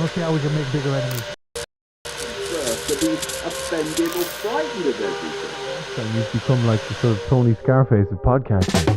we'll see how we can make bigger enemies. To be offended or frightened of everything. So you've become like the sort of Tony Scarface of podcasting.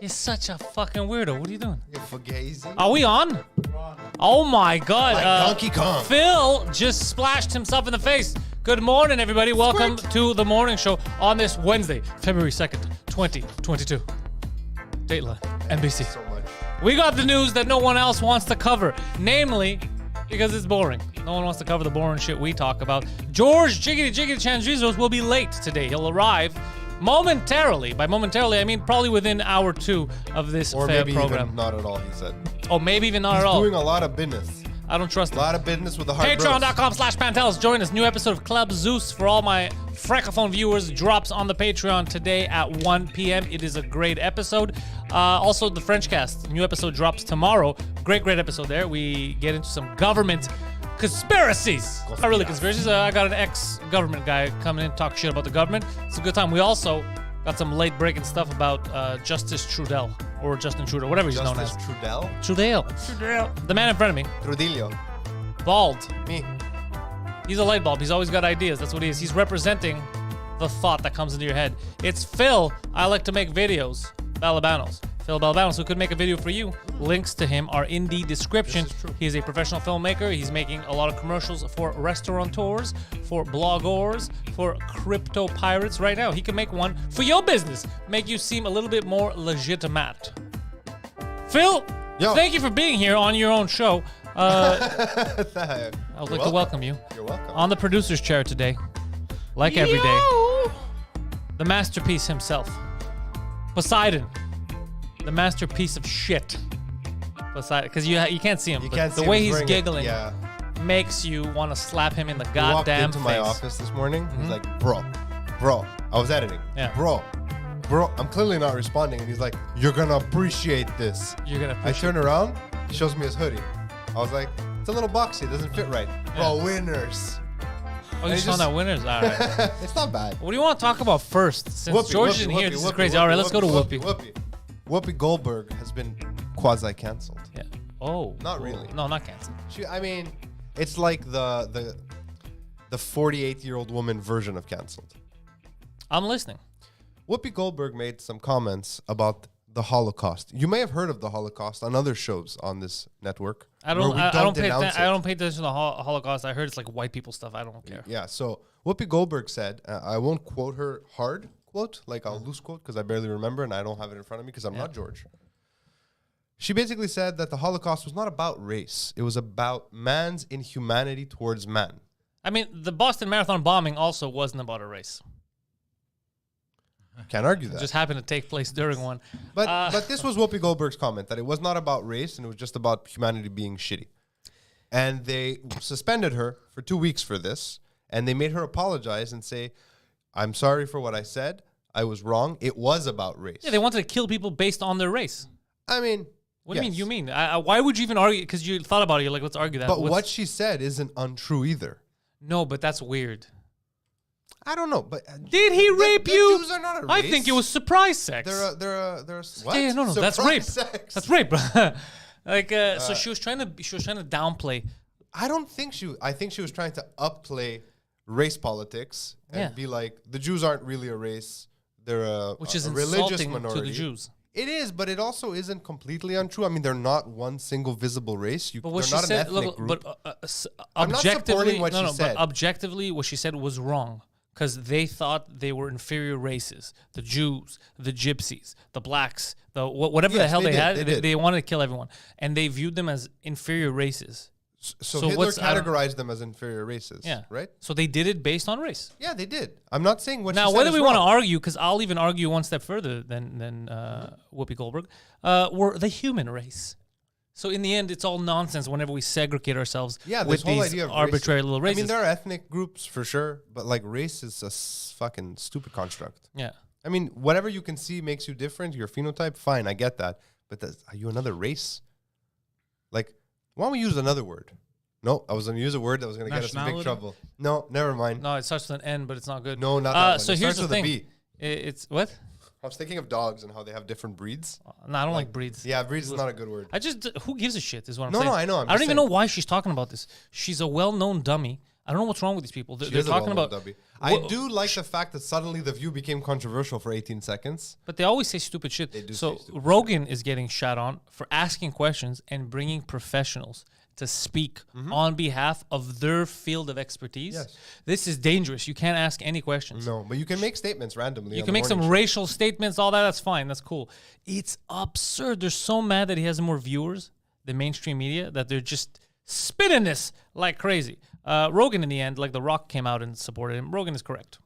You're such a fucking weirdo. What are you doing? You're fugazi. Are we on? Oh my god. Like Donkey Kong. Phil just splashed himself in the face. Good morning, everybody. Welcome to the morning show on this Wednesday, February 2nd, 2022. Dateline, NBC. So much. We got the news that no one else wants to cover, namely because it's boring. No one wants to cover the boring shit we talk about. George Jiggity Changisos will be late today. He'll arrive momentarily. By momentarily, I mean probably within hour or two of this Or fair maybe program. even not at all, he said. Oh, maybe even not He's at all. doing a lot of business. I don't trust A him. lot of business with the hard bros. Patreon.com/Pantelis. Join us. New episode of Club Zeus for all my Francophone viewers drops on the Patreon today at 1 p.m. It is a great episode. Also, the French cast. New episode drops tomorrow. Great episode there. We get into some government conspiracies. Not really conspiracies. I got an ex-government guy coming in to talk shit about the government. It's a good time. We also got some late-breaking stuff about Justice Trudeau, or Justin Trudeau, whatever he's known as. Justice Trudell? Trudeau. The man in front of me. Trudillo. Bald. Me. He's a light bulb. He's always got ideas. That's what he is. He's representing the thought that comes into your head. It's Phil. I like to make videos. Balabanos. Phil Balabanos, who could make a video for you. Links to him are in the description. This is true. He's a professional filmmaker. He's making a lot of commercials for restaurateurs, for bloggers, for crypto pirates. Right now, he can make one for your business. Make you seem a little bit more legitimate. Phil, Yo. thank you for being here on your own show. I would like to welcome. welcome you. You're welcome. On the producer's chair today, like every day, the masterpiece himself, Poseidon, the masterpiece of shit. Poseidon, because you can't see him, You but can't the see way him he's wearing it. giggling Yeah. makes you want to slap him in the He walked goddamn into face. my office this morning. He's like, bro. I was editing. Yeah. Bro. I'm clearly not responding. And he's like, you're going to appreciate this. You're gonna. I turn around. He shows me his hoodie. I was like, it's a little boxy. It doesn't fit right. Bro, winners. Oh, you he saw just- that winners. All right. It's not bad. What do you want to talk about first? Since George isn't here, this is crazy. All right, let's go to Whoopi. Whoopi Goldberg has been quasi-canceled. Yeah. Oh. Not cool. really. No, not canceled. I mean, it's like the 48-year-old woman version of canceled. I'm listening. Whoopi Goldberg made some comments about the Holocaust. You may have heard of the Holocaust on other shows on this network. I where don't. we I don't pay. denounce I it. don't pay attention to the Holocaust. I heard it's like white people stuff. I don't care. Yeah, so Whoopi Goldberg said, I won't quote her hard quote, like I'll loose quote because I barely remember and I don't have it in front of me because I'm not George. She basically said that the Holocaust was not about race. It was about man's inhumanity towards man. I mean, the Boston Marathon bombing also wasn't about a race. Can't argue It that. just happened to take place during one. But this was Whoopi Goldberg's comment, that it was not about race and it was just about humanity being shitty. And they suspended her for 2 weeks for this. And they made her apologize and say, I'm sorry for what I said. I was wrong. It was about race. Yeah, they wanted to kill people based on their race. I mean, What do you mean? You mean? Why would you even argue? Because you thought about it. You're like, let's argue that. But what she said isn't untrue either. No, but that's weird. I don't know, but Did he rape the you? Jews are not a I race. think it was surprise sex. They're a what? Yeah, no, that's Surprise rape. sex. That's rape. Like, so she was trying to downplay. I don't think I think she was trying to upplay race politics and Yeah. be like, the Jews aren't really a race. They're Which is a religious insulting minority. to the Jews. It is, but it also isn't completely untrue. I mean, they're not one single visible race. But They're what she not an said, ethnic look, group. but I'm not objectively, supporting what she but said. objectively, what she said was wrong because they thought they were inferior races. The Jews, the Gypsies, the blacks, whatever the Yes, hell they they did, had, they did. they wanted to kill everyone, and they viewed them as inferior races. So So Hitler what's- I don't- categorized them as inferior races, Yeah, right? So they did it based on race. Yeah, they did. I'm not saying what Now, she said whether is we want to wrong. argue, because I'll even argue one step further than Whoopi Goldberg, we're the human race. So in the end, it's all nonsense whenever we segregate ourselves Yeah, with this whole these idea of arbitrary race. little I races. mean, there are ethnic groups for sure, but like race is a fucking stupid construct. yeah. I mean, whatever you can see makes you different. Your phenotype, fine, I get that. But are you another race? Like, why don't we use another word? No, I was going to use a word that was going to get us in big Nationality? trouble. No, never mind. No, it starts with an N, but it's not good. No, not that one. So It here's starts the with a thing. B. It's what? I was thinking of dogs and how they have different breeds. No, I don't like breeds. Yeah, breeds is not a good word. I just who gives a shit is what I'm No, saying. no, I know, I'm I don't just even saying. know why she's talking about this. She's a well-known dummy. I don't know what's wrong with these people. They're She is a talking well-known about. dummy. I do like the fact that suddenly The View became controversial for 18 seconds. But they always say stupid shit. do So say stupid Rogan is getting shot on for asking questions and bringing professionals to speak on behalf of their field of expertise. Yes. This is dangerous. You can't ask any questions. No, but you can make statements randomly. You on can the make some morning show. racial statements, all that. That's fine. That's cool. It's absurd. They're so mad that he has more viewers than mainstream media that they're just spinning this like crazy. Rogan, in the end, like The Rock came out and supported him. Rogan is correct.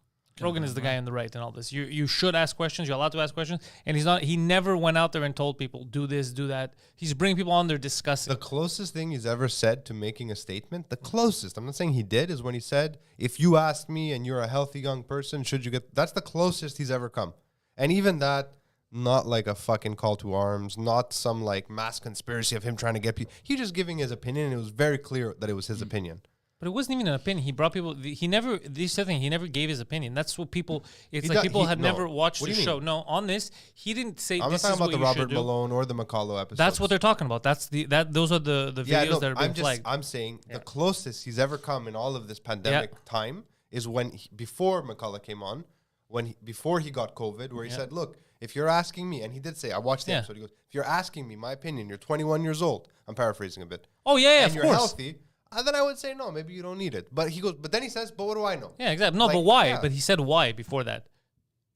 Rogan is the guy on the right in all this. You should ask questions. You're allowed to ask questions. And he's not. He never went out there and told people do this, do that. He's bringing people on there discussing. The closest thing he's ever said to making a statement, the closest, I'm not saying he did, is when he said, if you ask me and you're a healthy young person, should you get, that's the closest he's ever come. And even that, not like a fucking call to arms, not some like mass conspiracy of him trying to get people. He just giving his opinion, and it was very clear that it was his opinion. But it wasn't even an opinion. He brought people. He never. This is the thing. He never gave his opinion. That's what people. It's He like do- people he- had no. never watched What the do you show. mean? No, on this, he didn't say. I'm not This talking is about what the you Robert should do. Malone or the McCullough episodes. That's what they're talking about. Those are the videos Yeah, no, that are being I'm flagged. I'm saying the closest he's ever come in all of this pandemic time is when before McCullough came on, before he got COVID, where he said, "Look, if you're asking me," and he did say, "I watched the Yeah. episode." He goes, "If you're asking me my opinion, you're 21 years old." I'm paraphrasing a bit. Oh yeah, and of you're course. healthy. Then I would say no, maybe you don't need it. But he goes, but then he says, "But what do I know?" Yeah, exactly. No, Like, but why? yeah. But he said why before that.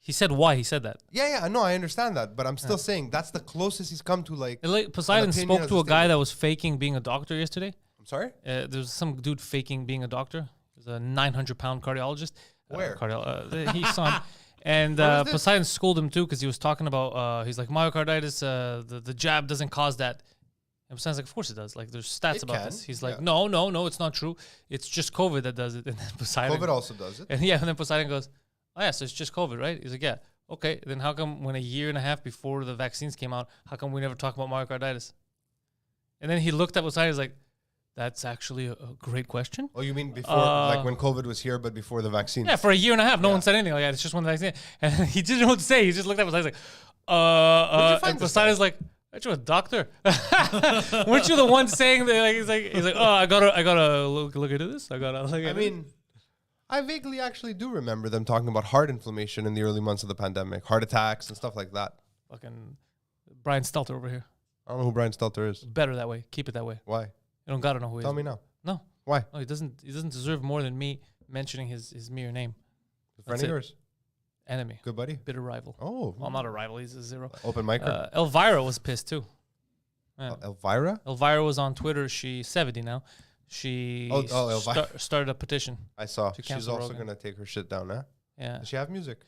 He said why he said that. Yeah, no, I understand that, but I'm still saying that's the closest he's come to like. Poseidon opinion spoke as to a a guy statement. that was faking being a doctor yesterday. I'm sorry. There was some dude faking being a doctor. He was a 900-pound cardiologist. Where? He's on. And Where was this? Poseidon schooled him too because he was talking about. He's like myocarditis. The jab doesn't cause that. And Poseidon's like, of course it does. Like there's stats It about can, this. He's like, yeah. no, it's not true. It's just COVID that does it. And then Poseidon. COVID also does it. And yeah, and then Poseidon goes, oh yeah, so it's just COVID, right? He's like, yeah. Okay, then how come when a year and a half before the vaccines came out, how come we never talk about myocarditis? And then he looked at Poseidon, he's like, that's actually a great question. Oh, you mean before, like when COVID was here, but before the vaccine? Yeah, for a year and a half, no one said anything. Like, yeah, it's just one vaccine. And he didn't know what to say. He just looked at Poseidon, he's like, find and this Poseidon's like, aren't you a doctor? Weren't you the one saying that? Like, he's like, oh, I gotta look into this. I gotta look I at it. mean, I vaguely actually do remember them talking about heart inflammation in the early months of the pandemic, heart attacks and stuff like that. Fucking Brian Stelter over here. I don't know who Brian Stelter is. Better that way. Keep it that way. Why? You don't gotta know who he Tell is. me now. No. Why? No, he doesn't deserve more than me mentioning his mere name. Friend That's of it. yours? Enemy. Good buddy? Bitter rival. Oh. Well, I'm not a rival. He's a zero. Open micer? Elvira was pissed too. Yeah. Elvira? Elvira was on Twitter. She's 70 now. She Elvira. started a petition. I saw. To She's cancel also Rogan. going to take her shit down, huh? Yeah. Does she have music?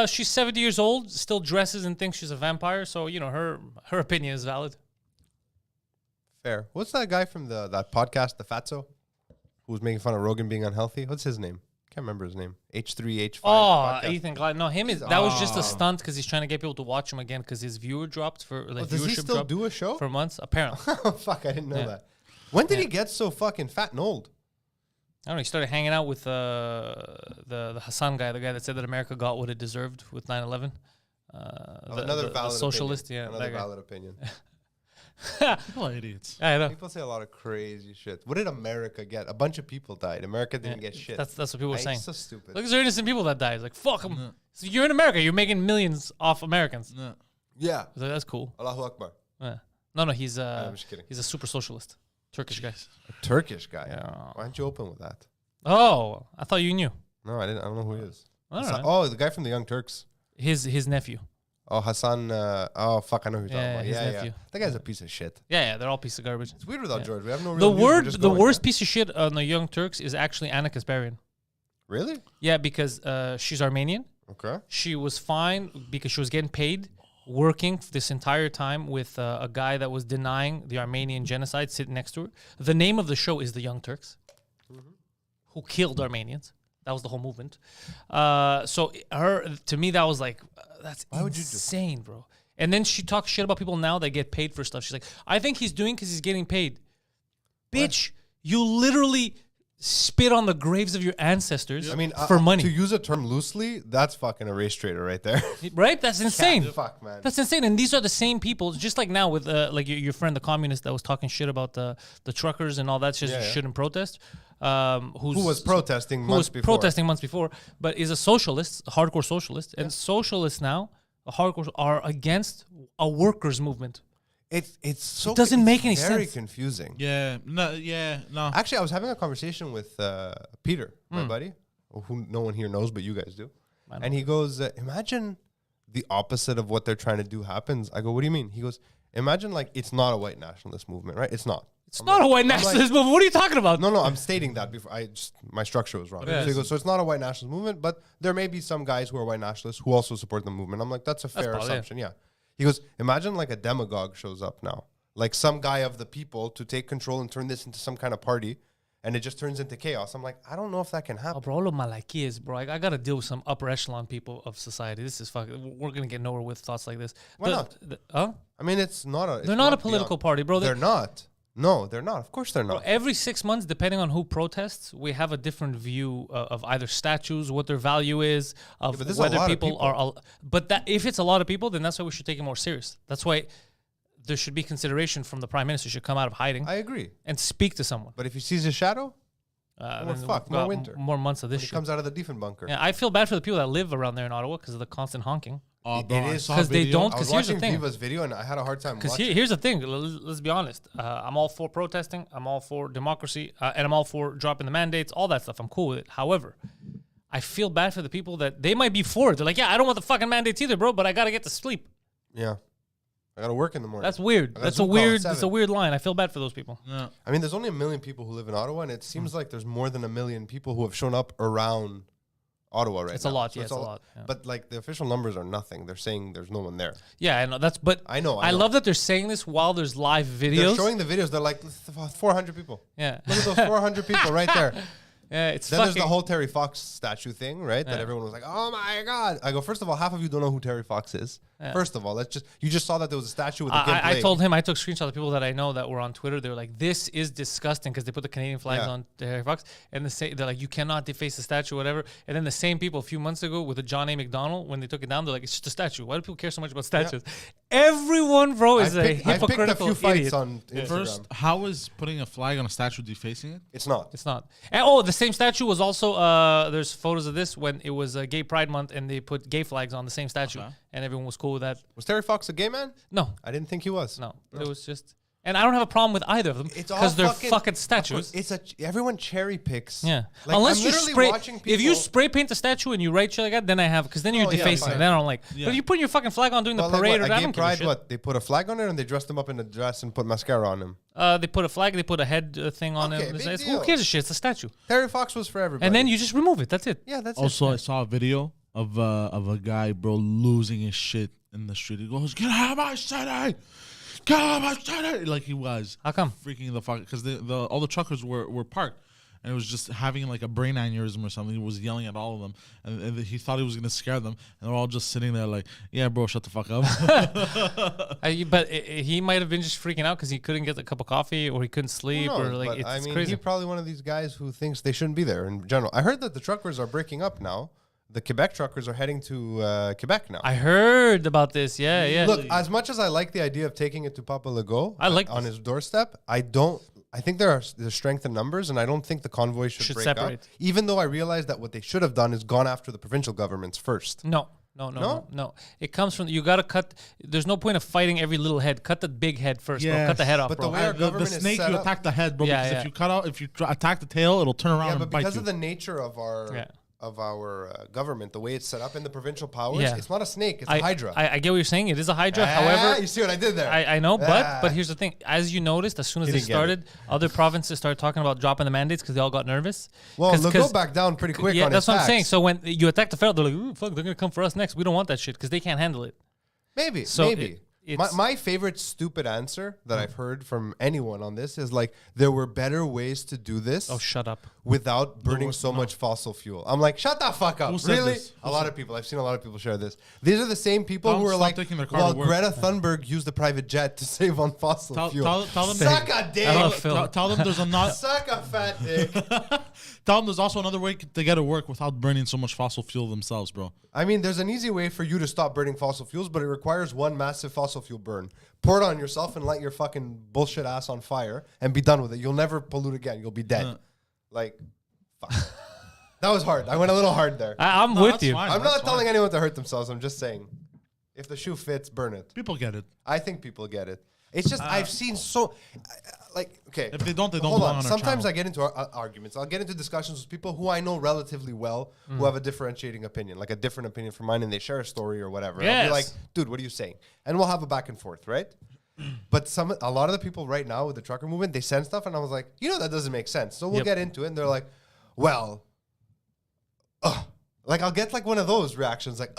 She's 70 years old. Still dresses and thinks she's a vampire. So you know her opinion is valid. Fair. What's that guy from that podcast, The Fatso, who was making fun of Rogan being unhealthy? What's his name? Can't remember his name. H3, H5. Oh, podcast. Ethan Glad. No, him is that was just a stunt because he's trying to get people to watch him again because his viewer dropped for like Does he viewership still dropped do a show? for months apparently. Oh, fuck, I didn't know Yeah. that. When did Yeah. he get so fucking fat and old? I don't know. He started hanging out with the Hassan guy, the guy that said that America got what it deserved with 9/11. Another the valid socialist, opinion. yeah, Another that guy. valid opinion. People are idiots. I know. People say a lot of crazy shit. What did America get? A bunch of people died. America didn't Yeah, get shit. That's what people were saying. It's so stupid. Look, these are innocent people that died. It's like fuck them. No. So you're in America. You're making millions off Americans. No. Yeah. I was like, that's cool. Allahu Akbar. Yeah. No, he's I'm just kidding. he's a super socialist, Turkish guy. A Turkish guy. Yeah. Why aren't you open with that? Oh, I thought you knew. No, I didn't. I don't know who he is. I don't It's know. not- oh, the guy from the Young Turks. His nephew. Oh, Hassan. Oh, fuck. I know who you're talking Yeah, about. his Yeah, nephew. yeah. That guy's a piece of shit. Yeah, they're all piece of garbage. It's weird without George. We have no real The news, we're word, just the going worst there. piece of shit on the Young Turks is actually Anna Kasparian. Really? Yeah, because she's Armenian. Okay. She was fine because she was getting paid working this entire time with a guy that was denying the Armenian genocide sitting next to her. The name of the show is The Young Turks, who killed Armenians. That was the whole movement. So to me, that was like, that's insane, bro. And then she talks shit about people now that get paid for stuff. She's like, I think he's doing because he's getting paid. Bitch, you literally spit on the graves of your ancestors I mean, for money. To use a term loosely, that's fucking a race traitor right there. Right? That's insane. Fuck, man. That's insane. And these are the same people, just like now with like your friend, the communist that was talking shit about the truckers and all that shit shouldn't protest. Who was protesting who months was before. protesting months before, but is a socialist, a hardcore socialist. And socialists now, hardcore, are against a workers' movement. It's so. It doesn't make any very sense. confusing. Yeah. No. Actually, I was having a conversation with Peter, my Hmm. buddy, who no one here knows, but you guys do. And he goes, imagine the opposite of what they're trying to do happens. I go, what do you mean? He goes, imagine like it's not a white nationalist movement, right? It's not. It's not a white nationalist movement. What are you talking about? No, I'm stating that before. My structure was wrong. Yeah. So he goes, so it's not a white nationalist movement, but there may be some guys who are white nationalists who also support the movement. I'm like, that's a fair probably, assumption. Yeah. He goes, imagine like a demagogue shows up now, like some guy of the people to take control and turn this into some kind of party, and it just turns into chaos. I'm like, I don't know if that can Oh, happen. bro, all of my like is, bro. I got to deal with some upper echelon people of society. This is fucking. We're gonna get nowhere with thoughts like this. Why not? Huh? I mean, it's not a. They're not a political party, bro. They're not. No, they're not. Of course, they're Bro, not. every 6 months, depending on who protests, we have a different view of either statues, what their value is, of but this is a whether lot of people are. But that if it's a lot of people, then that's why we should take it more serious. That's why there should be consideration from the prime minister. Should come out of hiding I agree. and speak to someone. But if he sees his shadow, Then more we've fuck, more got winter. more months of this he shit. comes out of the Diefenbunker. Yeah, I feel bad for the people that live around there in Ottawa because of the constant honking. Oh, It bro, I is saw a 'cause they video. don't- I was 'Cause here's the watching thing. Viva's video and I had a hard time Because watching. here's the thing. Let's be honest. I'm all for protesting. I'm all for democracy, and I'm all for dropping the mandates. All that stuff. I'm cool with it. However, I feel bad for the people that they might be for it. They're like, yeah, I don't want the fucking mandates either, bro. But I gotta get to sleep. Yeah. I got to work in the morning. That's weird. I got That's a Zoom call at weird. That's a 7. weird line. I feel bad for those people. Yeah. I mean, there's only 1 million people who live in Ottawa, and it seems like there's more than 1 million people who have shown up around Ottawa right now. It's a lot, So yeah, it's a lot, yeah. But like the official numbers are nothing. They're saying there's no one there. Yeah, I know. But I know. I love that they're saying this while there's live videos. They're showing the videos. They're like 400 people. Yeah, Look at those 400 people right there. yeah. It's Then fucking. there's the whole Terry Fox statue thing, right? That Yeah. everyone was like, "Oh my god!" I go, first of all, half of you don't know who Terry Fox is. First of all, you just saw that there was a statue with a gimp I leg. told him, I took screenshots of people that I know that were on Twitter. They were like, this is disgusting because they put the Canadian flags Yeah. on Harry Fox. And they're like, you cannot deface the statue, whatever. And then the same people a few months ago with the John A. McDonald, when they took it down, they're like, it's just a statue. Why do people care so much about statues? Everyone, bro, is I a picked a hypocritical few fights idiot. on Instagram. First, how is putting a flag on a statue defacing it? It's not. It's not. And, the same statue was also, there's photos of this when it was Gay Pride Month and they put gay flags on the same statue. Okay. And everyone was cool with that. Was Terry Fox a gay man? No, I didn't think he was. no. It was just... And I don't have a problem with either of them It's all because they're fucking fucking statues. It's everyone cherry picks. Yeah, Like, unless I'm you literally spray. watching If you people- spray paint the statue and you write shit like that, then I have because then you're Oh, yeah, defacing it. fine. Then I don't like. Yeah. But if you put your fucking flag on doing Well, the like parade what, or a that, I gay don't give a pride, shit. what? They put a flag on it and they dressed him up in a dress and put mascara on him. They put a flag. They put a head thing on Okay, it. big Who deal. cares a shit? It's a statue. Terry Fox was for everybody. And then you just remove it. That's it. yeah, that's Also, it. I saw a video of a guy, bro, losing his shit in the street. He goes, "Get out of my city! Get out of my city!" Like he was. How come? Freaking the fuck, because all the truckers were parked, and it was just having like a brain aneurysm or something. He was yelling at all of them, and he thought he was gonna scare them, and they're all just sitting there like, "Yeah, bro, shut the fuck up." But he might have been just freaking out because he couldn't get a cup of coffee or he couldn't sleep Who or knows? like But, it's I mean, crazy. he's probably one of these guys who thinks they shouldn't be there in general. I heard that the truckers are breaking up now. The Quebec truckers are heading to Quebec now. I heard about this. Yeah, yeah. Look, as much as I like the idea of taking it to Papa Legault I like on this. his doorstep, I think there's strength in numbers, and I don't think the convoy should break separate. up. Even though I realize that what they should have done is gone after the provincial governments first. No, No. It comes from you gotta cut. There's no point of fighting every little head. Cut the big head first, bro. Cut the head off, but bro. the way our The government is snake, set you up- attack the head, bro. Yeah, because yeah. if you cut out, if you attack the tail, it'll turn around Yeah, and but bite because you. of the nature of our government, the way it's set up in the provincial powers, Yeah. it's not a snake, it's a hydra. I get what you're saying. It is a hydra. Ah, However, you see what I did there? I know, Ah. but here's the thing. As you noticed, as soon as He they didn't get started, other provinces started talking about dropping the mandates because they all got nervous. Well, 'Cause- they'll 'cause- go back down pretty quick Yeah, on that's his what I'm saying. tax. So when you attack the federal, they're like, "Ooh, fuck, they're gonna come for us next. We don't want that shit because they can't handle it." Maybe, So maybe. it's- My favorite stupid answer that I've heard from anyone on this is like, there were better ways to do this Oh, shut up. without burning so much fossil fuel. I'm like, shut the fuck up. Who said Really? this? A lot of people. I've seen a lot of people share this. These are the same people Tell who them are stop like, taking their car well, to work. Greta Thunberg used a private jet to save on fossil fuel. Tell them Suck a dick. I love Phil. Tell them there's a not. Suck a fat dick. Tell them there's also another way to get to work without burning so much fossil fuel themselves, bro. I mean, there's an easy way for you to stop burning fossil fuels, but it requires one massive fossil fuel burn. Pour it on yourself and light your fucking bullshit ass on fire and be done with it. You'll never pollute again. You'll be dead. Like, fuck. That was hard. I went a little hard there. I'm No, with that's you. fine. I'm That's not telling fine. anyone to hurt themselves. I'm just saying, if the shoe fits, burn it. People get it. I think people get it. It's just I've seen so, like, okay. If they don't, they don't Hold belong on. on our Sometimes channel. I get into arguments. I'll get into discussions with people who I know relatively well, who have a differentiating opinion, like a different opinion from mine, and they share a story or whatever. And I'll be like, Yes. dude, what are you saying? And we'll have a back and forth, right? But a lot of the people right now with the trucker movement, they send stuff, and I was like, that doesn't make sense. So we'll Yep. get into it, and they're like, well, like I'll get like one of those reactions, like,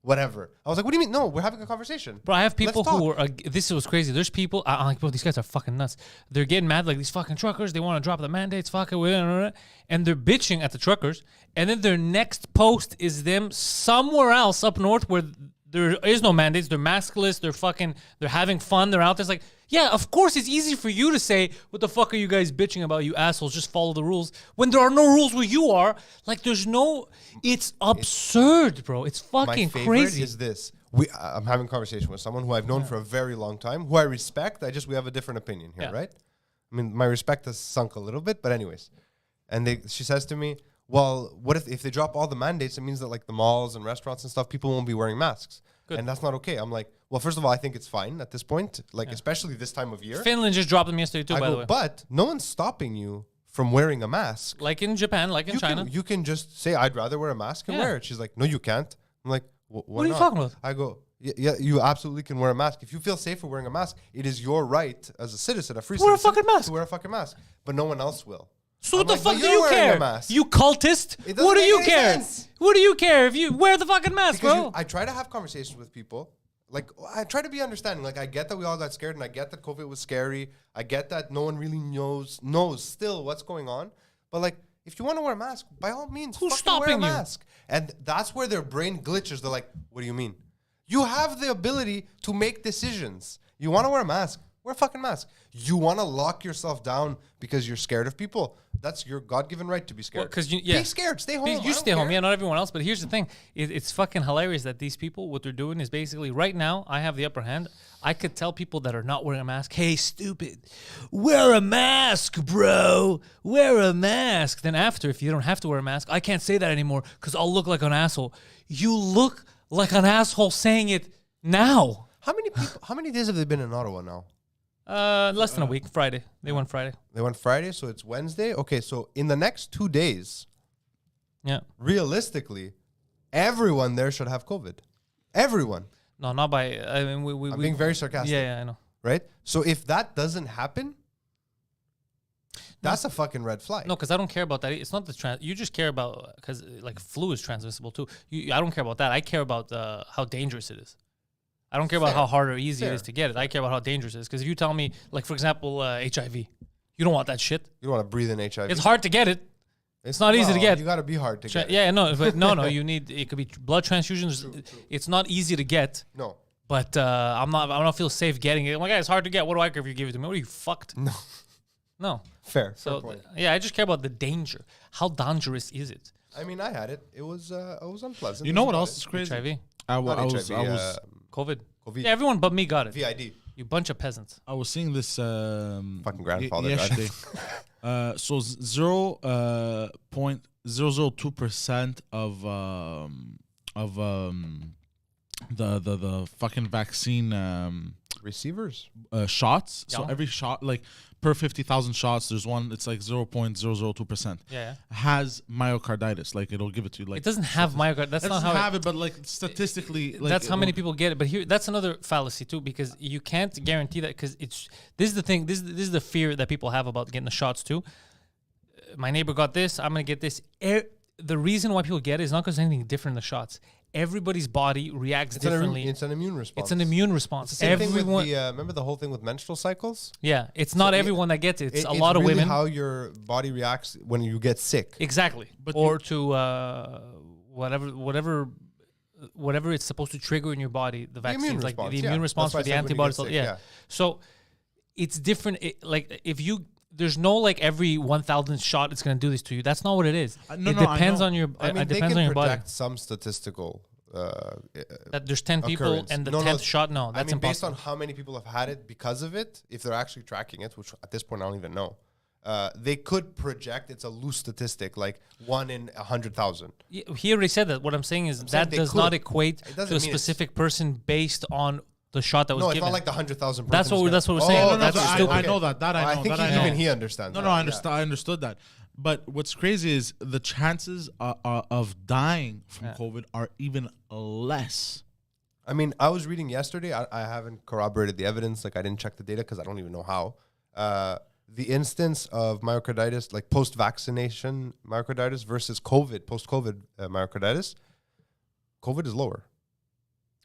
whatever. I was like, what do you mean? No, we're having a conversation. Bro, I have people Let's who talk. are. This was crazy. There's people. I'm like, bro, these guys are fucking nuts. They're getting mad like these fucking truckers. They want to drop the mandates. Fuck it. And they're bitching at the truckers. And then their next post is them somewhere else up north where there is no mandates. They're maskless. They're having fun. They're out there. It's like, yeah, of course it's easy for you to say, what the fuck are you guys bitching about, you assholes? Just follow the rules. When there are no rules where you are, like there's no, it's absurd, bro. It's fucking My favorite crazy. is this. I'm having a conversation with someone who I've known for a very long time, who I respect. We have a different opinion here, Yeah. right? I mean, my respect has sunk a little bit, but anyways. And she says to me, well, what if they drop all the mandates? It means that like the malls and restaurants and stuff, people won't be wearing masks. Good. And that's not okay. I'm like, well, first of all, I think it's fine at this point, like especially this time of year. Finland just dropped them yesterday too, I by the go, way. but no one's stopping you from wearing a mask. Like in Japan, like in China. You can just say, I'd rather wear a mask and Yeah. wear it. She's like, no, you can't. I'm like, why What are you not?" talking about? I go, yeah, you absolutely can wear a mask. If you feel safer wearing a mask, it is your right as a citizen, a free Wear a citizen, fucking mask. to wear a fucking mask. But no one else will. So what I'm the like, fuck "But do you're you wearing a care? mask." You cultist? It doesn't What do make you any care? sense. What do you care if you wear the fucking mask, Because bro? I try to have conversations with people. Like, I try to be understanding. Like, I get that we all got scared, and I get that COVID was scary. I get that no one really knows still what's going on. But, like, if you want to wear a mask, by all means, Who's fucking wear a stopping you? mask. And that's where their brain glitches. They're like, what do you mean? You have the ability to make decisions. You want to wear a mask? Wear a fucking mask. You want to lock yourself down because you're scared of people? That's your God-given right to be scared. Because be be scared. Stay home. I You don't stay home, care. yeah, not everyone else. But here's the thing: it's fucking hilarious that these people, what they're doing is basically right now. I have the upper hand. I could tell people that are not wearing a mask, "Hey, stupid, wear a mask, bro. Wear a mask." Then after, if you don't have to wear a mask, I can't say that anymore because I'll look like an asshole. You look like an asshole saying it now. How many days have they been in Ottawa now? Less than a week. Friday. They went Friday. They went Friday, so it's Wednesday. Okay, so in the next 2 days, Yeah. realistically, everyone there should have COVID. Everyone. No, not by. I mean, I'm being very sarcastic. Yeah, I know. Right? So if that doesn't happen, that's a fucking red flag. No, because I don't care about that. It's not the you just care about because like flu is transmissible too. I don't care about that. I care about how dangerous it is. I don't care about Fair. how hard or easy it Fair. is to get it. I care about how dangerous it is. Because if you tell me, like for example, HIV, you don't want that shit. You don't want to breathe in HIV. It's hard to get it. It's not easy to get. You got to be hard to get. Yeah, no, but no. You need. It could be blood transfusions. True. It's not easy to get. No. But I'm not. I don't feel safe getting it. Oh my God, it's hard to get. What do I care if you give it to me? What are you fucked? No. No. Fair. So Fair point. yeah, I just care about the danger. How dangerous is it? I mean, I had it. It was unpleasant. You know That's what about else it. is crazy? HIV, I Not was HIV, COVID. COVID. Yeah, everyone but me got it. VID. You bunch of peasants. I was seeing this Fucking grandfather died. yesterday. So 0.002% the fucking vaccine Receivers. shots. So Yeah. every shot, like per 50,000 shots, there's one. It's like 0.002%. Yeah. Has myocarditis. Like it'll give it to you. Like It doesn't have myocarditis. That's it not doesn't how have it, but like statistically, like that's how many it'll- people get it. But here, that's another fallacy too, because you can't guarantee that. Because this is the thing. This is the fear that people have about getting the shots too. My neighbor got this. I'm gonna get this. The reason why people get it is not because anything different in the shots. Everybody's body reacts differently. It's an immune response. It's an immune response. Same thing with Everyone, the, remember the whole thing with menstrual cycles? yeah, it's not yeah, everyone that gets it. It's a It's lot of really women. how your body reacts when you get sick. Exactly. Or to whatever it's supposed to trigger in your body, the vaccines, immune like response, the yeah. immune response That's for why I the said when you antibodies. get sick, Yeah. yeah. So it's different. Like if you, there's no like every 1,000th shot it's going to do this to you. That's not what it is. No, it no, I depends know. on your. I mean, it they depends can on your body. project some statistical That there's 10 people occurrence. and the No, 10th shot. No, I that's mean, based impossible. on how many people have had it because of it, if they're actually tracking it, which at this point I don't even know, they could project. It's a loose statistic, like 1 in 100,000. He already said that. What I'm saying is saying that they does not could. equate It to doesn't a mean it's- specific person based on the shot that was No, it's given. not like the 100,000. That's what we're saying. No, no, That's I stupid. know that. That I know. I think that I know. even he understands. No, that, no, I yeah. understand. I understood that. But what's crazy is the chances of dying from COVID are even less. I mean, I was reading yesterday. I haven't corroborated the evidence. Like, I didn't check the data because I don't even know how. The instance of myocarditis, like post-vaccination myocarditis versus COVID, post-COVID myocarditis, COVID is lower.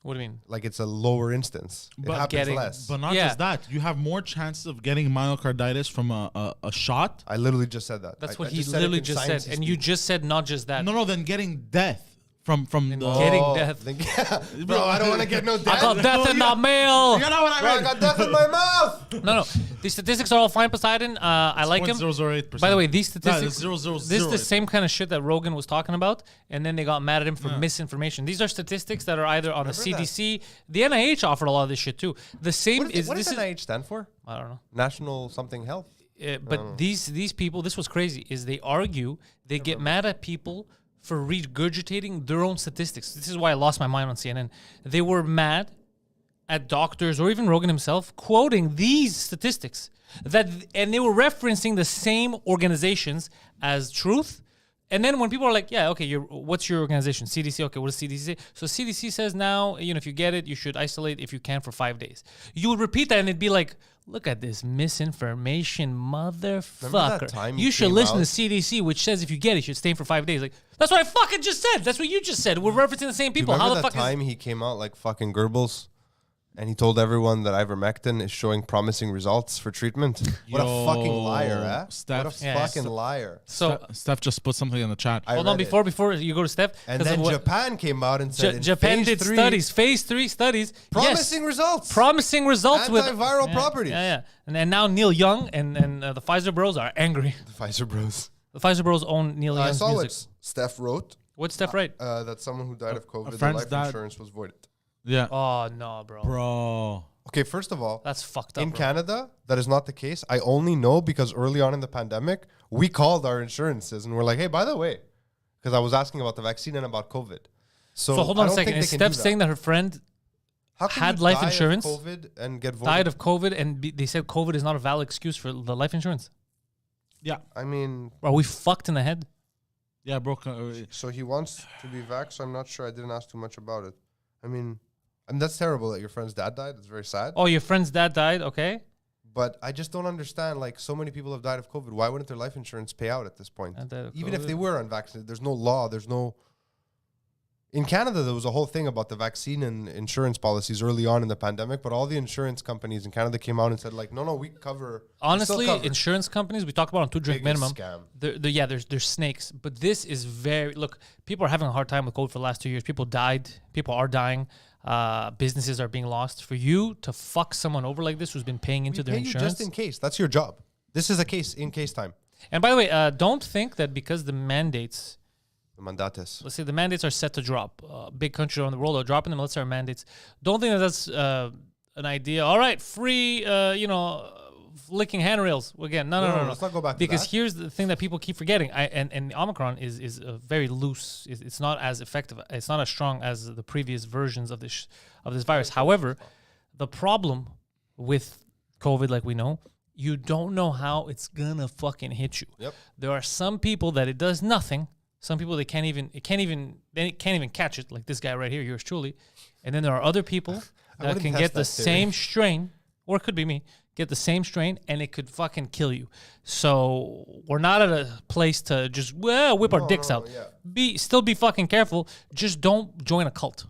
What do you mean? Like, it's a lower instance. It But happens getting- less. But not Yeah. just that. You have more chances of getting myocarditis from a shot. I literally just said that. That's I what he just said it literally in just said. sciencey And you speak. just said not just that. No, than getting death from the. getting death. Then, yeah. Bro, I don't want to get no death. I got death in the mail. You know what Bro, I got death in my mouth. No. The statistics are all fine, Poseidon. I like him. 0.008%. By the way, these No, statistics, it's 0.008. this is the same kind of shit that Rogan was talking about, and then they got mad at him for misinformation. These are statistics that are either on the Remember CDC. The NIH offered a lot of this shit too. The same What is does this is NIH stand for? I don't know. National something health. But these people, this was crazy, is they argue, they get mad at people for regurgitating their own statistics. This is why I lost my mind on CNN. They were mad at doctors or even Rogan himself quoting these statistics and they were referencing the same organizations as truth. And then when people are like, yeah, okay, what's your organization? CDC. Okay, what does CDC say? So CDC says now, if you get it, you should isolate if you can for 5 days. You would repeat that and it'd be like, look at this misinformation, motherfucker. time You he should came listen to out? CDC, which says if you get it, you should stay for 5 days. Like, that's what I fucking just said. That's what you just said. We're referencing the same people. How Remember the that fuck time he came out like fucking Goebbels? And he told everyone that ivermectin is showing promising results for treatment. What a fucking liar, eh? Steph. What a Yeah, fucking liar. So, Steph just put something in the chat. I hold on, read it. before you go to Steph. And 'cause then of what- Japan came out and said in Japan phase did 3, studies, phase 3 studies. promising yes, results. promising results with Antiviral properties. Yeah. And now Neil Young and the Pfizer bros are angry. The Pfizer bros. The Pfizer bros own Neil I Young's saw music. what Steph wrote. What's Steph right? That someone who died of COVID, their friend's life dad- insurance was voided. Yeah. Oh no, bro. Bro. Okay, first of all, That's fucked up. in bro. Canada, that is not the case. I only know because early on in the pandemic, we called our insurances and we're like, hey, by the way, because I was asking about the vaccine and about COVID. So hold on a second. Is Steph saying that her friend How can had you life die of insurance, COVID and get voted? died of COVID and they said COVID is not a valid excuse for the life insurance? Yeah. I mean, Are we fucked in the head? Yeah, bro. so he wants to be vaxxed. So I'm not sure. I didn't ask too much about it. I mean, that's terrible that your friend's dad died. It's very sad. Oh, your friend's dad died. Okay. But I just don't understand. Like, so many people have died of COVID. Why wouldn't their life insurance pay out at this point? And died of Even if COVID. they were unvaccinated, there's no law. There's no. In Canada, there was a whole thing about the vaccine and insurance policies early on in the pandemic, but all the insurance companies in Canada came out and said, like, no, we cover. Honestly, we still cover. insurance companies, we talk about on 2 drink Biggest minimum. scam. There's snakes, but this is very, look, people are having a hard time with COVID for the last 2 years. People died. People are dying. Businesses are being lost. For you to fuck someone over like this who's been paying into We their pay you insurance. just in case. That's your job. This is a case in case time. And by the way, don't think that because the mandates, The mandates. let's say the mandates are set to drop. Big countries around the world are dropping them. Let's say our mandates. Don't think that that's an idea. All right, free, licking handrails again. No. Let's not go back to because that. here's the thing that people keep forgetting. And Omicron is very loose. It's not as effective. It's not as strong as the previous versions of this virus. However, the problem with COVID, like we know, you don't know how it's gonna fucking hit you. Yep. There are some people that it does nothing. Some people they can't even catch it, like this guy right here, yours truly. And then there are other people that wouldn't can test get the that theory. same strain, or it could be me, get the same strain, and it could fucking kill you. So we're not at a place to just whip our dicks out. yeah. Still be fucking careful. Just don't join a cult.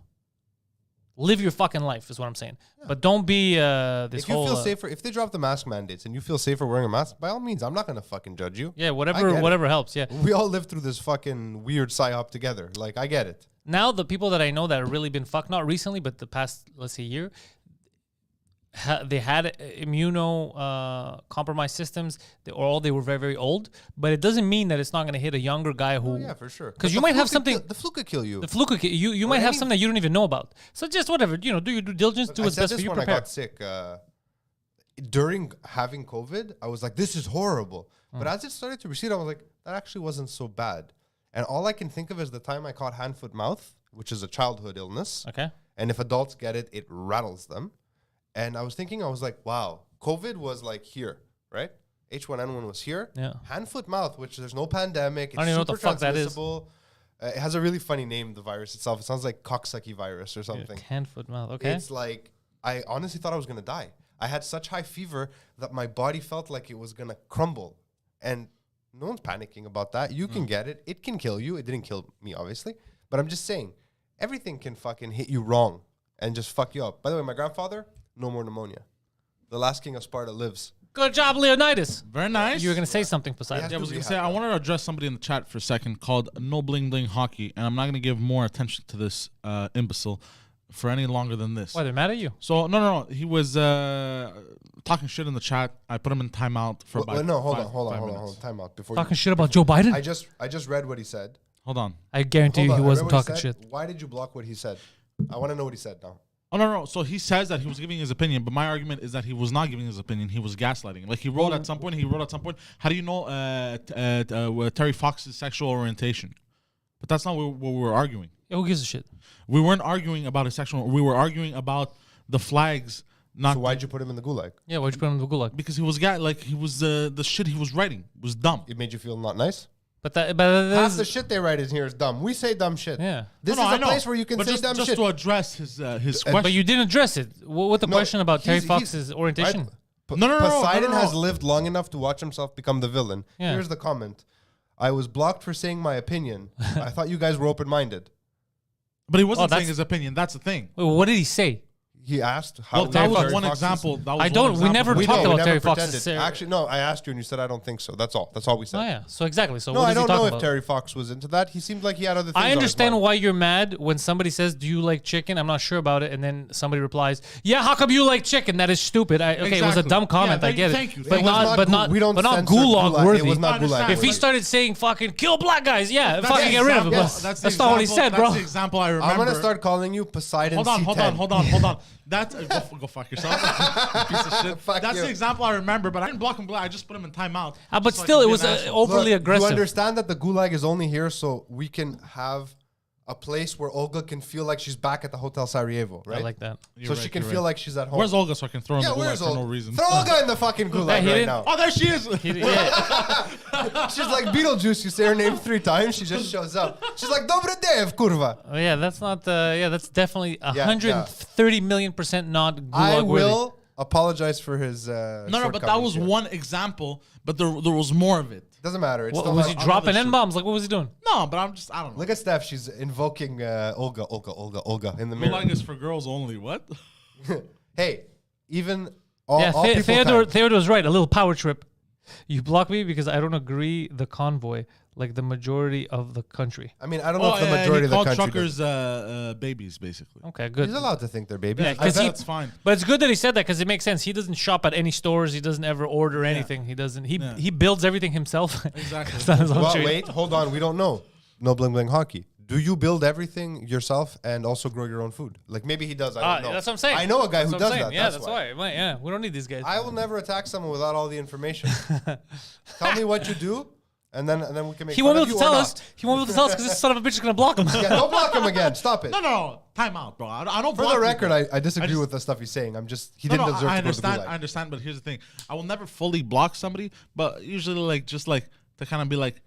Live your fucking life is what I'm saying. But don't be this If you whole... feel safer, if they drop the mask mandates and you feel safer wearing a mask, by all means, I'm not going to fucking judge you. yeah, I get whatever helps, yeah. We all lived through this fucking weird psyop together. Like, I get it. Now the people that I know that have really been fucked, not recently, but the past, let's say, year, they had compromised systems, or they were very, very old. But it doesn't mean that it's not going to hit a younger guy who... Oh, yeah, for sure. Because But you the might flu have could something... The flu could kill you. The flu could... You might have any- something that you don't even know about. So just whatever, do your due diligence, do I what's said best this for you, when I prepare. got sick. During having COVID, I was like, this is horrible. But as it started to recede, I was like, that actually wasn't so bad. And all I can think of is the time I caught hand, foot, mouth, which is a childhood illness. Okay. And if adults get it, it rattles them. And I was thinking, I was like, wow, COVID was like here, right? H1N1 was here. Yeah. Hand, foot, mouth, which there's no pandemic. It's I don't even know what the super fuck that is. transmissible. It has a really funny name, the virus itself. It sounds like cocksucky virus or something. Hand, foot, mouth. Okay. It's like, I honestly thought I was going to die. I had such high fever that my body felt like it was going to crumble. And no one's panicking about that. You can get it. It can kill you. It didn't kill me, obviously. But I'm just saying, everything can fucking hit you wrong and just fuck you up. By the way, my grandfather, no more pneumonia. The last king of Sparta lives. Good job, Leonidas. Very nice. You were going to say something, Poseidon. Yeah, I was to gonna rehab say I that. wanted to address somebody in the chat for a second called No Bling Bling Hockey, and I'm not gonna give more attention to this imbecile for any longer than this. Why, they're mad at you? So no, he was talking shit in the chat. I put him in timeout for about Hold 5 on. minutes. Time out. Before Talking shit about Joe Biden? I just read what he said. Hold on. I guarantee Hold you on, he I read wasn't what talking said. shit. Why did you block what he said? I want to know what he said now. Oh no. So he says that he was giving his opinion, but my argument is that he was not giving his opinion. He was gaslighting. Like he wrote at some point. How do you know Terry Fox's sexual orientation? But that's not what we were arguing. Yeah, who gives a shit? We weren't arguing about his sexual. We were arguing about the flags. Not So why'd you put him in the gulag? Yeah, why'd you put him in the gulag? because he was the shit he was writing was dumb. It made you feel not nice? But that Half is, the shit they write in here is dumb. We say dumb shit. Yeah. This No, is I a know. place where you can But say just, dumb just shit. to address his question. but you didn't address it. What the No, question about Terry he's- Fox's orientation? Right? No. Poseidon has lived long enough to watch himself become the villain. Yeah. Here's the comment. I was blocked for saying my opinion. I thought you guys were open-minded. But he wasn't that's- saying his opinion. That's the thing. Wait, what did he say? He asked how Well, that was Fox- one Fox's- example. That was I don't- one we example. never We talked know, we about never Terry pretended. Fox's Actually, no, I asked you and you said I don't think so. That's all. That's all we said. Oh yeah. So exactly. So No, what I is he don't know talking if about? Terry Fox was into that. He seemed like he had other things. I on his understand mind. why you're mad when somebody says, "Do you like chicken?" I'm not sure about it, and then somebody replies, "Yeah, how come you like chicken?" That is stupid. Okay, it was a Exactly. dumb comment. Yeah, I get it. thank you. But It was not, we don't but not censor gulag worthy. It was not I understand. gulag. If he worthy. started saying "fucking kill black guys," yeah, That's fucking the get rid of him. example- That's, the not what he example- said, bro. That's the example I remember. I'm gonna start calling you Poseidon. Hold on. C10. Hold on. That's go fuck yourself, you piece of shit. Fuck That's you. the example I remember, but I didn't block him. I just put him in timeout. But just so I still, could it be was an asshole. overly Look, aggressive. You understand that the gulag is only here so we can have a place where Olga can feel like she's back at the Hotel Sarajevo, right? I like that. So she can feel like she's at home. Where's Olga so I can throw in Yeah, the gulag where's for Olga? no reason? Throw Olga in the fucking Yeah, gulag he right didn't- now. Oh, there she is. Yeah. She's like Beetlejuice. You say her name 3 times, she just shows up. She's like, Dobre dev, kurva. Oh, yeah, that's not. That's definitely yeah. 130 million% not gulag I worthy. will apologize for his No, but that was one example. But there was more of it. Doesn't matter. It's What, still was not- he dropping other N bombs? Like, what was he doing? No, but I don't know. Look at Steph. She's invoking Olga in the mirror. Gulag is for girls only. What? Hey, even all people Theodore's right. A little power trip. You block me because I don't agree the convoy like the majority of the country. I mean, I don't know if the majority of the country truckers does. babies, basically. Okay, good. He's allowed to think they're babies. Yeah, I 'cause bet he- that's fine. But it's good that he said that because it makes sense. He doesn't shop at any stores. He doesn't ever order anything. He doesn't. He builds everything himself. Exactly. It's on his own Well, tree. wait, hold on. We don't know. No bling bling hockey. do you build everything yourself and also grow your own food? Like maybe he does. I don't know. That's what I'm saying. I know a guy who That's what does I'm that. saying. Yeah, that's why. Yeah, we don't need these guys. I will never attack someone without all the information. Tell me what you do, and then we can make. He won't fun be of able to you or tell not. us. He won't be able to tell us because this son of a bitch is gonna block him. Yeah, don't block him again. Stop it. No. Time out, bro. I don't. For block the record, people. I disagree just- with the stuff he's saying. I'm just he No, didn't no, deserve I to go to the understand. gulag. I understand, but here's the thing: I will never fully block somebody, but usually like just like to kind of be like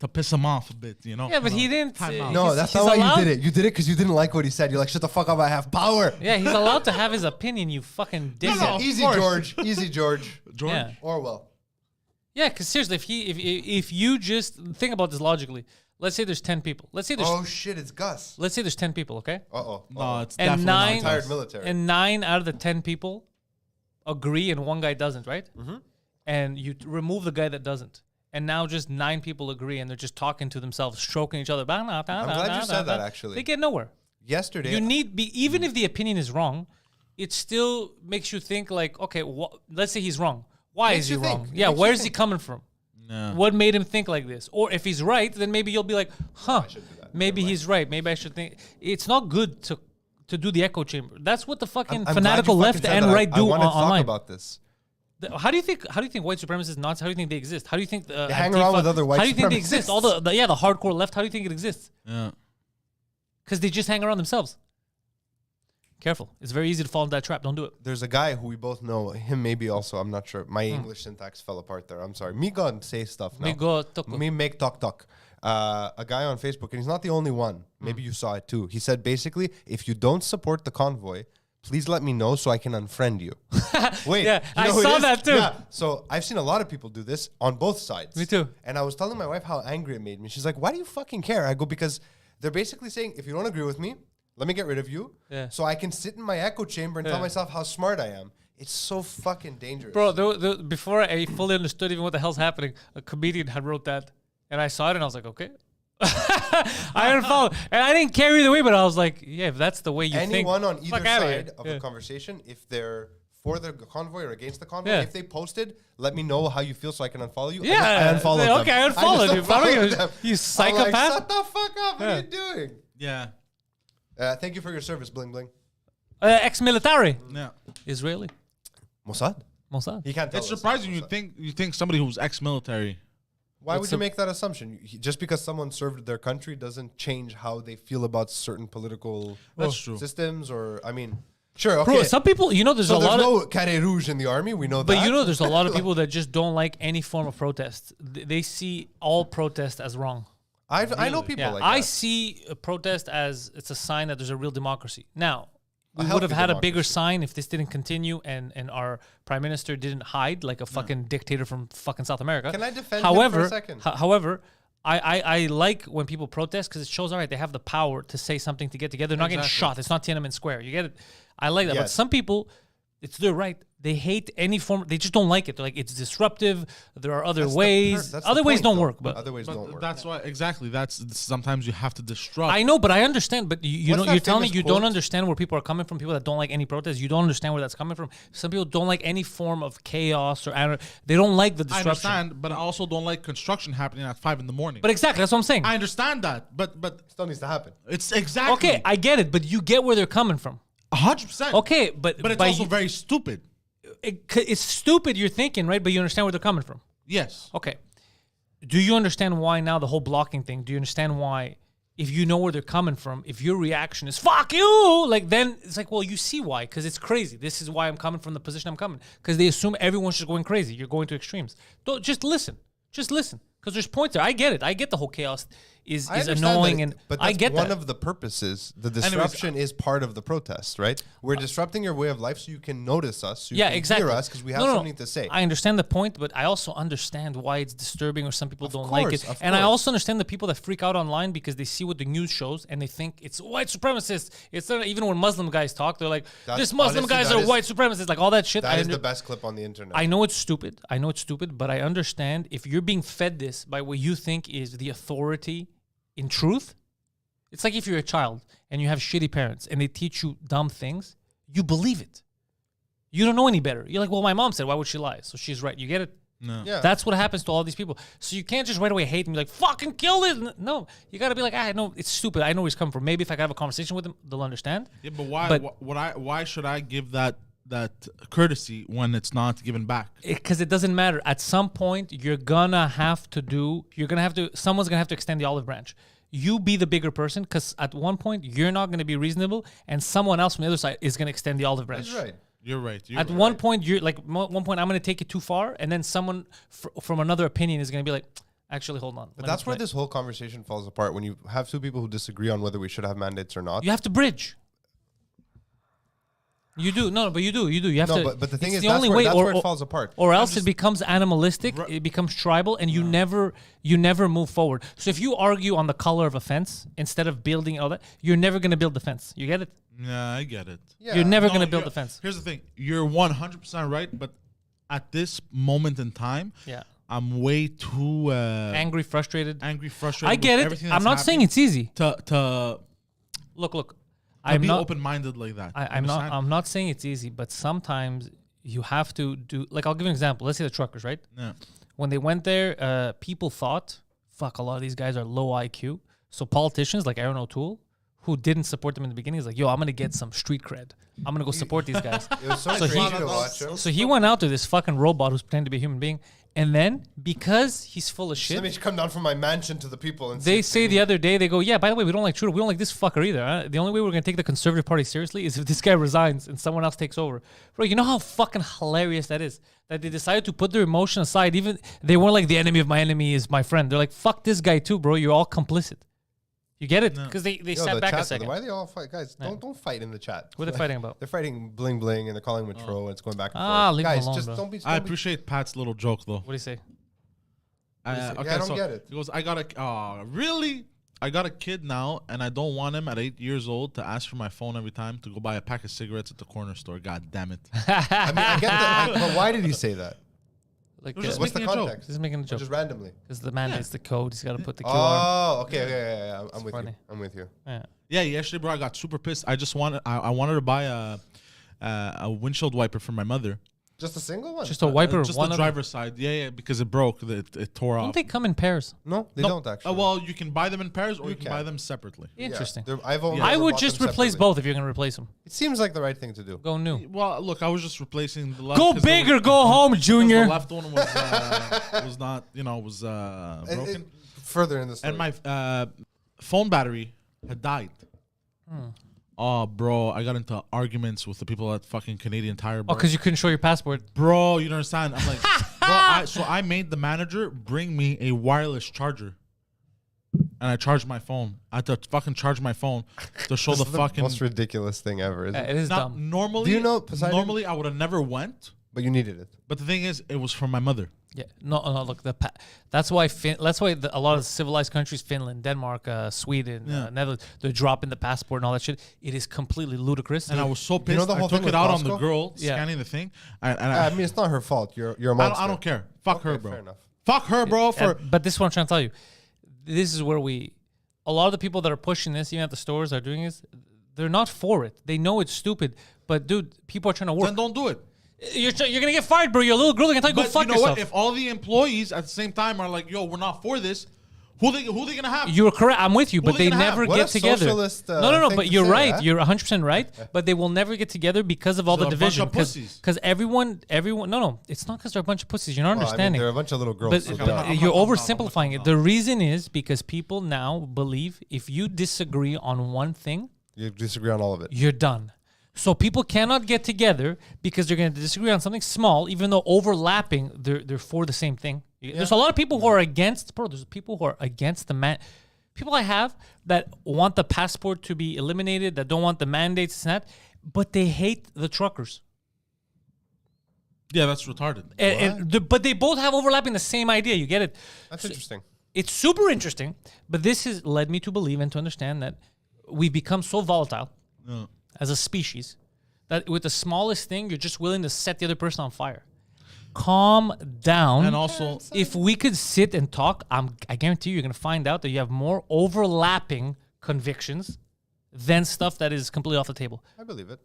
to piss him off a bit, you know? Yeah, but he didn't. Time out. No, he's- that's he's not why allowed- you did it. You did it because you didn't like what he said. You're like, shut the fuck up. I have power. Yeah, he's allowed to have his opinion. You fucking dickhead. No, of Easy, course. George. Easy, George. George. Yeah. Orwell. Yeah, because seriously, if you just think about this logically, let's say there's 10 people. Let's say It's Gus. let's say there's 10 people, okay? Uh-oh. No, it's And definitely nine- not Retired us. military. And 9 out of the 10 people agree and one guy doesn't, right? Mm-hmm. And you remove the guy that doesn't. And now just 9 people agree and they're just talking to themselves, stroking each other. I'm glad you said that, actually. They get nowhere. Yesterday. You need even if the opinion is wrong, it still makes you think like, okay, let's say he's wrong. Why Makes is he you think. wrong? It Yeah, makes you where's he think. coming from? Yeah. What made him think like this? Or if he's right, then maybe you'll be like, huh, maybe he's right. Maybe I should think. It's not good to do the echo chamber. That's what the fucking I'm fanatical glad you left fucking said and that. right I do wanted to talk online. about this. How do you think white supremacists Nazis? How do you think they exist? How do you think They hang around with other white How do you think they exist? supremacists. All the hardcore left. How do you think it exists? Yeah. Because they just hang around themselves. Careful, it's very easy to fall into that trap. Don't do it. There's a guy who we both know. Him maybe also. I'm not sure. My English syntax fell apart there. I'm sorry. Me go and say stuff now. Me go talk. Me make talk. A guy on Facebook, and he's not the only one. Maybe you saw it too. He said basically, if you don't support the convoy, please let me know so I can unfriend you. Wait, Yeah, you I know who it saw is? that too. Yeah. So I've seen a lot of people do this on both sides. Me too. And I was telling my wife how angry it made me. She's like, "Why do you fucking care?" I go, "Because they're basically saying if you don't agree with me, let me get rid of you, Yeah. so I can sit in my echo chamber and tell Yeah. myself how smart I am." It's so fucking dangerous, Bro, before I fully understood even what the hell's happening, a comedian had wrote that, and I saw it and I was like, okay. I didn't follow, and I didn't care either way. But I was like, yeah, if that's the way you think, Anyone on either fuck outta here. side of Yeah. a conversation, if they're for the convoy or against the convoy, Yeah. if they posted, let me know how you feel so I can unfollow you. Yeah, I unfollowed them. okay, I unfollowed you. I don't give a- unfollowed them. you I'm psychopath. like, shut the fuck up! What Yeah. are you doing? Yeah. Thank you for your service, bling bling. Ex-military, Yeah. Israeli, Mossad. Mossad. He can't tell It's us. surprising Mossad. you think somebody who's ex-military. Why What's would you the- make that assumption? Just because someone served their country doesn't change how they feel about certain political That's true. systems, or I mean, sure, okay. Bro, some people, there's so a there's lot of. no carré rouge in the army. We know that. But there's a lot of people that just don't like any form of protest. They see all protest as wrong. I know people Yeah, like I that. see a protest as it's a sign that there's a real democracy. Now, we A would have healthy had a bigger democracy. sign if this didn't continue and our prime minister didn't hide like a fucking dictator from fucking South America. Can I defend him for a second? However, I like when people protest because it shows, all right, they have the power to say something to get together. They're not getting Exactly. shot. It's not Tiananmen Square. You get it? I like that. But Yes. some people, it's their right. They hate any form. They just don't like it. They're like, it's disruptive. There are other That's the ways. that's the Other ways point, don't though. work. But Other ways don't work. That's why exactly. That's sometimes you have to disrupt. I know, but I understand. But you What's know, that you're telling me famous you quote? don't understand where people are coming from. People that don't like any protest, you don't understand where that's coming from. Some people don't like any form of chaos or they don't like the I disruption. understand, but I also don't like construction happening at 5 a.m. But exactly, that's what I'm saying. I understand that, but Still needs to happen. it's exactly Okay, I get it, but you get where they're coming from. 100%. Okay, but but it's by also you- very stupid. it's stupid. You're thinking, right? But you understand where they're coming from. Yes. Okay. Do you understand why now the whole blocking thing? Do you understand why, if you know where they're coming from, if your reaction is "fuck you," like then it's like, well, you see why? Because it's crazy. This is why I'm coming from the position I'm coming. Because they assume everyone's just going crazy. You're going to extremes. Don't just listen. Just listen. Because there's points there. I get it. I get the whole chaos is I understand annoying, that, and but that's I get one that. of the purposes. The disruption is part of the protest, right? We're disrupting your way of life so you can notice us, so you Yeah, can exactly. hear us, because we have No, no, something to say. I understand the point, but I also understand why it's disturbing or some people don't like course, it. of And I course. also understand the people that freak out online because they see what the news shows and they think it's white supremacists. It's not, even when Muslim guys talk, they're like, That's- this Muslim honestly, guys that are is- white supremacists, like all that shit. That I is the under- best clip on the internet. I know it's stupid. But I understand if you're being fed this by what you think is the authority in truth. It's like if you're a child and you have shitty parents and they teach you dumb things, you believe it. You don't know any better. You're like, well, my mom said, why would she lie? So she's right. You get it? No. Yeah. That's what happens to all these people. So you can't just right away hate and be like, fucking kill it. No, you got to be like, I know it's stupid. I know where he's coming from. Maybe if I could have a conversation with him, they'll understand. Yeah, but why should I give that courtesy when it's not given back? Because it doesn't matter. At some point, someone's gonna have to extend the olive branch. You be the bigger person, because at one point you're not gonna be reasonable, and someone else from the other side is gonna extend the olive branch. That's right. You're right. At one point, I'm gonna take it too far, and then someone from another opinion is gonna be like, actually, hold on. But that's where this whole conversation falls apart, when you have two people who disagree on whether we should have mandates or not. You have to bridge. You do but you do. You have to. But the thing is, the that's only where, way, that's where it falls apart. Or else it becomes animalistic. It becomes tribal, and you never move forward. So if you argue on the color of a fence instead of building all that, you're never gonna build the fence. You get it? Yeah, I get it. Yeah. You're never No, gonna build the fence. Here's the thing. You're 100% right, but at this moment in time, Yeah. I'm way too Angry, frustrated. frustrated. I get with it. everything I'm that's not saying happening it's easy. to Look. be not open-minded like that. I'm not. I'm not saying it's easy, but sometimes you have to do. Like, I'll give you an example. Let's say the truckers, right? Yeah. When they went there, people thought, "Fuck, a lot of these guys are low IQ." So politicians like Aaron O'Toole, who didn't support them in the beginning, is like, "Yo, I'm gonna get some street cred. I'm gonna go support these guys." It was so So he- crazy to watch him. So he went out to this fucking robot who's pretending to be a human being, and then because he's full of Let me shit, come down from my mansion to the people and they say the other day, they go, "Yeah, by the way, we don't like Trudeau. We don't like this fucker either. Huh? The only way we're gonna take the Conservative Party seriously is if this guy resigns and someone else takes over." Bro, you know how fucking hilarious that is? That they decided to put their emotion aside. Even they weren't like, the enemy of my enemy is my friend. They're like, "Fuck this guy too, bro. You're all complicit." You get it? Because they Yo, sat the back a chat, second. why are they all fight? Guys, don't fight in the chat. What are they fighting about? They're fighting bling bling and they're calling him a troll and it's going back and Ah, forth. leave him Guys, alone, just bro. don't be. I appreciate Pat's little joke though. What do you say? Yeah, I don't get it. He goes, really? I got a kid now, and I don't want him at 8 years old to ask for my phone every time to go buy a pack of cigarettes at the corner store. God damn it. I mean, I get that. But why did he say that? Like, It was just What's the making a joke. context? just making a Or joke. just randomly. Because the man needs the code. He's got to put the QR. Oh, okay. Yeah. I'm with funny. you. I'm with you. Yeah. Yeah, yesterday, bro, I got super pissed. I wanted to buy a windshield wiper for my mother. Just a single one? Just a wiper. Just one the of them. driver's side. Yeah, because it broke. It tore Don't off. they come in pairs? No, they don't actually. Well, you can buy them in pairs or you can can. buy them separately. Yeah, Interesting. I've only I ever would bought just them replace separately. both if you're going to replace them. It seems like the right thing to do. Go new. Well, look, I was just replacing the left. Go 'cause big the- or go home, because Junior. The left one was not, was broken. Further in the story. And my phone battery had died. Oh, bro, I got into arguments with the people at fucking Canadian Tire. Oh, Bro. because you couldn't show your passport. Bro, you don't understand. I'm like, so I made the manager bring me a wireless charger. And I charged my phone. I had to fucking charge my phone to show This the is fucking. most ridiculous thing ever, isn't It it? is Now, dumb. normally, Do you know Poseidon? normally I would have never went. But you needed it. But the thing is, it was from my mother. Yeah. No. Look, that's why a lot of civilized countries, Finland, Denmark, Sweden, Netherlands, they're dropping the passport and all that shit. It is completely ludicrous. And I was so pissed. You know the whole I took thing it with out on the Costco? girl Yeah. scanning the thing. And I mean, it's not her fault. You're a I monster. don't care. Fuck her, Okay, bro. fair enough. Fuck her, bro. But this is what I'm trying to tell you. This is where a lot of the people that are pushing this, even at the stores, are doing this. They're not for it. They know it's stupid. But dude, people are trying to work. Then don't do it. You're gonna get fired, bro. You're a little girl. They're gonna tell you go But fuck you know yourself. what? If all the employees at the same time are like, "Yo, we're not for this," who they gonna have? You're correct. I'm with you, but they they gonna have? never What get a together. socialist, No. thing But to you're say, right. huh? You're 100% right. But they will never get together because of all the They're a bunch of division. pussies. Because everyone. No. It's not because they're a bunch of pussies. You're not Well, I mean, understanding. they're a bunch of little girls. But so Okay, duh. I'm you're not- oversimplifying it. The reason is because people now believe if you disagree on one thing, You disagree on all of it. you're done. So people cannot get together because they're going to disagree on something small, even though overlapping, they're for the same thing. There's a lot of people who are against, bro. There's people who are against the man. People I have that want the passport to be eliminated, that don't want the mandates and that, but they hate the truckers. Yeah, that's retarded. But they both have overlapping the same idea. You get it? That's interesting. It's super interesting, but this has led me to believe and to understand that we've become so volatile as a species that with the smallest thing, you're just willing to set the other person on fire. Calm down. And also, If we could sit and talk, I guarantee you're going to find out that you have more overlapping convictions than stuff that is completely off the table. I believe it.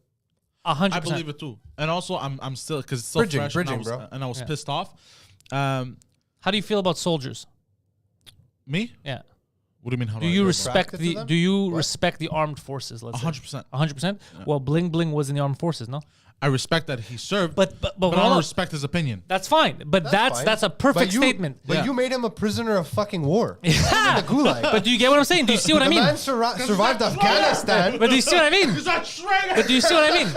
100%. I believe it too. And also, I'm still because it's still Bridging, fresh. bridging, and bro. I was pissed off. How do you feel about soldiers? Me? Yeah. What do you mean? How Do you I respect Attracted to the? them? Do you What? respect the armed forces? Let's say 100%. 100%. Well, Bling Bling was in the armed forces, no? I respect that he served, But I hold don't on. respect his opinion. That's fine. But that's fine. a perfect But you- statement. But Yeah. you made him a prisoner of fucking war. Yeah. In the gulag. But do you get what I'm saying? Do you see what I the mean? man survived Afghanistan. But do you see what I mean? That's traitor. But do you see what I mean?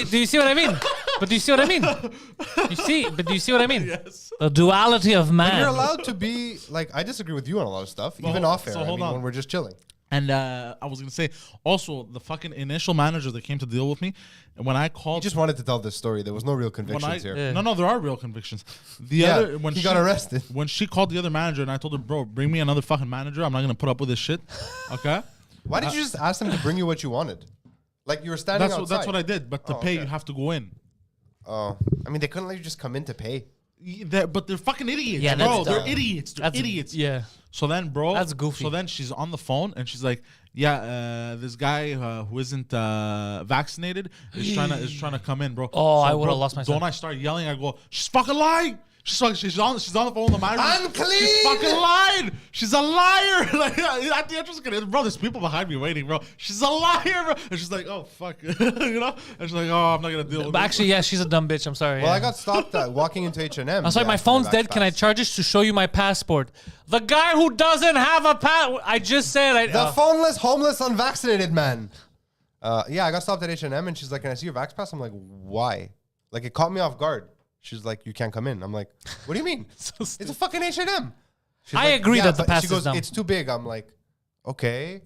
Do you see what I mean? But do you see what I mean? Do you see what I mean? Yes. The duality of man. You're allowed to be like. I disagree with you on a lot of stuff, even off air. so I hold mean, on. when we're just chilling. And I was gonna say also the fucking initial manager that came to deal with me, and when I He called, just wanted to tell this story. There was no real when convictions here. Yeah. no, there are real convictions. The Yeah, other when he got arrested. when she called the other manager, and I told her, bro, bring me another fucking manager. I'm not gonna put up with this shit. Okay, Why did you just ask them to bring you what you wanted? Like you were standing outside. that's what I did. But to Oh, pay, okay. you have to go in. Oh, I mean, they couldn't let you just come in to pay. But they're fucking idiots, Yeah, bro. that's They're dumb. idiots. They're That's idiots. Yeah. So then, bro, That's goofy. So then she's on the phone and she's like, "Yeah, this guy who isn't vaccinated is trying to come in, bro." Oh, So, I would've bro, lost my Don't son. I start yelling? I go, "She's fucking lying." She's on the phone with the manager. Unclean! She's fucking lying. She's a liar. Like at the entrance, bro, there's people behind me waiting, bro. She's a liar, bro. And she's like, "Oh fuck," you know. And she's like, "Oh, I'm not gonna deal with But it." actually, yeah, she's a dumb bitch. I'm sorry. Well, yeah. I got stopped walking into H&M. I'm sorry, my phone's dead. Can I charge it to show you my passport? The guy who doesn't have a passport. I just said The phoneless, homeless, unvaccinated man. Yeah, I got stopped at H&M and she's like, "Can I see your vax pass?" I'm like, "Why?" Like it caught me off guard. She's like, "You can't come in." I'm like, "What do you mean? It's a fucking H&M." She's I agree that the but pass she is goes, dumb. "It's too big." I'm like, "Okay,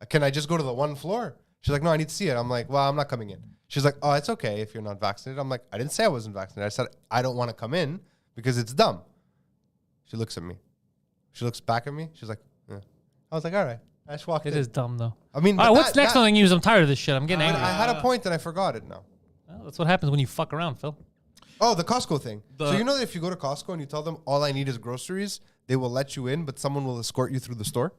can I just go to the one floor?" She's like, "No, I need to see it." I'm like, "Well, I'm not coming in." She's like, "Oh, it's okay if you're not vaccinated." I'm like, "I didn't say I wasn't vaccinated. I said I don't want to come in because it's dumb." She looks at me. She looks back at me. She's like, "Yeah." I was like, "All right." I just walked It in. is dumb, though. I mean, All right, but what's next on the news? I'm tired of this shit. I'm getting But angry. I had a point and I forgot it now. Well, that's what happens when you fuck around, Phil. Oh, the Costco thing. The- So you know that if you go to Costco and you tell them all I need is groceries, they will let you in, but someone will escort you through the store?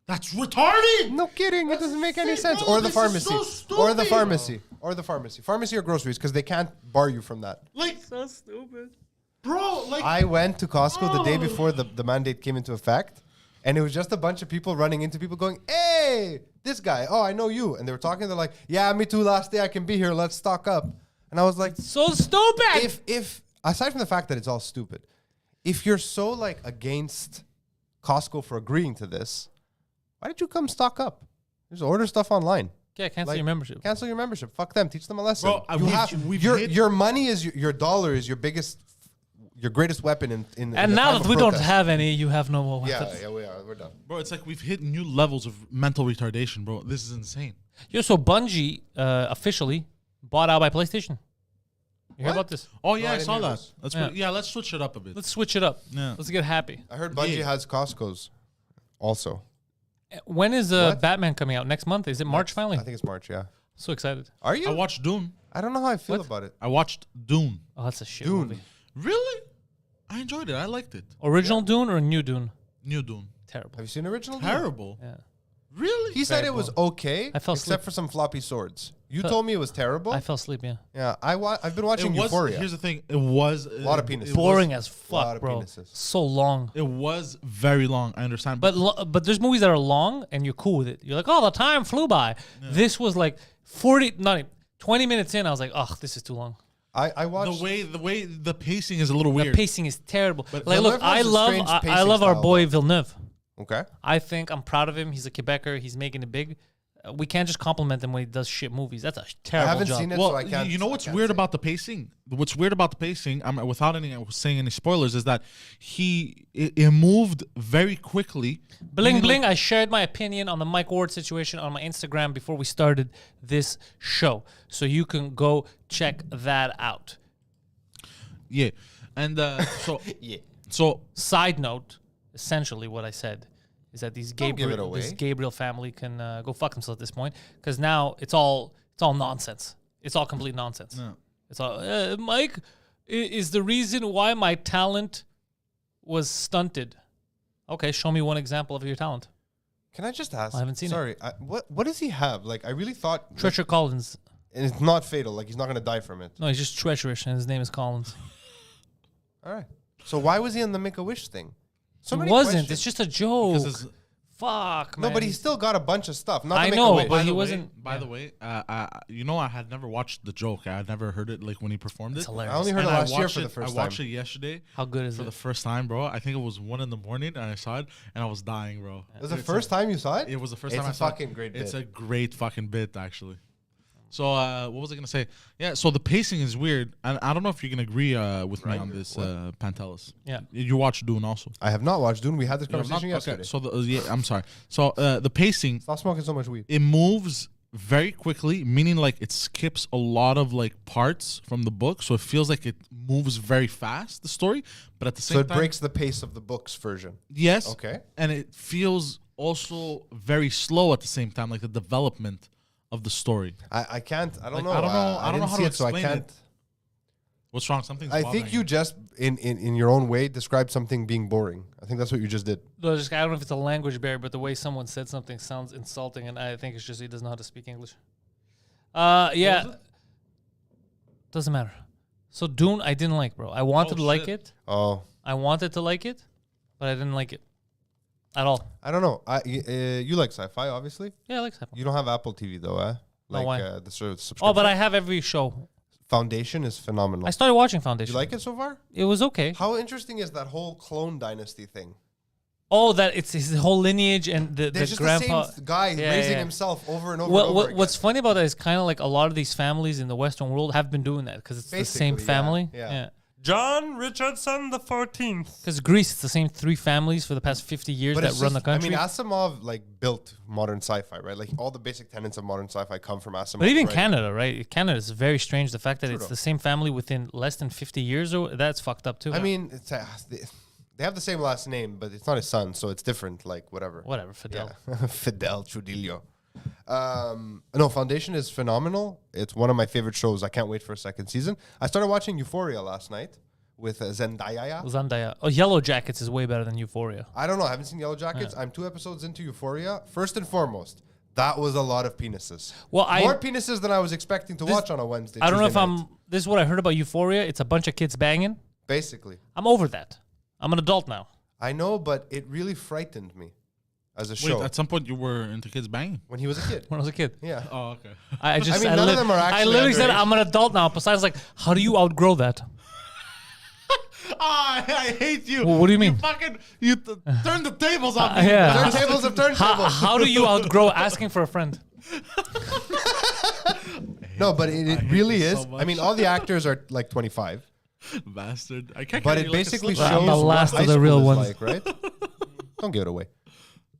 That's retarded. No kidding. It doesn't make any insane, sense. bro. Or the This is pharmacy. so Or the stupid. pharmacy. Or the pharmacy. Pharmacy or groceries because they can't bar you from that. Like, So stupid. bro, like. I went to Costco the day before the mandate came into effect, and it was just a bunch of people running into people going, "Hey, this guy. Oh, I know you." And they were talking. They're like, "Yeah, me too. Last day I can be here. Let's stock up." And I was like, So stupid. if aside from the fact that it's all stupid, if you're so like against Costco for agreeing to this, why did you come stock up? Just order stuff online. Yeah, cancel Like, your membership. Cancel your membership. Fuck them. Teach them a lesson. Bro, we've hit- your money is your dollar is your biggest, your greatest weapon in And the now time that of we don't protest. have any, you have no more Yeah, weapons. yeah, we are. We're done. Bro, it's like we've hit new levels of mental retardation, bro. This is insane. Yo, so Bungie officially bought out by PlayStation. You hear What? about this? Oh No, yeah, I I didn't saw hear that. this. Let's Yeah. let's switch it up a bit. Let's switch it up. Yeah. Let's get happy. I heard Bungie Yeah. has Costco's also. When is What? Batman coming out? Next month? Is it March finally? I think it's March, yeah. So excited. Are you? I watched Dune. I don't know how I feel What? about it. I watched Dune. Oh, that's a shit Dune. movie. Really? I enjoyed it. I liked it. Original Dune or new Dune? New Dune. Terrible. Have you seen the original? Dune? Terrible. Yeah. Really? He said it was okay, I fell except asleep. for some floppy swords. You Fell- told me it was terrible. I fell asleep, yeah. Yeah, I've been watching It was. Euphoria. Here's the thing. It was a Lot of penises. Boring as lot fuck, of bro. penises. So long. It was very long. I understand. But there's movies that are long and you're cool with it. You're like, oh, the time flew by. This was like 20 minutes in. I was like, oh, this is too long. I watched. the way the pacing is a little The weird. pacing is terrible. But Like, look, Villeneuve I has a love strange I pacing love our style, boy though. Villeneuve. Okay. I think I'm proud of him. He's a Quebecer. He's making it big. We can't just compliment him when he does shit movies. That's a terrible haven't job. seen it. Well, so I can't- you know I what's can't weird say. about the pacing? What's weird about the pacing? Without saying any spoilers, is that it moved very quickly. Bling Meaning, bling. like, I shared my opinion on the Mike Ward situation on my Instagram before we started this show, so you can go check that out. yeah, and so Yeah. so Side note: essentially, what I said is that Don't give it away. this Gabriel family can go fuck themselves at this point, because now it's all nonsense. It's all complete nonsense. Yeah. It's all Mike is the reason why my talent was stunted. Okay, show me one example of your talent. Can I just ask? I haven't seen it. Sorry. What does he have? Like, I really thought. Treacher Collins. And it's not fatal. Like, he's not going to die from it. No, he's just treacherous, and his name is Collins. All right. So why was he on the Make-A-Wish thing? So It many wasn't. questions. It's just a joke. Because it's- Fuck, No, man. but he still got a bunch of stuff. Not I the know, Make-A-Wish. but he the way- wasn't- By the way, you know, I had never watched the joke. I had never heard it like when he performed It's it. hilarious. I only heard And it I last year watched for the it- first I watched time. it yesterday How good is for it? the first time, bro. I think it was 1 a.m. and I saw it and I was dying, bro. It was the first time you saw it? It was the first It's time a I saw fucking it. great It's bit. a great fucking bit, actually. So what was I gonna say? Yeah, so the pacing is weird, and I don't know if you can agree with me on this, Pantelis. Yeah. You watched Dune also. I have not watched Dune. We had this You have not? conversation yesterday. Okay, so I'm sorry. So the pacing, Stop smoking so much weed. it moves very quickly, meaning like it skips a lot of like parts from the book, so it feels like it moves very fast, the story, but at the same So it time, breaks the pace of the book's version. yes, Okay. and it feels also very slow at the same time, like the development of the story. I can't. I don't Like, know. I don't know- I I don't know didn't how see to it, so I explain can't. it. What's wrong? Something's I bothering think you just, in your own way, described something being boring. I think that's what you just did. No, I don't know if it's a language barrier, but the way someone said something sounds insulting, and I think it's just he doesn't know how to speak English. Yeah. Doesn't matter. So Dune, I didn't like, bro. I wanted to like shit. it. Oh, I wanted to like it, but I didn't like it at all. I don't know. You like sci-fi, obviously. Yeah, I like sci-fi. You don't have Apple TV though, eh? No, Like why? the sort of subscription. Oh, but I have every show. Foundation is phenomenal. I started watching You Foundation. like it so far? It was okay. How interesting is that whole clone dynasty thing? Oh, that it's his whole lineage and the There's just grandpa. the same guy Yeah, raising yeah. himself over and over and over What's again. funny about that is kind of like a lot of these families in the Western world have been doing that because it's the same Basically, yeah, family. yeah. John Richardson the 14th. Because Greece, it's the same 3 families for the past 50 years But that it's run the just- country. I mean, Asimov like built modern sci-fi, right? Like all the basic tenets of modern sci-fi come from Asimov. but even right? Canada, right? Canada is very strange. The fact that it's though. the same family within less than 50 years, that's fucked up too. I mean, it's, they have the same last name, but it's not his son, so it's different. Like whatever. whatever, Fidel. Yeah. Fidel Trujillo. No, Foundation is phenomenal. It's one of my favorite shows. I can't wait for a second season. I started watching Euphoria last night with Zendaya. Zendaya. Oh, Yellow Jackets is way better than Euphoria. I don't know. I haven't seen Yellow Jackets. I'm 2 episodes into Euphoria. First and foremost, that was a lot of penises. Well, More penises than I was expecting to watch on a Wednesday. I don't know if Tuesday night. this is what I heard about Euphoria. It's a bunch of kids banging. Basically, I'm over that. I'm an adult now. I know, but it really frightened me as a Wait, show at some point you were into kids banging. when he was a kid. When I was a kid. Yeah. Oh, okay. I just, I mean, none of them are I actually literally said underage. I'm an adult now. Poseidon's like, how do you outgrow that? I hate you. Well, what do you mean? You turn the tables on me. Yeah. Turntables of turntables. How do you outgrow asking for a friend? No, but it hate really this is. so I mean, much. all the actors are like 25, Bastard. I can't but carry it you like a basically slipper. shows I'm the what last high of the school real is ones. like, right? Don't give it away.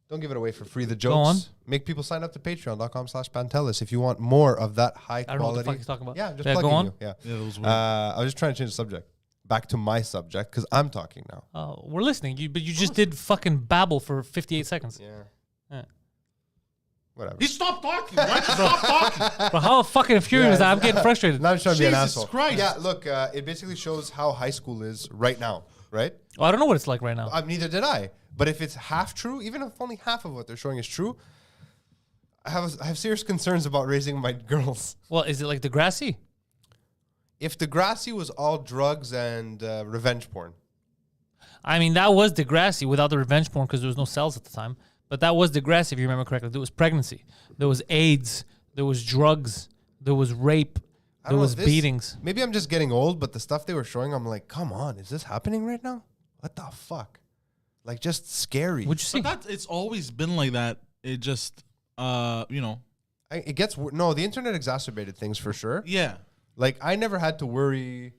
Don't give it away for free. The jokes. on. Make people sign up to patreon.com/Pantelis if you want more of that high I don't know what the quality. fuck he's talking about. Yeah, just Yeah, go plugging on. you. Yeah. Yeah, that was weird. I was just trying to change the subject. Back to my subject because I'm talking now. Oh, we're listening. But you just did fucking babble for 58 seconds. Yeah. Yeah. Whatever. He stopped talking. Why'd you stop talking? Bro, how fucking infuriating is that? I'm getting frustrated. Now I'm trying to be an Jesus asshole. Christ. Yeah, look, it basically shows how high school is right now, right? Oh, I don't know what it's like right now. Neither did I. But if it's half true, even if only half of what they're showing is true, I have serious concerns about raising my girls. Well, is it like Degrassi? If Degrassi was all drugs and revenge porn, I mean, that was Degrassi without the revenge porn because there was no cells at the time. But that was Degrassi, if you remember correctly. There was pregnancy. There was AIDS. There was drugs. There was rape. I There don't know, was this- beatings. Maybe I'm just getting old, but the stuff they were showing, I'm like, come on, is this happening right now? What the fuck? Like, just scary. What'd you see? But it's always been like that. It just, you know, It gets no. The internet exacerbated things for sure. yeah. Like, I never had to worry,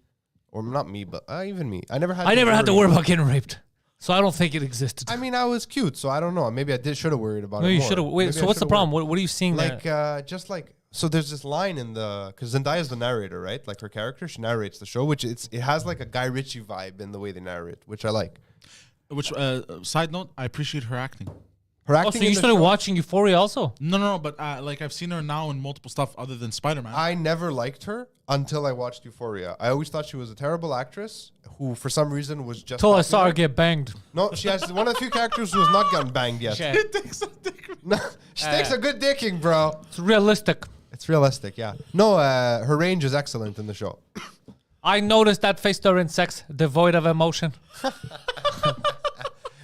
or not me, but even me. I never had. I never had to worry about getting raped. So I don't think it existed. I mean, I was cute, so I don't know. Maybe I should have worried about no, it. you more. should have. Wait, Maybe so I what's the should've problem? worried. What are you seeing Like, there? just like, so there's this line in because Zendaya's the narrator, right? Like her character, she narrates the show, which it has like a Guy Ritchie vibe in the way they narrate, which I like. Which, side note, I appreciate her acting. Her Oh, acting. so in you the started show- watching Euphoria also? No, but like I've seen her now in multiple stuff other than Spider-Man. I never liked her until I watched Euphoria. I always thought she was a terrible actress who, for some reason, was just. Till I saw her popular. get banged. No, she has one of the few characters who has not gotten banged yet. Okay. No, she takes a good dicking, bro. It's realistic. It's realistic, yeah. No, her range is excellent in the show. I noticed that face during sex, devoid of emotion.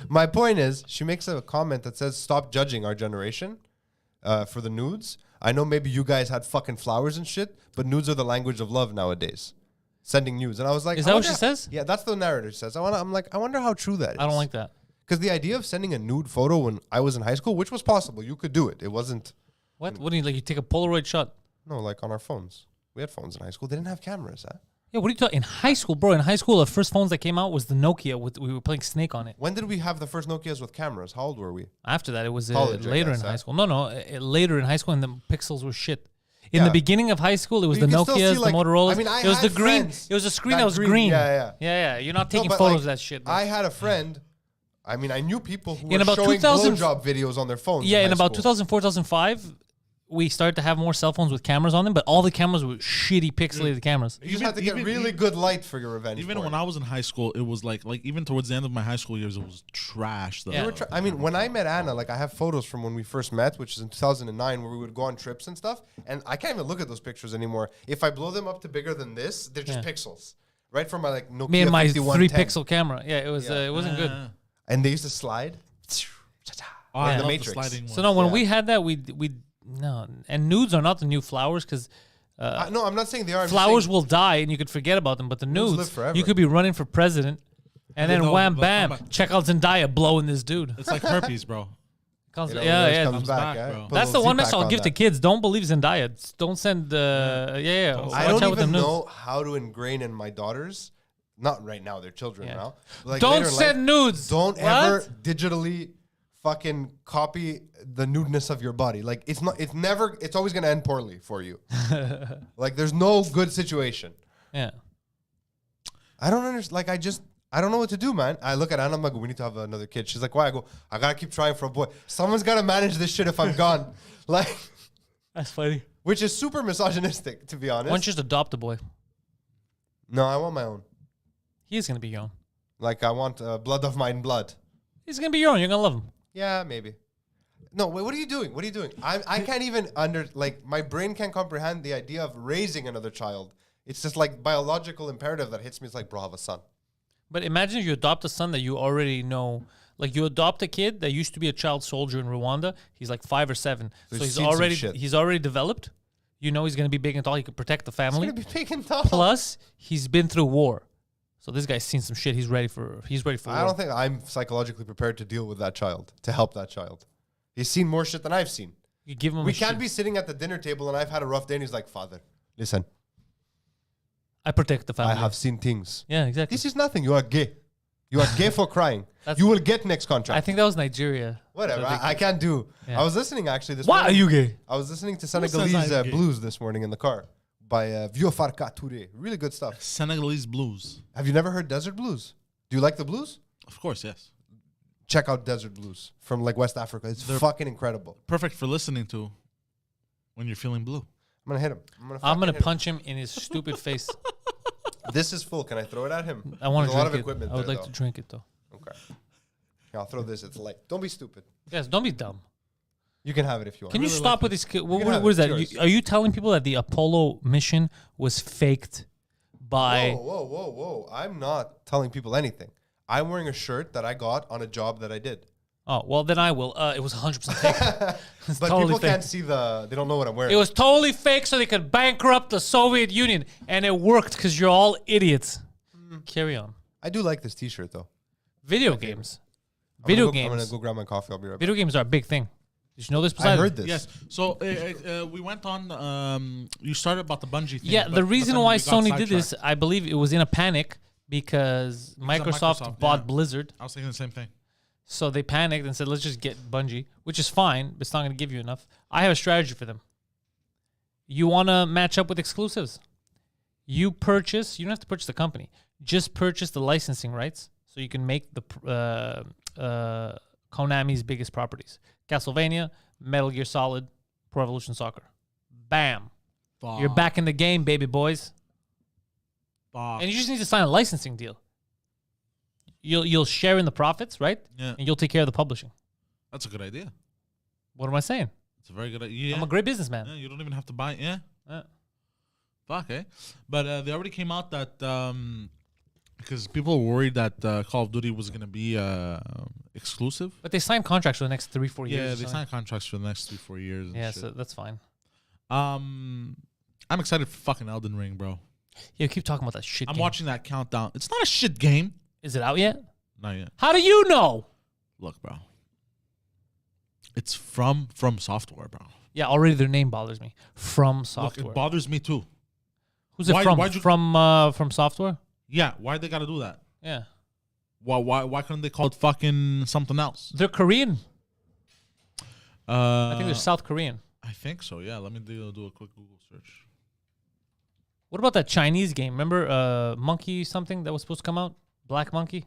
My point is, she makes a comment that says, "Stop judging our generation for the nudes." I know maybe you guys had fucking flowers and shit, but nudes are the language of love nowadays. Sending nudes, and I was like, Is I that what wonder she says? Yeah, that's the narrative she says. I wonder how true that is. I don't like that. Because the idea of sending a nude photo when I was in high school, which was possible, you could do it. It wasn't What? What do you like? You take a Polaroid shot? like on our phones. We had phones in high school. They didn't have cameras. Huh? Yeah. What are you talking? In high school, bro. In high school, the first phones that came out was the Nokia. We were playing Snake on it. When did we have the first Nokias with cameras? How old were we? After that, it was College, I later guess, in huh? high school. No, later in high school, and the pixels were shit. In Yeah. the beginning of high school, it was You the can still Nokias, see, like- the Motorola's. I mean, I it was the had green. friends It was a screen that that was green, green. yeah. Yeah. You're not No, taking but, photos like, of that shit. Bro. I had a friend. I mean, I knew people who In were about showing 2000 blowjob videos on their phones. Yeah, in high about school. 2004, 2005, we started to have more cell phones with cameras on them, but all the cameras were shitty pixelated cameras. You just had to get really good light for your revenge. Even porn. when I was in high school, it was like even towards the end of my high school years, it was trash. Yeah. I mean, when I met Anna, like I have photos from when we first met, which is in 2009, where we would go on trips and stuff. And I can't even look at those pictures anymore. If I blow them up to bigger than this, they're just Yeah. pixels, right? From my like Nokia Me and my 5110. 3-pixel camera. Yeah, it was. It wasn't good. And they used to slide. Oh, I Yeah. love The the Matrix. sliding So ones. no, when Yeah. we had that, we no, and nudes are not the new flowers because No, I'm not saying they are. I'm just flowers saying- will die and you could forget about them, but the Nudes live nudes, forever. you could be running for president, and then No, wham but- bam, but- check out Zendaya blowing this dude. It's like herpes, bro. Comes- It yeah, always yeah. comes Comes back, back, eh? bro. Put a That's the little one Z-pack message I'll on give to that. kids. Don't believe Zendaya. Don't send. Yeah. Don't- Watch I out don't with them even nudes. know how to ingrain in my daughters. Not right now; they're children Yeah. now. Like Don't later in send life, nudes. Don't What? ever digitally fucking copy the nudeness of your body. Like it's not. It's never. It's always gonna end poorly for you. Like there's no good situation. Yeah. I don't understand. Like I don't know what to do, man. I look at Anna. I'm like, we need to have another kid. She's like, why? I go, I gotta keep trying for a boy. Someone's gotta manage this shit if I'm gone. Like, That's funny. which is super misogynistic, to be honest. Why don't you just adopt a boy? No, I want my own. He is gonna be your own. Like I want blood of mine blood. He's gonna be your own. You're gonna love him. Yeah, maybe. No, wait, what are you doing? What are you doing? I can't even my brain can't comprehend the idea of raising another child. It's just like biological imperative that hits me. It's like, bro, I have a son. But imagine if you adopt a son that you already know. Like you adopt a kid that used to be a child soldier in Rwanda. He's like 5 or 7. So he's he's seen some already shit. he's already developed. You know he's gonna be big and tall. He could protect the It's family. gonna be big and tall. Plus, he's been through war. So this guy's seen some shit. He's ready for I war. don't think I'm psychologically prepared to deal with that child, to help that child. He's seen more shit than I've seen. You give him We a can't shit. be sitting at the dinner table and I've had a rough day and he's like, Father, listen, I protect the family. I have seen things. Yeah, exactly. This is nothing. You are gay. You are gay for crying. That's- You will get next contract. I think that was Nigeria. Whatever. So they- I can't do. Yeah. I was listening actually this Why morning. are you gay? I was listening to says Senegalese I'm gay? blues this morning in the car by Vieux Touré. Really good stuff. Senegalese blues. Have you never heard desert blues? Do you like the blues? Of course, yes. Check out desert blues from like West Africa. It's They're- fucking incredible. Perfect for listening to when you're feeling blue. I'm gonna hit him. I'm I'm fucking gonna hit him. punch him in his stupid face. This is full. Can I throw it at him? I want to There's a lot drink of it. equipment I would there, like to though. drink it though. Okay. Yeah, I'll throw this. It's light. Don't be stupid. Guys, don't be dumb. You can have it if you want. Can you really stop like with this? What, can have what is it. that? It's yours. Are you telling people that the Apollo mission was faked by? Whoa. I'm not telling people anything. I'm wearing a shirt that I got on a job that I did. Oh well, then I will. It was 100% fake. It's But totally people fake. can't see they don't know what I'm wearing. It was totally fake, so they could bankrupt the Soviet Union, and it worked because you're all idiots. Carry on. I do like this t-shirt though. Video games. I'm Video gonna go- I'm games. gonna go grab my coffee. I'll be right back. Video games are a big thing. Did you know this? I Poseidon? heard this. Yes. So we went on. You started about the bungee thing. Yeah, but- the but reason then why we got Sony did this, sidetracked. I believe it was in a panic because of Microsoft Microsoft, bought yeah. Blizzard. I was thinking the same thing. So they panicked and said, let's just get Bungie, which is fine, but it's not going to give you enough. I have a strategy for them. You want to match up with exclusives. You don't have to purchase the company. Just purchase the licensing rights so you can make the Konami's biggest properties. Castlevania, Metal Gear Solid, Pro Evolution Soccer. Bam. You're back in the game, baby boys. Fuck. And you just need to sign a licensing deal. You'll share in the profits, right? Yeah, And you'll take care of the publishing. that's a good idea. What am I saying? It's a very good idea. I'm a great businessman. Yeah, you don't even have to buy. Yeah. Fuck, eh? But they already came out that because people were worried that Call of Duty was gonna be exclusive. But they signed contracts for the next 3-4 years. Yeah, or they something. signed contracts for the next 3-4 years. And Yeah, shit. so that's fine. I'm excited for fucking Elden Ring, bro. Yeah, keep talking about that shit. I'm game. watching that countdown. It's not a shit game. Is it out yet? Not yet. How do you know? Look, bro. It's from Software, bro. Yeah, already their name bothers me. From Look, Software. it bothers me too. Who's it Why- from? why'd you- From Software? Yeah, why they gotta do that? Yeah. Why couldn't they call it fucking something else? They're Korean. I think they're Uh, South Korean. I think so. Yeah, let me do a quick Google search. What about that Chinese game? Remember Monkey something that was supposed to come out? Black Monkey?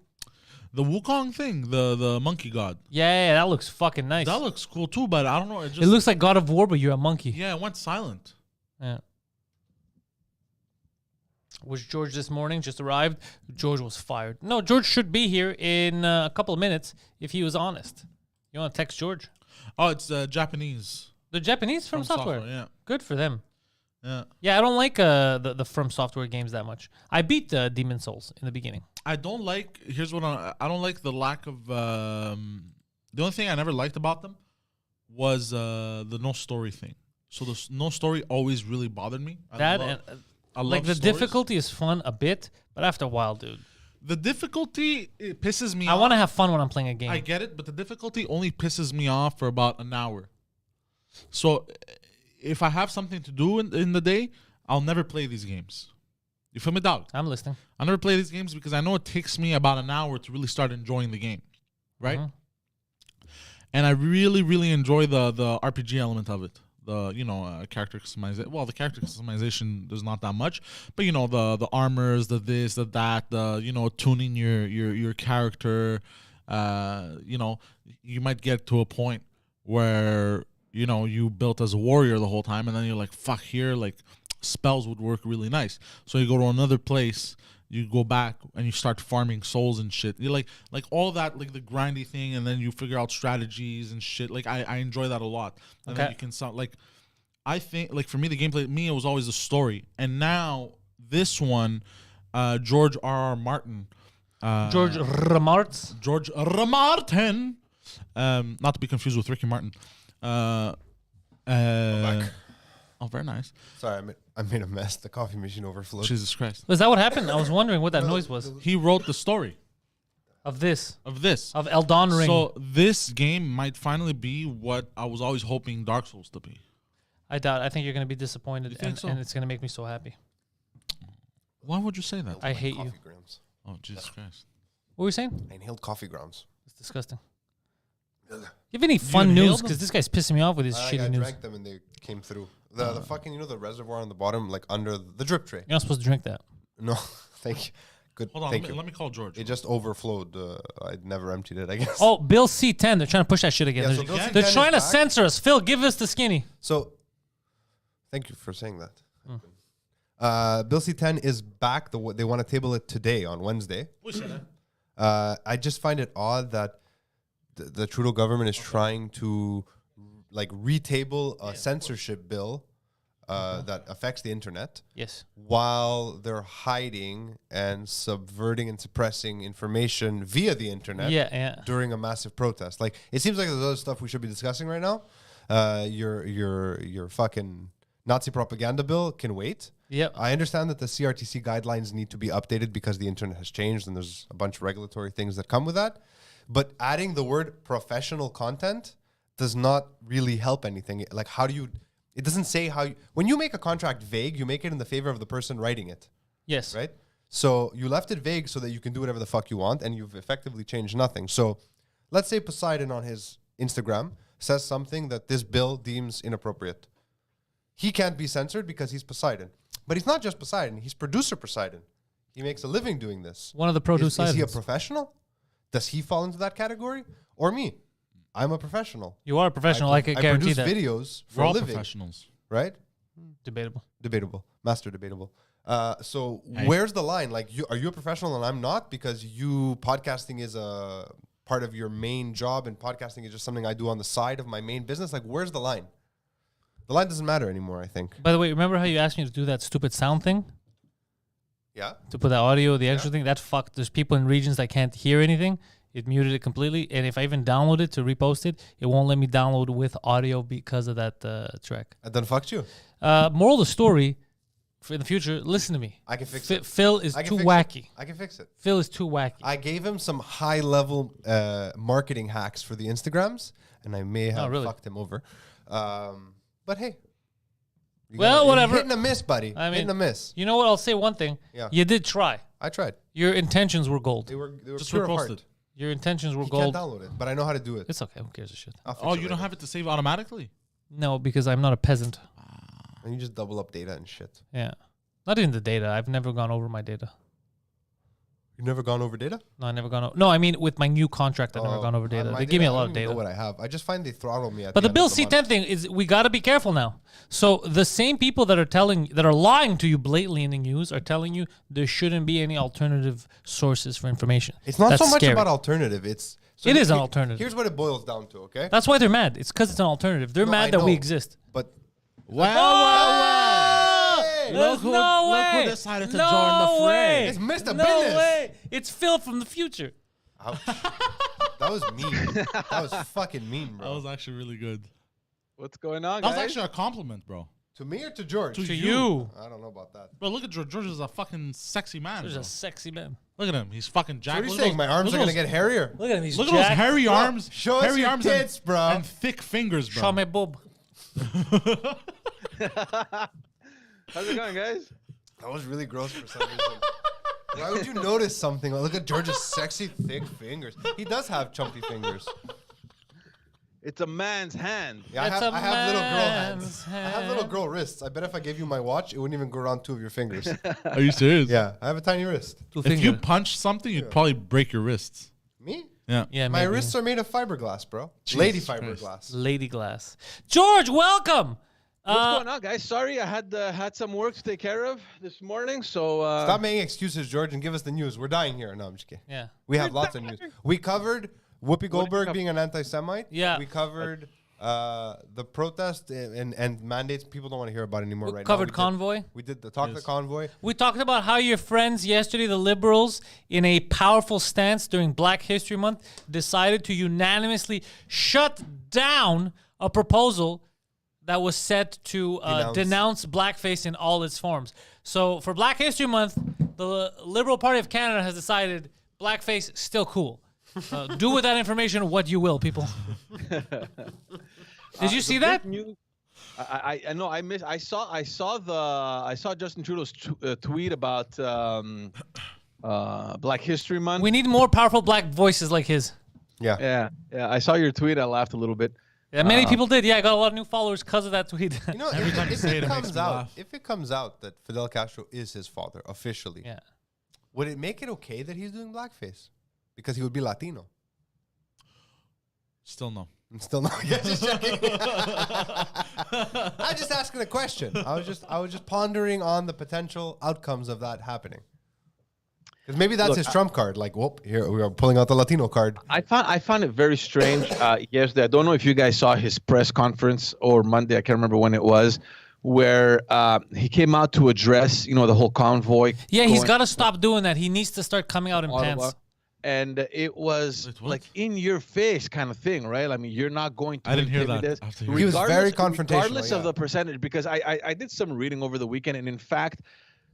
The Wukong thing, the monkey god. Yeah, that looks fucking nice. That looks cool too, but I don't know. It just It looks like God of War, but you're a monkey. yeah, it went silent. Yeah. Was George this morning? Just arrived. George was fired. No, George should be here in a couple of minutes if he was honest. You want to text George? Oh, it's Japanese. The Japanese from software. Yeah, Good for them. yeah. Yeah, I don't like the From Software games that much. I beat Demon Souls in the beginning. I don't like. Here's what I don't like the lack of. The only thing I never liked about them was the no story thing. So the no story always really bothered me. I Like love the stories. difficulty is fun a bit, but after a while, dude, The difficulty it pisses me I off. want to have fun when I'm playing a game. I get it, but the difficulty only pisses me off for about an hour. So if I have something to do in the day, I'll never play these games. You feel me, dog? I'm listening. I'll never play these games because I know it takes me about an hour to really start enjoying the game, right? Mhm. And I really, really enjoy the RPG element of it. The character customization. Well, the character customization there's not that much, but the armors, the this, the that, the tuning your character. You might get to a point where you built as a warrior the whole time, and then you're like, fuck, here like spells would work really nice. So you go to another place. You go back and you start farming souls and shit. You like all that, like the grindy thing, and then you figure out strategies and shit. Like I enjoy that a lot. And then Okay. you can sound like I think like for me the gameplay it was always the story. And now this one, George R. Martin. George R. Martz. George R. Martin. Not to be confused with Ricky Martin. Oh, very nice. Sorry, I made a mess. The coffee machine overflowed. Jesus Christ. Was that what happened? I was wondering what that noise was. He wrote the story Of this. of this. Of Elden Ring. So this game might finally be what I was always hoping Dark Souls to be. I doubt. I think you're going to be disappointed, You think and, so? and it's going to make me so happy. Why would you say that? I hate you. Coffee grounds. Oh, Jesus Christ. What were you saying? I inhaled coffee grounds. It's disgusting. You have any fun inhaled news? them? Because this guy's pissing me off with his I shitty news. drank them and they came through. The fucking the reservoir on the bottom, like under the drip tray. You're not supposed to drink that. No, thank you. Good. Hold on, Thank you. let me call George. It just overflowed. I never emptied it, I guess. Oh, Bill C10. They're trying to push that shit again. Yeah, so they're Bill C10 they're is trying to back. censor us. Phil, give us the skinny. So, thank you for saying that. Bill C10 is back. They want to table it today on Wednesday. I just find it odd that the Trudeau government is trying to like retable a censorship bill that affects the internet Yes. while they're hiding and subverting and suppressing information via the internet Yeah. during a massive protest. Like it seems like there's other stuff we should be discussing right now. Your fucking Nazi propaganda bill can wait. Yep. I understand that the CRTC guidelines need to be updated because the internet has changed and there's a bunch of regulatory things that come with that. But adding the word professional content does not really help anything. Like it doesn't say how when you make a contract vague, you make it in the favor of the person writing it, Yes. right? So you left it vague so that you can do whatever the fuck you want and you've effectively changed nothing. So let's say Poseidon on his Instagram says something that this bill deems inappropriate. He can't be censored because he's Poseidon. But he's not just Poseidon. He's producer Poseidon. He makes a living doing this. One of the produce Is he a items. professional? Does he fall into that category? Or me? I'm a professional. You are a professional. I can guarantee produce that. videos for We're a all living, professionals. right? Debatable. Debatable. Master debatable. So Hey. where's the line? Like, are you a professional and I'm not? Because podcasting is a part of your main job and podcasting is just something I do on the side of my main business. Like, where's the line? The line doesn't matter anymore, I think. By the way, remember how you asked me to do that stupid sound thing? Yeah. To put that audio, the extra thing? That fucked. There's people in regions that can't hear anything. It muted it completely. And if I even download it to repost it, it won't let me download with audio because of that track. And then fucked you. Moral of the story, for in the future, listen to me. I can fix it. Phil is I can too fix wacky. it. I can fix it. Phil is too wacky. I gave him some high-level marketing hacks for the Instagrams, and I may have really? fucked him over. But hey. Whatever. Hit and a miss, buddy. I mean, hit and a miss. You know what? I'll say one thing. Yeah. You did try. I tried. Your intentions were gold. They were Just pure of repost heart. it. Your intentions were He gold. can't download it, but I know how to do it. It's okay. Who cares a shit? I'll fix Oh, it you don't later. have it to save automatically? No, because I'm not a peasant. And you just double up data and shit. Yeah. Not even the data. I've never gone over my data. You've never gone over data? No, I never gone over. No, I mean with my new contract, I've never gone over data. My They give me a I lot don't of even data. know what I have. I just find they throttle me at But the end Bill of C10 month. thing is we got to be careful now. So the same people that are lying to you blatantly in the news are telling you there shouldn't be any alternative sources for information. It's not That's so much scary. about alternative. It is an alternative. Here's what it boils down to, okay? That's why they're mad. It's because it's an alternative. They're No, mad I that we know. exist. But There's Look no way. who decided to no join the fray. way. It's Mr. No Business. way. It's Phil from the future. ouch. That was mean. That was fucking mean, That bro. was actually really good. What's going on, That guys? was actually a compliment, bro. To me or to George? To you. I don't know about that. Bro, look at George. George is a fucking sexy man. There's bro. a sexy man. Look at him. He's fucking So jacked. what are you Look saying? at My those- arms look are at going to those- get hairier? Look at him. He's Look at those jacked. hairy arms. show us hairy your arms tits, bro. and thick fingers, bro. Show me bob. How's it going, guys? That was really gross for some reason. Why would you notice something? Look at George's sexy, thick fingers. He does have chumpy fingers. It's a man's hand. Yeah, It's I a have little girl man's hands. I have little hand. girl wrists. I bet if I gave you my watch, it wouldn't even go around two of your fingers. Are you serious? Yeah, I have a tiny wrist. If you punch something, you'd probably break your wrists. Me? Yeah. Yeah, My maybe. wrists are made of fiberglass, bro. Lady Jesus Christ. fiberglass. Lady Glass. George, welcome. What's going on, guys? Sorry, I had some work to take care of this morning, so Stop making excuses, George, and give us the news. We're dying here. No, I'm just kidding. Yeah. We have lots of news. We covered Whoopi Goldberg being an anti-Semite. Yeah. We covered the protest and mandates people don't want to hear about anymore right now. Covered We convoy. We did the talk the convoy. We talked about how your friends yesterday, the liberals, in a powerful stance during Black History Month, decided to unanimously shut down a proposal that was set to denounce blackface in all its forms. So for Black History Month, the Liberal Party of Canada has decided blackface still cool. Do with that information what you will, people. Did you see that? News, I know I missed. I saw Justin Trudeau's tweet about Black History Month. We need more powerful black voices like his. yeah. I saw your tweet. I laughed a little bit. Yeah, many people did. Yeah, I got a lot of new followers because of that tweet. You know, Every time you say it, it makes me laugh. if it comes out that Fidel Castro is his father officially, Yeah. would it make it okay that he's doing blackface? Because he would be Latino. Still no. I'm still not. Yeah, just checking. I'm just asking a question. I was just pondering on the potential outcomes of that happening. Because maybe that's Look, his trump card. Like, whoop, here we are pulling out the Latino card. I found it very strange yesterday. I don't know if you guys saw his press conference or Monday. I can't remember when it was, where he came out to address, the whole convoy. Yeah, he's going got to stop doing that. He needs to start coming out in Ottawa. pants. And it was Wait, what? like in your face kind of thing, right? I mean, you're not going to. I didn't hear that. intimidate us. I have to hear He was very confrontational, regardless of yeah. the percentage, because I did some reading over the weekend, and in fact,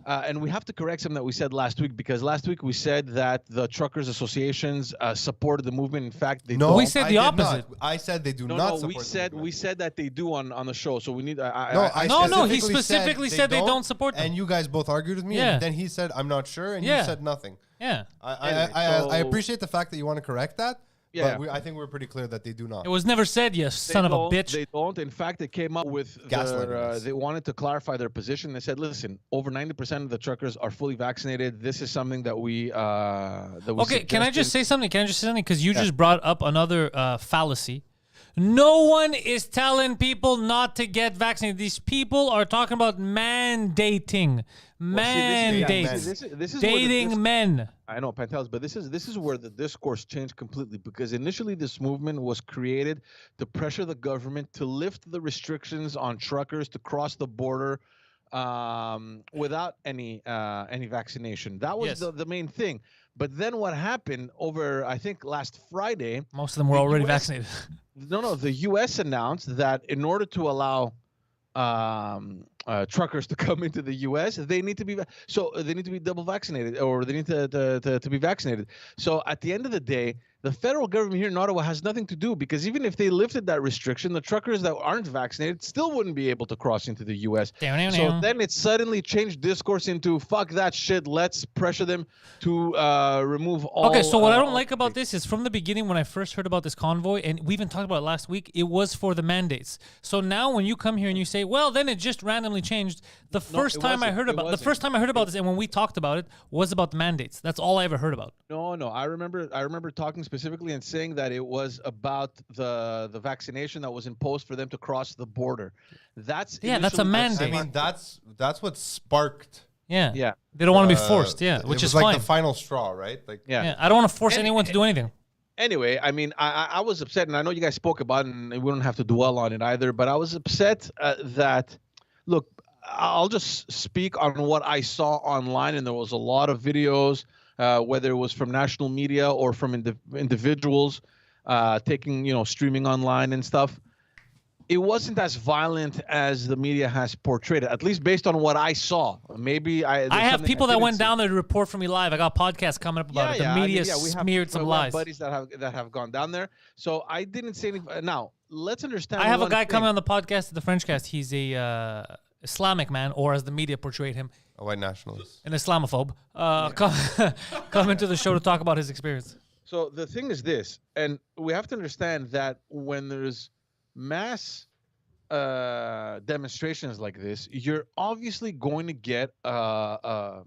and we have to correct something that we said last week, because last week we said that the truckers associations supported the movement. In fact, they No, don't. We said I the did opposite. not. I said they do No, not no, support we the said movement. that they do on the show. So we need. No, He specifically said they don't support them. And you guys both argued with me. Yeah. And then he said, "I'm not sure," and Yeah. you said nothing. Yeah. Anyway, I so- appreciate the fact that you want to correct that. Yeah. But I think we're pretty clear that they do not. It was never said, you son of a bitch. They don't. In fact, they came up with Gaslighting their, us. they wanted to clarify their position. They said, "Listen, over 90% of the truckers are fully vaccinated. This is something that we Okay, can I just say something? Because you just brought up another fallacy. No one is telling people not to get vaccinated. These people are talking about mandating. Mandates. This is dating men. I know, Pantelis, but this is where the discourse changed completely, because initially this movement was created to pressure the government to lift the restrictions on truckers to cross the border without any vaccination. That was the main thing. But then what happened over, I think, last Friday? Most of them were already vaccinated. No, the U.S. announced that in order to allow truckers to come into the U.S., they need to be double vaccinated, or they need to be vaccinated. So at the end of the day, the federal government here in Ottawa has nothing to do, because even if they lifted that restriction, the truckers that aren't vaccinated still wouldn't be able to cross into the U.S. So then it suddenly changed discourse into fuck that shit. Let's pressure them to remove all. Okay, so what I don't like about this is from the beginning when I first heard about this convoy, and we even talked about it last week, it was for the mandates. So now when you come here and you say, well, then it just randomly changed. The first time I heard about this, and when we talked about it, was about the mandates. That's all I ever heard about. No, I remember talking specifically and saying that it was about the vaccination that was imposed for them to cross the border. That's a mandate. I mean, that's what sparked. Yeah. They don't want to be forced. Which is like fine. the final straw, right? Like, yeah. I don't want to force anyone to do anything. Anyway, I mean, I was upset, and I know you guys spoke about it, and we don't have to dwell on it either, but I was upset that, look, I'll just speak on what I saw online, and there was a lot of videos, whether it was from national media or from individuals taking, streaming online and stuff. It wasn't as violent as the media has portrayed it, at least based on what I saw. Maybe I have people that went down there to report for me live. I got podcasts coming up about it. The media smeared some lies. We have buddies that have gone down there. So I didn't say anything. Now, let's understand. I have a guy coming on the podcast, the Frenchcast. He's a Islamic man, or as the media portrayed him, a white nationalist, an Islamophobe. Come into the show to talk about his experience. So the thing is this, and we have to understand that when there's mass demonstrations like this, you're obviously going to get a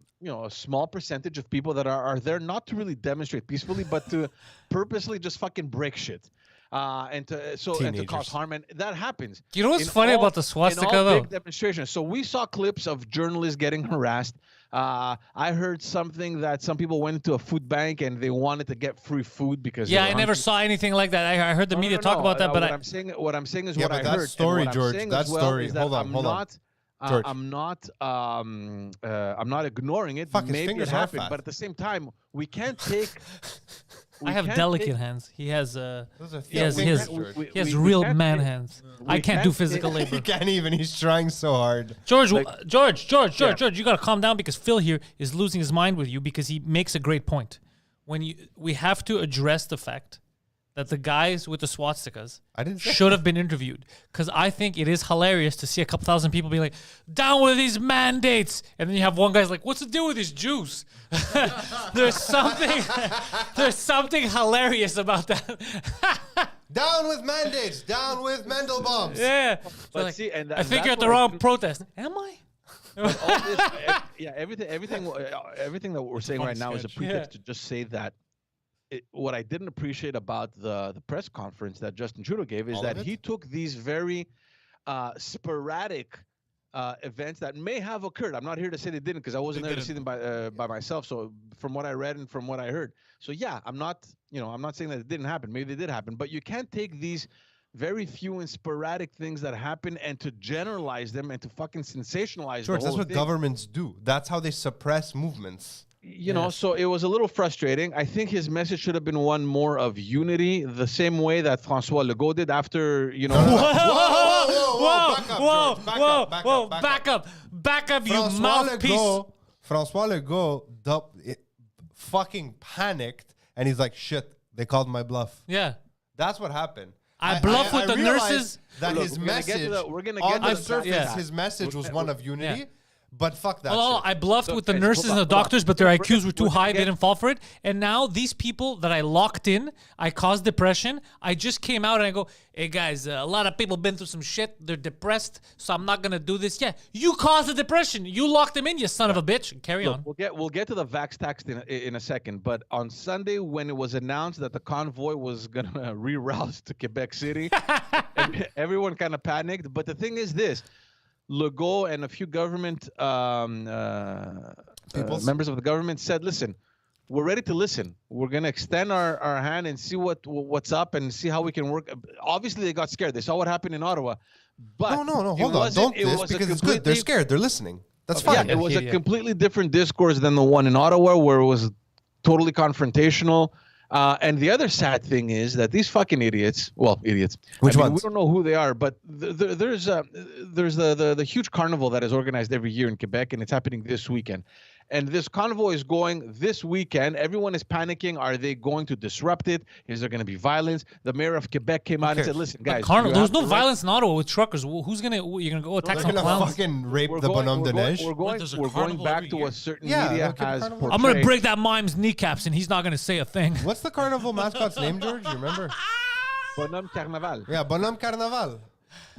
small percentage of people that are there not to really demonstrate peacefully, but to purposely just fucking break shit. And to cause harm, and that happens. You know what's funny about the swastika though? Big demonstrations. So we saw clips of journalists getting harassed. I heard something that some people went to a food bank and they wanted to get free food because I never saw anything like that. I heard the media talk about that, but what I'm saying is what I heard. That story, George. That story. Hold on. George. I'm not ignoring it. Fuck, maybe it happened, but at the same time, we can't take. I have delicate hands. He has real man hands. I can't do physical labor. He can't even. He's trying so hard. George, you gotta calm down, because Phil here is losing his mind with you, because he makes a great point. We have to address the fact that the guys with the swastikas should have been interviewed, because I think it is hilarious to see a couple thousand people being like, down with these mandates, and then you have one guy's like, what's the deal with these Jews? There's something hilarious about that. Down with mandates, down with Mendelbaums. Yeah. But like, see, and I think you're at the wrong protest. Am I? Everything that we're saying right now is a pretext to just say that. What I didn't appreciate about the press conference that Justin Trudeau gave is that he took these very sporadic events that may have occurred. I'm not here to say they didn't, because I wasn't there to see them by myself. So from what I read and from what I heard, so yeah, I'm not saying that it didn't happen. Maybe they did happen, but you can't take these very few and sporadic things that happen and to generalize them and to fucking sensationalize. George, the whole that's what thing. Governments do. That's how they suppress movements. So it was a little frustrating. I think his message should have been one more of unity, the same way that François Legault did after, Whoa, back up, you mouthpiece. François Legault fucking panicked, and he's like, shit, they called my bluff. Yeah. That's what happened. I bluff with the nurses. That his message, on the surface, his message was one of unity. But fuck that Oh, shit. I bluffed with the Okay, nurses hold and on, the hold on. doctors, but their We're IQs were too gonna high. They get- didn't fall for it. And now these people that I locked in, I caused depression. I just came out and I go, hey guys, a lot of people been through some shit. They're depressed, so I'm not gonna do this. Yeah, you caused the depression. You locked them in, you son of a bitch. Carry on. We'll get to the vax tax in a second, but on Sunday when it was announced that the convoy was gonna reroute to Quebec City, everyone kind of panicked. But the thing is this: Legault and a few government members of the government said, "Listen, we're ready to listen. We're gonna extend our hand and see what's up and see how we can work." Obviously, they got scared. They saw what happened in Ottawa, but no, it hold on. wasn't- Don't it this was a because it's good. They're completely- scared. They're listening. That's Yeah, fine. it was a Yeah. completely different discourse than the one in Ottawa, where it was totally confrontational. And the other sad thing is that these fucking idiots, idiots. Which I mean, ones? We don't know who they are, but there's the huge carnival that is organized every year in Quebec, and it's happening this weekend. And this convoy is going this weekend. Everyone is panicking. Are they going to disrupt it? Is there going to be violence? The mayor of Quebec came out and cares? said, "Listen, guys, Carnival. you There was have no the right- violence in Ottawa with truckers. Who's gonna? You're gonna go attack They're some gonna clowns? fucking rape We're the going- bonhomme de we're going- neige. We're going, there's a we're going carnival back every to year. what certain Yeah, media look at has carnival. I'm gonna portrayed. break that mime's kneecaps, and he's not gonna say a thing. What's the carnival mascot's name, George? You remember? Bonhomme Carnaval. Yeah, Bonhomme Carnaval.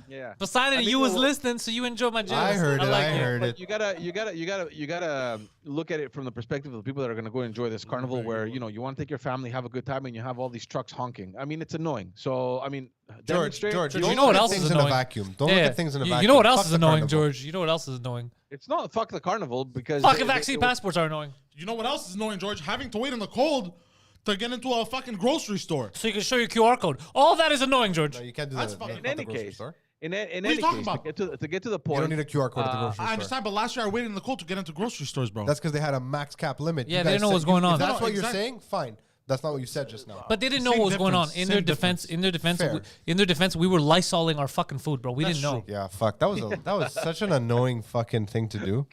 Yeah. Poseidon, I think you was it wa- listening, so you enjoyed my jokes. I heard it. like I heard But it. you gotta look at it from the perspective of the people that are gonna go enjoy this carnival, where you want to take your family, have a good time, and you have all these trucks honking. I mean, it's angeing. So I mean, George, demonstrate- you you don't know what look at else is things in a annoying? vacuum. Don't Yeah, look at things in a vacuum. You know what else Fuck is the annoying, carnival. George? You know what else is annoying? It's not fuck the carnival because Fucking vaccine passports are annoying. You know what else is annoying, George? Having to wait in the cold to get into a fucking grocery store. So you can show your QR code. All that is annoying, George. No, you can't do That's that. fine. Not In the any grocery case, store. in are any you talking case, about? to get to the point, You don't need a QR code at the grocery I store. understand, but last year I waited in the cold to get into grocery stores, bro. That's because they had a max cap limit. Yeah, You they guys didn't know said- what's going if on. that's No, what you're exactly. saying, fine. That's not what you said just now. But they didn't know Same what was going on. difference, In same their defense, Fair. in their defense, we were lysoling our fucking food, bro. We That's didn't know. true. Yeah, fuck. That was such an annoying fucking thing to do.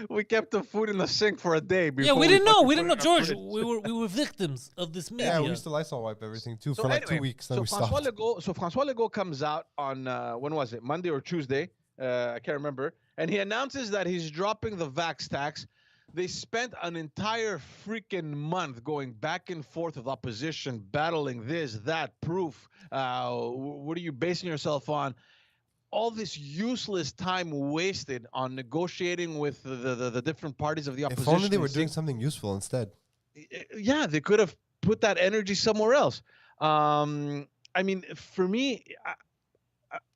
we kept the food in the sink for a day. Yeah, Before we didn't know. fucking We put didn't it know, in our George. fridge. We were victims of this media. Yeah, we used to Lysol wipe everything too So for like anyway, 2 weeks. Then so we François stopped. François Legault comes out on when was it? Monday or Tuesday? I can't remember. And he announces that he's dropping the vax tax. They spent an entire freaking month going back and forth with opposition, battling this, that, proof. What are you basing yourself on? All this useless time wasted on negotiating with the different parties of the opposition. If only they were and doing seeing- something useful instead. yeah, they could have put that energy somewhere else. I mean, for me,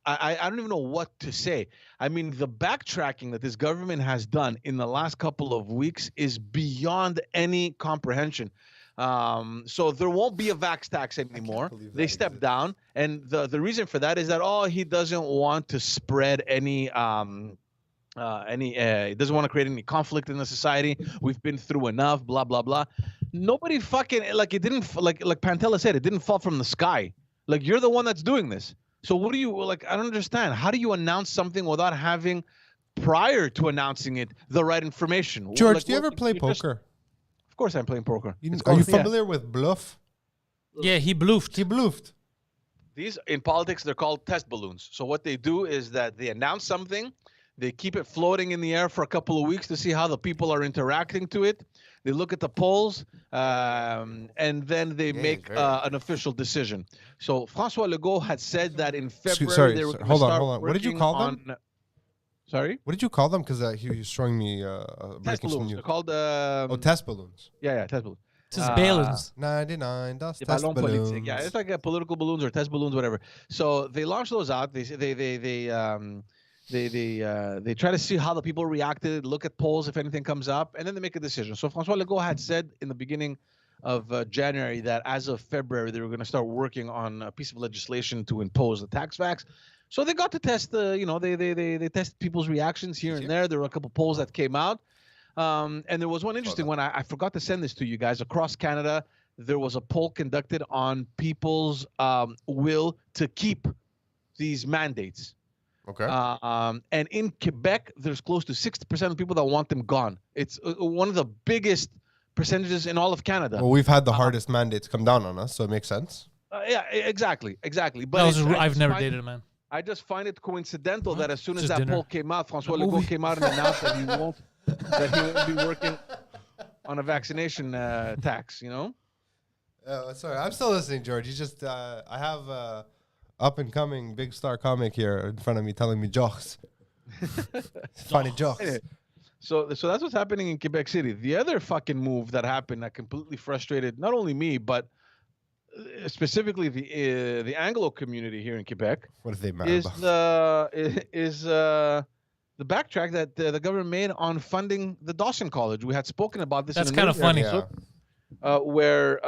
I don't even know what to say. I mean, the backtracking that this government has done in the last couple of weeks is beyond any comprehension. So there won't be a vax tax anymore. believe They that stepped exists. down, and the reason for that is that he doesn't want to spread any he doesn't want to create any conflict in the society. We've been through enough, blah blah blah. Nobody fucking it didn't like Pantelis said, it didn't fall from the sky. Like, you're the one that's doing this. So what do you like? I don't understand. How do you announce something without having, prior to announcing it, the right information? George, Like, do you ever play you're just- poker? Of course, I'm playing poker. It's Are you called- yeah. familiar with bluff? Yeah, he bluffed. He bluffed. These in politics, they're called test balloons. So what they do is that they announce something, they keep it floating in the air for a couple of weeks to see how the people are interacting to it. They look at the polls, and then they make very- an official decision. So François Legault had said that in February sorry, they were sorry, gonna hold on, start hold on. What did you working call them? on- Sorry, What did you call them? Because he was showing me test breaking some balloons. news. They're called Test balloons. yeah, test balloons. This is balloons. 99 dust Des test ballons balloons. politiques. Yeah, it's like political balloons or test balloons, whatever. So they launch those out. They try to see how the people reacted, look at polls if anything comes up, and then they make a decision. So François Legault had said in the beginning of January that as of February they were going to start working on a piece of legislation to impose the tax vax. So they got to test they test people's reactions here and there. There were a couple polls that came out, and there was one interesting one. I forgot to send this to you guys. Across Canada, there was a poll conducted on people's will to keep these mandates. Okay. And in Quebec, there's close to 60% of people that want them gone. It's one of the biggest percentages in all of Canada. Well, we've had the hardest mandates come down on us, so it makes sense. Yeah, exactly. But That was, it's- I've it's never fine. dated a man. I just find it coincidental that as soon as Just that dinner. poll came out, François Legault came out and announced that he won't be working on a vaccination tax. You know. Sorry, I'm still listening, George. You just I have up and coming big star comic here in front of me telling me jokes. Funny jokes. Anyway, so that's what's happening in Quebec City. The other fucking move that happened that completely frustrated not only me but specifically the Anglo community here in Quebec What if they mad is about? the backtrack that the government made on funding the Dawson College. We had spoken about this. That's in kind of funny. Yeah. where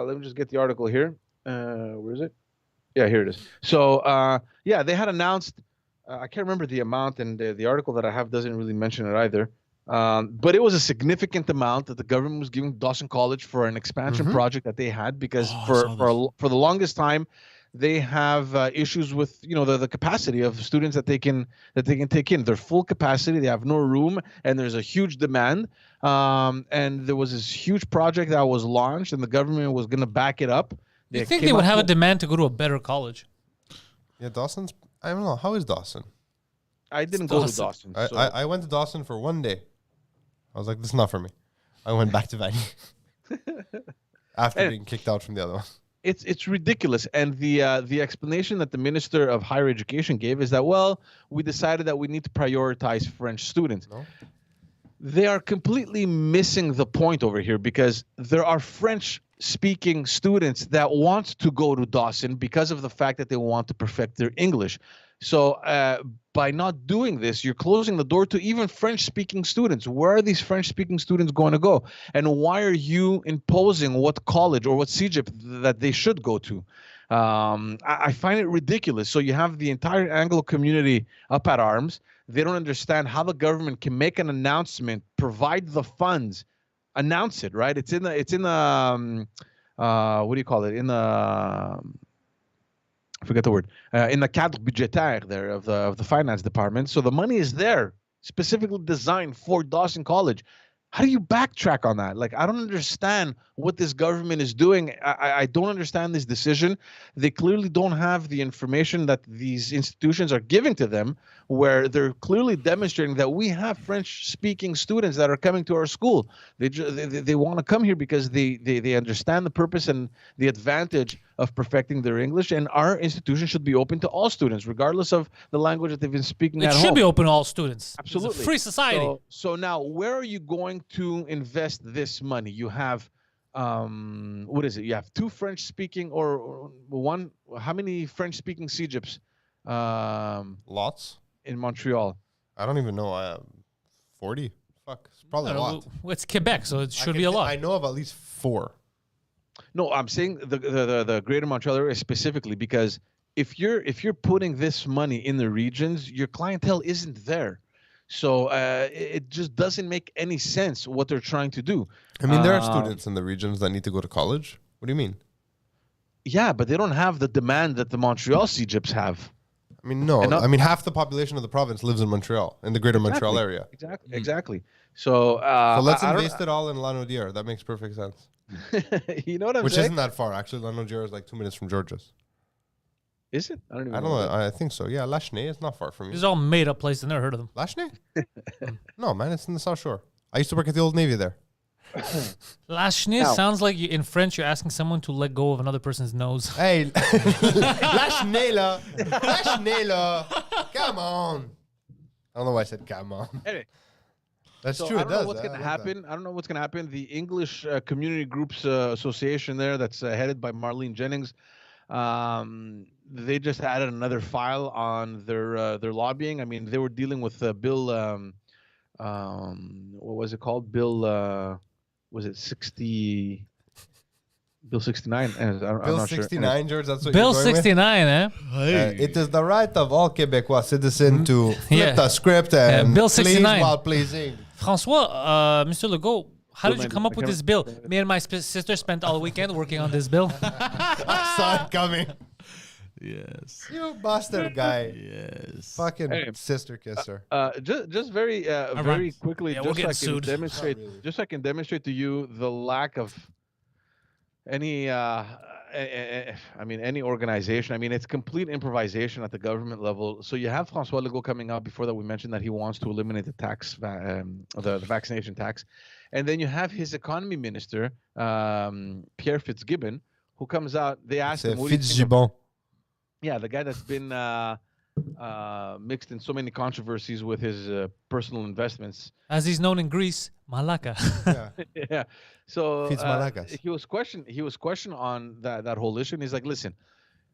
let me just get the article here. Where is it? Yeah, here it is. So yeah, they had announced. I can't remember the amount, and the article that I have doesn't really mention it either. But it was a significant amount that the government was giving Dawson College for an expansion project that they had because for the longest time they have issues with the capacity of students that they can take in. Their full capacity, they have no room, and there's a huge demand. And there was this huge project that was launched, and the government was going to back it up. You think they would have a demand to go to a better college? Yeah, Dawson's. I don't know. How is Dawson? I didn't go to Dawson. So. I went to Dawson for one day. I was like, this is not for me. I went back to Vanier after being kicked out from the other one. It's ridiculous, and the explanation that the Minister of Higher Education gave is that, well, we decided that we need to prioritize French students. No? They are completely missing the point over here because there are French-speaking students that want to go to Dawson because of the fact that they want to perfect their English. So by not doing this, you're closing the door to even French-speaking students. Where are these French-speaking students going to go? And why are you imposing what college or what CEGEP that they should go to? I find it ridiculous. So you have the entire Anglo community up at arms. They don't understand how the government can make an announcement, provide the funds, announce it, right? It's in the what do you call it? In the I forget the word, in the cadre budgétaire there of the finance department. So the money is there, specifically designed for Dawson College. How do you backtrack on that? Like, I don't understand what this government is doing. I don't understand this decision. They clearly don't have the information that these institutions are giving to them, where they're clearly demonstrating that we have French-speaking students that are coming to our school. They want to come here because they understand the purpose and the advantage of perfecting their English, and our institution should be open to all students, regardless of the language that they've been speaking at home. It should be open to all students. Absolutely. It's a free society. So now, where are you going to invest this money? You have, what is it? You have two French-speaking or one. How many French-speaking CEGEPs? Lots? In Montreal. I don't even know. 40? Fuck. It's probably a lot. It's Quebec, so it should be a lot. I know of at least 4. No, I'm saying the Greater Montreal area specifically, because if you're putting this money in the regions, your clientele isn't there. So it just doesn't make any sense what they're trying to do. I mean, there are students in the regions that need to go to college. What do you mean? Yeah, but they don't have the demand that the Montreal CEGEPs have. I mean, no. I mean, half the population of the province lives in Montreal, in the Greater Montreal area. Exactly. So, so let's invest it all in Lanaudière. That makes perfect sense. You know what I'm Which saying? isn't that far. Actually, Lanaudière is like 2 minutes from Georgia's. Is it? I don't even I don't know. I think so. Yeah, Lachenay is not far from you. These are all made up places. I never heard of them. Lachenay? No, man, it's in the South Shore. I used to work at the Old Navy there. Lachenay sounds like in French you're asking someone to let go of another person's nose. Hey, Lachenay là. Lachenay là. Come on. I don't know why I said come on. Anyway. That's So true. I It don't know does. what's I going to love happen. I don't know what's going to happen. The English Community Groups Association there, that's headed by Marlene Jennings, they just added another file on their lobbying. I mean, they were dealing with Bill. What was it called? Bill. Was it 60? Bill 69. I'm Bill not 69, sure. George. That's what Bill you're going 69, eh? with? It is the right of all Quebecois citizens to flip the script and Bill please 69. while pleasing. François, Mr. Legault, how did you 90, come up with this bill? Me and my sister spent all weekend working on this bill. I saw it coming. Yes. You bastard guy. Yes. Fucking Hey. sister kisser. Just very very quickly, Yeah, we're just so I getting can sued. demonstrate, Not really. just so I can demonstrate to you the lack of any I mean, any organization. I mean, it's complete improvisation at the government level. So you have François Legault coming out before that. We mentioned that he wants to eliminate the the vaccination tax, and then you have his economy minister, Pierre Fitzgibbon, who comes out. They asked him, "What do you think of-" Yeah, the guy that's been mixed in so many controversies with his personal investments. As he's known in Greece, Malaka. Yeah. Yeah. So Fitzmalakas. he was questioned on that whole issue, and he's like, "Listen,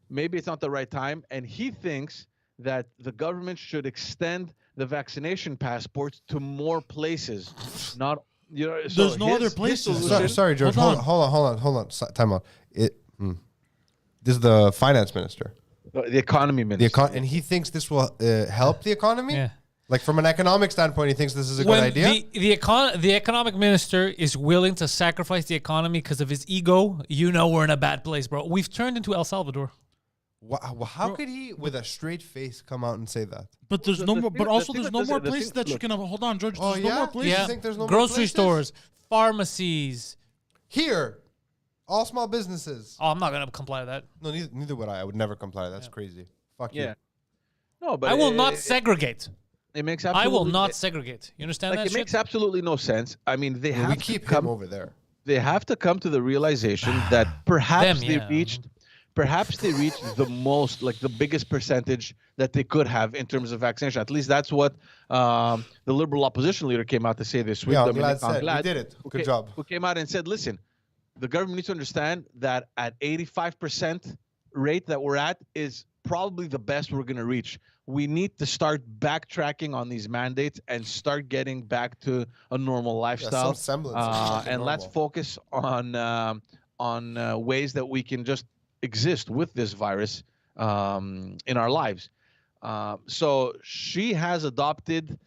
maybe it's not the right time," and he thinks that the government should extend the vaccination passports to more places. Not so There's no other places. Sorry, George. Hold on. Time out. This is the finance minister. The economy minister. And he thinks this will help the economy? Yeah. Like from an economic standpoint, he thinks this is a good idea? The economic minister is willing to sacrifice the economy because of his ego, we're in a bad place, bro. We've turned into El Salvador. Wow, how could he, with a straight face, come out and say that? But there's no more. But also, there's no more places that you can. Hold on, George. There's no more places. You think there's no more Grocery places? stores, pharmacies. Here, all small businesses. Oh, I'm not gonna comply to that. No, neither would I. I would never comply. That's crazy. Fuck you. Yeah. No, but I will not segregate. It makes I absolutely. will not segregate. You understand that It shit? makes absolutely no sense. I mean, they We have to keep come him over there. They have to come to the realization that perhaps they reached the most, like the biggest percentage that they could have in terms of vaccination. At least that's what the liberal opposition leader came out to say this week. Yeah, Glad said. We did it. Good job. Who came out and said, listen, the government needs to understand that at 85% rate that we're at is probably the best we're going to reach. We need to start backtracking on these mandates and start getting back to a normal lifestyle. Some semblance of And let's normal. focus on ways that we can just exist with this virus in our lives. So she has adopted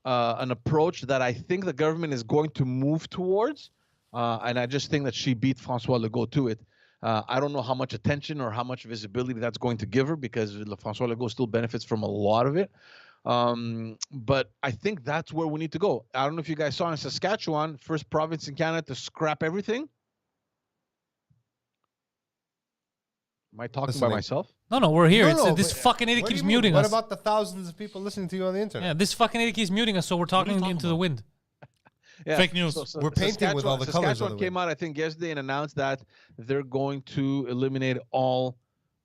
an approach that I think the government is going to move towards. And I just think that she beat François Legault to it. I don't know how much attention or how much visibility that's going to give her because François Legault still benefits from a lot of it. But I think that's where we need to go. I don't know if you guys saw in Saskatchewan, first province in Canada to scrap everything. Am I talking by myself? No, we're here. No, This but fucking idiot what do keeps you mean? muting What us. about the thousands of people listening to you on the internet? Yeah, this fucking idiot keeps muting us, so we're talking talking into the about? wind. Yeah. Fake news. We're painting with all the colors of Saskatchewan the came out, I think, yesterday and announced that they're going to eliminate all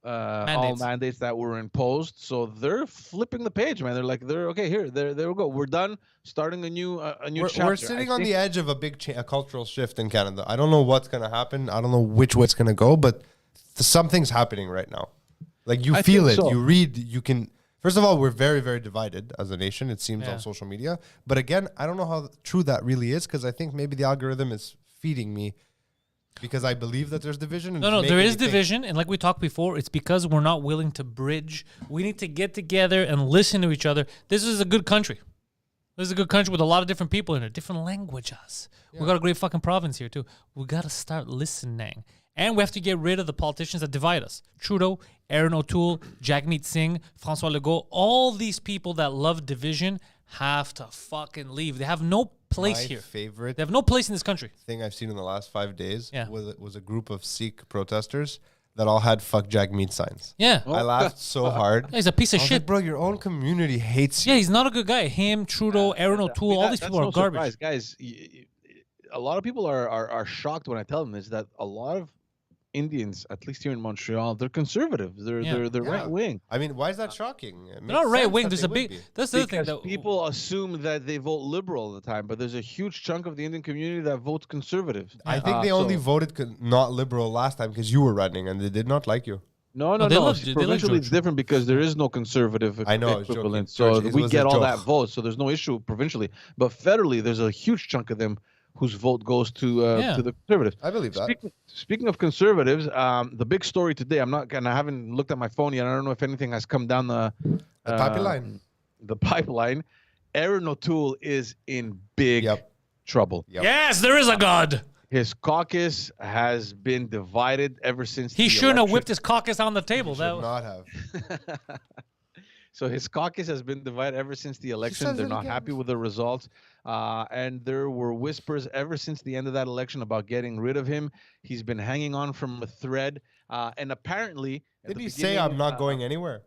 mandates that were imposed. So they're flipping the page, man. They're like, okay. Here, there we go. We're done. Starting a new chapter. We're sitting on the edge of a big a cultural shift in Canada. I don't know what's going to happen. I don't know which way it's going to go, but something's happening right now. Like you feel it. so. You read. You can. First of all, we're very, very divided as a nation, it seems, Yeah. on social media. But again, I don't know how true that really is because I think maybe the algorithm is feeding me because I believe that there's division. And No, it's there making is me think. division, and like we talked before, it's because we're not willing to bridge. We need to get together and listen to each other. This is a good country. This is a good country with a lot of different people in it, different languages. We got a great fucking province here too. We got to start listening. And we have to get rid of the politicians that divide us. Trudeau, Aaron O'Toole, Jagmeet Singh, François Legault, all these people that love division have to fucking leave. They have no place My here. favorite They have no place in this country. thing I've seen in the last 5 days Yeah. was a group of Sikh protesters that all had "fuck Jagmeet" signs. Yeah. I laughed so hard. He's a piece of I was shit. like, bro, your own community hates you. Yeah, he's not a good guy. Him, Trudeau, Aaron O'Toole, all these people are garbage. Surprise, guys. A lot of people are shocked when I tell them this, that a lot of Indians, at least here in Montreal, they're conservative. They're Yeah. right wing. I mean, why is that shocking? They're not right wing. There's a big. That's the other thing. Because people assume that they vote liberal all the time, but there's a huge chunk of the Indian community that votes conservative. I think they only voted not liberal last time because you were running and they did not like you. No. they love- they like Provincially, it's George. different because there is no conservative I know, I was equivalent. joking. So George, it we was get a all that joke. vote. So there's no issue provincially. But federally, there's a huge chunk of them whose vote goes to the conservatives. I believe that. Speaking of conservatives, the big story today, I haven't looked at my phone yet. I don't know if anything has come down the pipeline. The pipeline. Aaron O'Toole is in big trouble. Yep. Yes, there is a God. His caucus has been divided ever since He the shouldn't have election. whipped his caucus on the table. Should not have. So his caucus has been divided ever since the election. says They're it not again. happy with the results. And there were whispers ever since the end of that election about getting rid of him. He's been hanging on from a thread. And apparently, Did he say I'm not going anywhere?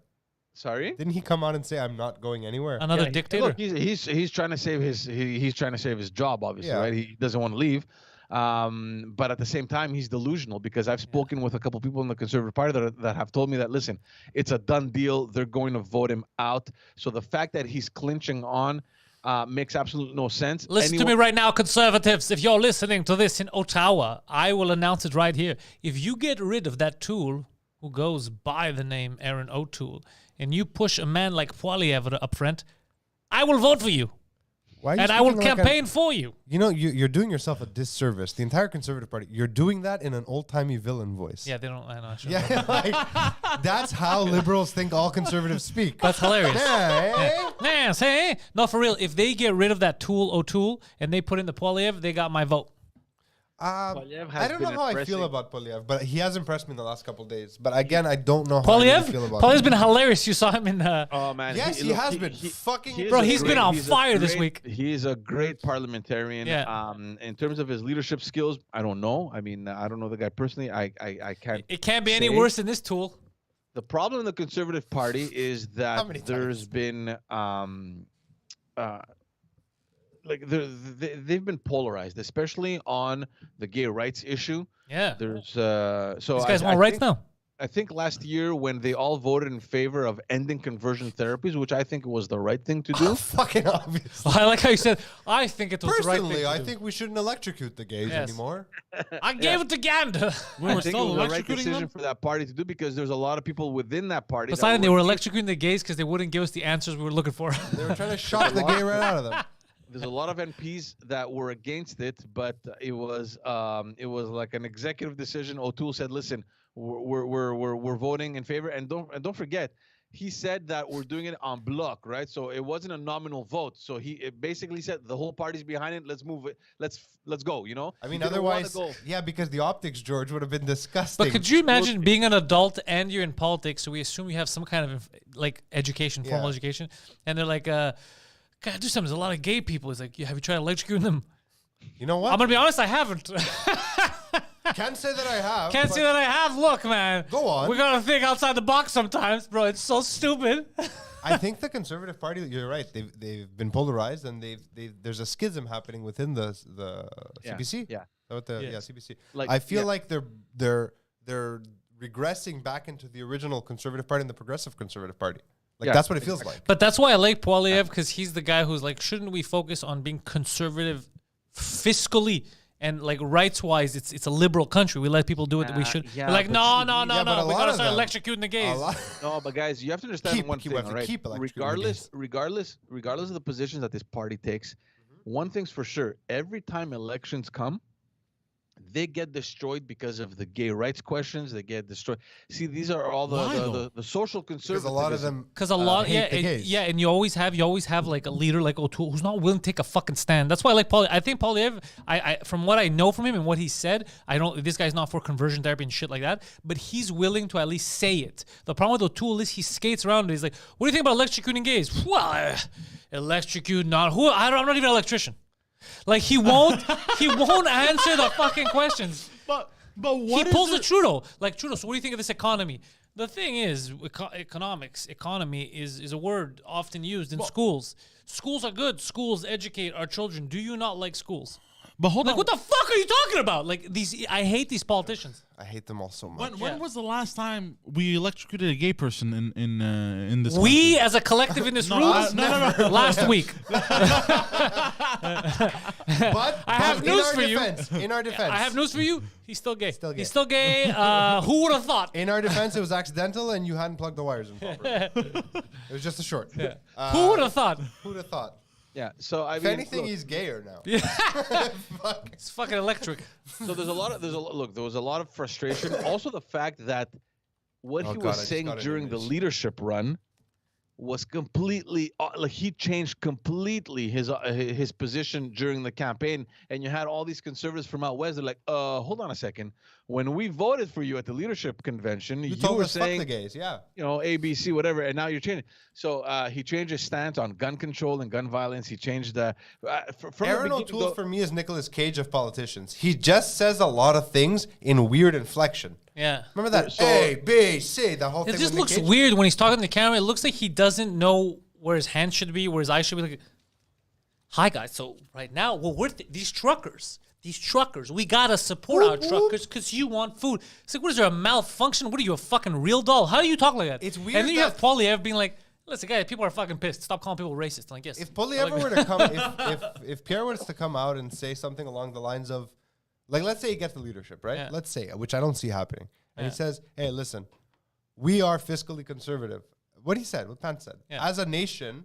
Sorry? Didn't he come out and say I'm not going anywhere? Another dictator. Look, he's trying to save he's trying to save his job, obviously, Yeah. right? He doesn't want to leave. But at the same time, he's delusional because I've spoken with a couple people in the Conservative Party that have told me that, listen, it's a done deal. They're going to vote him out. So the fact that he's clinching on makes absolutely no sense. Listen to me right now, Conservatives. If you're listening to this in Ottawa, I will announce it right here. If you get rid of that tool who goes by the name Aaron O'Toole and you push a man like Poilievre up front, I will vote for you. Why are you And I will speaking like campaign for you. You know, you're doing yourself a disservice. The entire Conservative Party, you're doing that in an old-timey villain voice. Yeah, they don't. I know. I Yeah, like, that's how liberals think all conservatives speak. That's hilarious. Yeah, eh? Man, say, no, for real. If they get rid of that tool, O'Toole, and they put in the Poilievre, they got my vote. Polyev has I don't know been how I impressing. feel about Polyev, but he has impressed me in the last couple of days. But again, I don't know how I really feel about Poilievre's him. been hilarious. You saw him in Oh man, Yes, he has been fucking- is Bro, a he's been on he's a fire this great- week. He's a great parliamentarian. Yeah. In terms of his leadership skills, I don't know. I mean, I don't know the guy personally. I can't. It can't be any say. worse than this tool. The problem in the Conservative Party is How that many there's been like they've been polarized, especially on the gay rights issue. Yeah. There's so These guys I want rights think- now. I think last year when they all voted in favor of ending conversion therapies, which I think was the right thing to do. Fucking obvious. I like how you said, I think it was the right thing Personally, to I do. think we shouldn't electrocute the gays Yes. anymore. I gave it to Ganda. We I were think it still was the right electrocuting decision them. for that party to do because there's a lot of people within that party. that Poseidon, they were against- electrocuting the gays because they wouldn't give us the answers we were looking for. They were trying to shock the gay right out of them. There's a lot of MPs that were against it, but it was like an executive decision. O'Toole said, "Listen, we're voting in favor, and don't forget." He said that we're doing it en bloc, right? So it wasn't a nominal vote. So it basically said the whole party's behind it. Let's move it. Let's go. You know. I mean, You didn't wanna otherwise, go. yeah, because the optics, George, would have been disgusting. But could you imagine being an adult and you're in politics? So we assume you have some kind of like education, formal Yeah. education, and they're like, "Gotta do something." There's a lot of gay people. It's like, "Yeah, have you tried electrocuting them?" You know what? I'm gonna be honest, I haven't. Can't say that I have. Can't but say that I have. Look, man. Go on. We gotta think outside the box sometimes, bro. It's so stupid. I think the Conservative Party. You're right. They've been polarized, and there's a schism happening within the CBC. Yeah. CBC. Like, I feel yeah. like they're regressing back into the original Conservative Party and the Progressive Conservative Party. Like Yeah, that's what it feels like. But that's why I like Poilievre, because he's the guy who's like, shouldn't we focus on being conservative fiscally and like rights-wise? It's a liberal country. We let people do it that we should. yeah, They're like, but no, you- no, yeah, no, but a no. We lot gotta of start them- electrocuting the A gays. lot- No, but guys, you have to understand one keep thing, have to all right? keep electrocuting Regardless, the regardless of the positions that this party takes, one thing's for sure: every time elections come, they get destroyed because of the gay rights questions. They get destroyed. See, these are all Why, though? the social Because conservatism. a lot of them. Because a lot, hate the gays. and you always have like a leader like O'Toole who's not willing to take a fucking stand. That's why I like Paul. I think Poilievre, I from what I know from him and what he said, this guy's not for conversion therapy and shit like that. But he's willing to at least say it. The problem with O'Toole is he skates around and he's like, "What do you think about electrocuting gays?" Well, electrocute not who? I'm not even an electrician. Like he won't answer the fucking questions. But what He is pulls a it- Trudeau. Like, Trudeau, so what do you think of this economy? The thing is, economy is a word often used in schools. Schools are good. Schools educate our children. Do you not like schools? But hold Like, on. what the fuck are you talking about? Like, I hate these politicians. I hate them all so much. When Yeah. was the last time we electrocuted a gay person in this? We, country? as a collective in this No, room, no. last week. But I have news for you. In our defense, I have news for you. He's still gay. Still gay. He's still gay. Who would have thought? In our defense, it was accidental, and you hadn't plugged the wires in properly. It was just a short. Who would have thought? Who'd have thought? Yeah. So I If mean, anything, look, he's gayer now. Fuck. It's fucking electric. so there was a lot of frustration. Also, the fact that what Oh, he God, I was just saying got an during the image. leadership run was completely like he changed completely his position during the campaign, and you had all these conservatives from out west. They're like, hold on a second. When we voted for you at the leadership convention, You you told were us fuck saying, the gays, yeah. you know, ABC, whatever, and now you're changing. So he changed his stance on gun control and gun violence. He changed the from Aaron the O'Toole for me is Nicolas Cage of politicians. He just says a lot of things in weird inflection. Yeah. Remember that? So- A, B, C, the whole thing. It just with Nick looks Cage? weird when he's talking to the camera. It looks like he doesn't know where his hand should be, where his eyes should be. Like, hi guys. So right now, well, these truckers. We gotta support our truckers because you want food. It's like, what is there, a malfunction? What are you, a fucking real doll? How do you talk like that? It's weird And then you have that- Polyev being like, listen, guys, people are fucking pissed. Stop calling people racist. I'm like, yes. If Polyev were to come, if Pierre was to come out and say something along the lines of, like, let's say he gets the leadership, right? Yeah. Let's say, which I don't see happening, and Yeah. he says, "Hey, listen, we are fiscally conservative." What he said, what Pant said, Yeah. as a nation,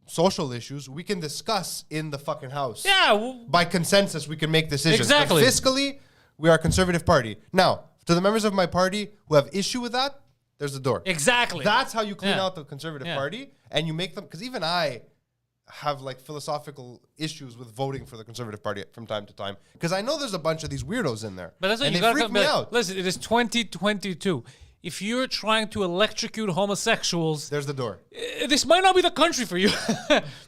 social issues we can discuss in the fucking house. Yeah. Well, By consensus, we can make decisions. Exactly. But fiscally, we are a conservative party. Now, to the members of my party who have issue with that, there's the door. exactly. That's how you clean Yeah. out the conservative Yeah. party, and you make them, because even I have like philosophical issues with voting for the conservative party from time to time, because I know there's a bunch of these weirdos in there. But that's what and you they gotta freak come me back. out. Listen, it is 2022. If you're trying to electrocute homosexuals, There's the door. this might not be the country for you.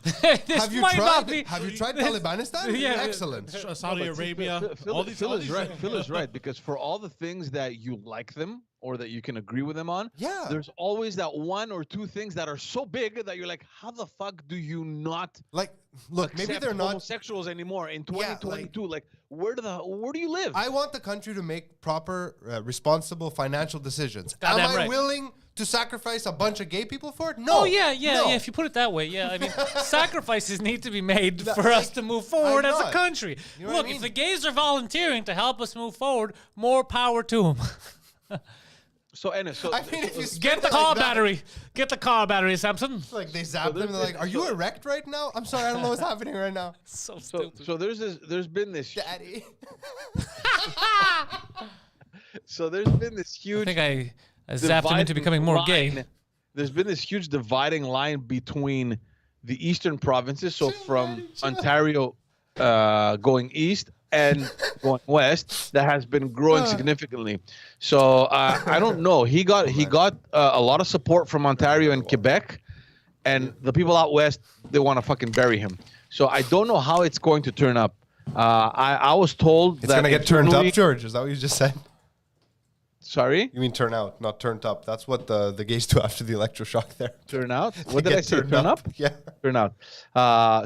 This Have you might not tried? be. Have you tried Talibanistan? Yeah. Excellent. Saudi Arabia, all these Phil all is these- right. Phil is right, because for all the things that you like them or that you can agree with them on, Yeah. there's always that one or two things that are so big that you're like, how the fuck do you not Like, look, maybe accept they're not. homosexuals anymore in Yeah, 2022? Like, where do you live? I want the country to make proper, responsible financial decisions. Goddamn Am I right. willing to sacrifice a bunch of gay people for it? No. Oh yeah. No. If you put it that way, yeah. I mean, sacrifices need to be made That- for us like, to move forward I'm as a not. country. You know what I Look, mean? if the gays are volunteering to help us move forward, more power to them. So, anyway, so I mean, if you Get spend the it car like that, battery. Get the car battery, Samson. Like they zap them and they're like, "Are you erect right now?" I'm sorry, I don't know what's happening right now. So so, stupid. so there's been this Daddy. I think I zapped him into becoming more gay. line. There's been this huge dividing line between the eastern provinces, so from Ontario going east and going west, that has been growing significantly. So I don't know. He got a lot of support from Ontario and Quebec, and the people out west, they want to fucking bury him. So I don't know how it's going to turn up. I was told It's that gonna get turned internally- up, George. Is that what you just said? Sorry, You mean turn out, not turned up. That's what the gays do after the electroshock there. turn out. They What did get I say? turned Turn up? Yeah. Turn out.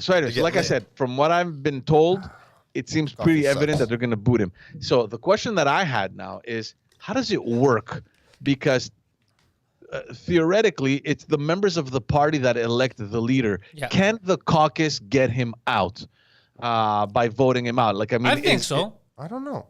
So anyways, get like I lit. said, from what I've been told, it seems pretty sucks. evident that they're going to boot him. So the question that I had now is, how does it work? Because theoretically, it's the members of the party that elect the leader. Yeah. Can the caucus get him out by voting him out? Like, I mean, I think so. I don't know.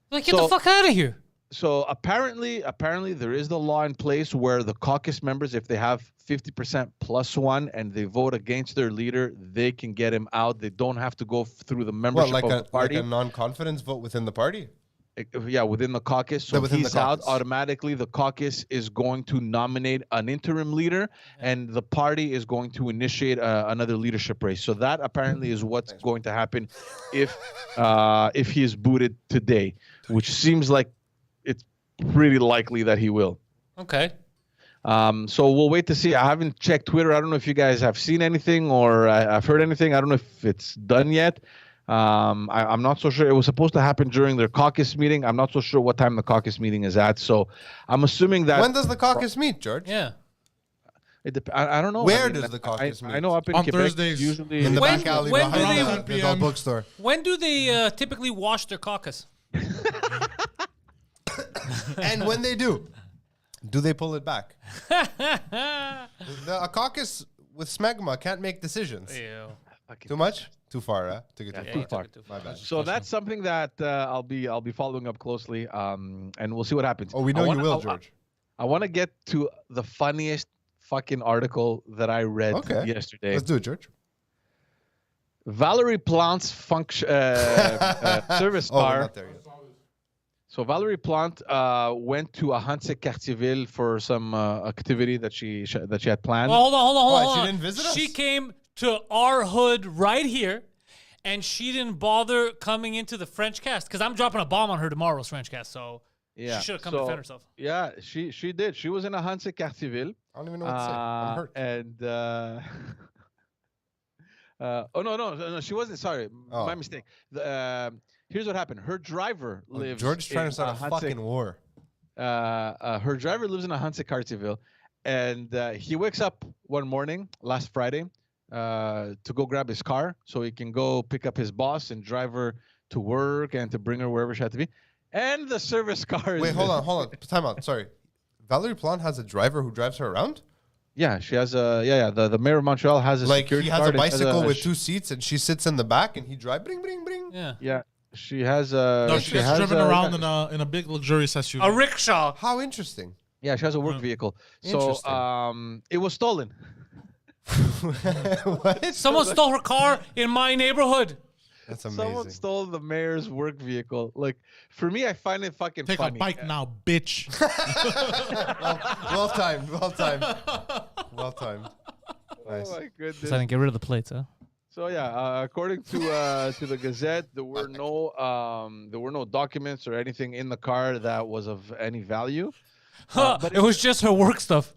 Like, get the So- fuck out of here. So apparently there is the law in place where the caucus members, if they have 50% plus one and they vote against their leader, they can get him out. They don't have to go through the What, membership like of a the party. non-confidence vote within the party? Yeah, within the caucus. So Within the he's out caucus. automatically. The caucus is going to nominate an interim leader, and the party is going to initiate another leadership race. So that apparently is what's going to happen if he is booted today, which seems like it's pretty likely that he will. Okay. So we'll wait to see. I haven't checked Twitter. I don't know if you guys have seen anything or I've heard anything. I don't know if it's done yet. I'm not so sure. It was supposed to happen during their caucus meeting. I'm not so sure what time the caucus meeting is at. So I'm assuming that When does the caucus meet, George? Yeah. I don't know. Where I mean, does the caucus I meet? know up in On Quebec, Thursdays. usually In the When- back alley when do behind they- the adult bookstore. When do they typically wash their caucus? And when they do they pull it back? A caucus with smegma can't make decisions. Ew. Too much? Too far, huh? Took it too Yeah, far. you took it too far. My bad. So that's something that I'll be following up closely, and we'll see what happens. Oh, we know I wanna- you will, I- George. I want to get to the funniest fucking article that I read Okay. yesterday. Let's do it, George. Valerie Plante's service Oh, we're bar. not there yet. So Valerie Plante went to a Hanse Cartierville for some activity that she had planned. Well, hold on. Why, hold she on. didn't visit us? She came to our hood right here, and she didn't bother coming into the French cast because I'm dropping a bomb on her tomorrow's French cast. So yeah, she should have come so, defend herself. Yeah, she did. She was in a Hanse Cartierville. I don't even know what to say. I'm hurt. And Oh no, she wasn't. Sorry, Oh. my mistake. Here's what happened. Her driver lives. George is trying in, to start a Hanse- fucking war. Her driver lives in a Hanse Cartierville, and he wakes up one morning last Friday to go grab his car so he can go pick up his boss and drive her to work and to bring her wherever she had to be. And the service car is Wait, hold on. Time out. Sorry. Valerie Plante has a driver who drives her around? Yeah, she has a The mayor of Montreal has a Like security he has a guard and bicycle with 2 seats and she sits in the back and he drives bring. Yeah. Yeah, she has a. No, she gets driven around in a big luxurious SUV. A rickshaw. How interesting. Yeah, she has a work vehicle. So Interesting. it was stolen. What? Someone stole her car in my neighborhood. That's amazing. Someone stole the mayor's work vehicle. Like, for me, I find it fucking Take funny. a bike now, bitch. Well timed. Nice. Oh my goodness. So I didn't get rid of the plates, huh? So yeah, according to the Gazette, there were no documents or anything in the car that was of any value. But it was just her work stuff.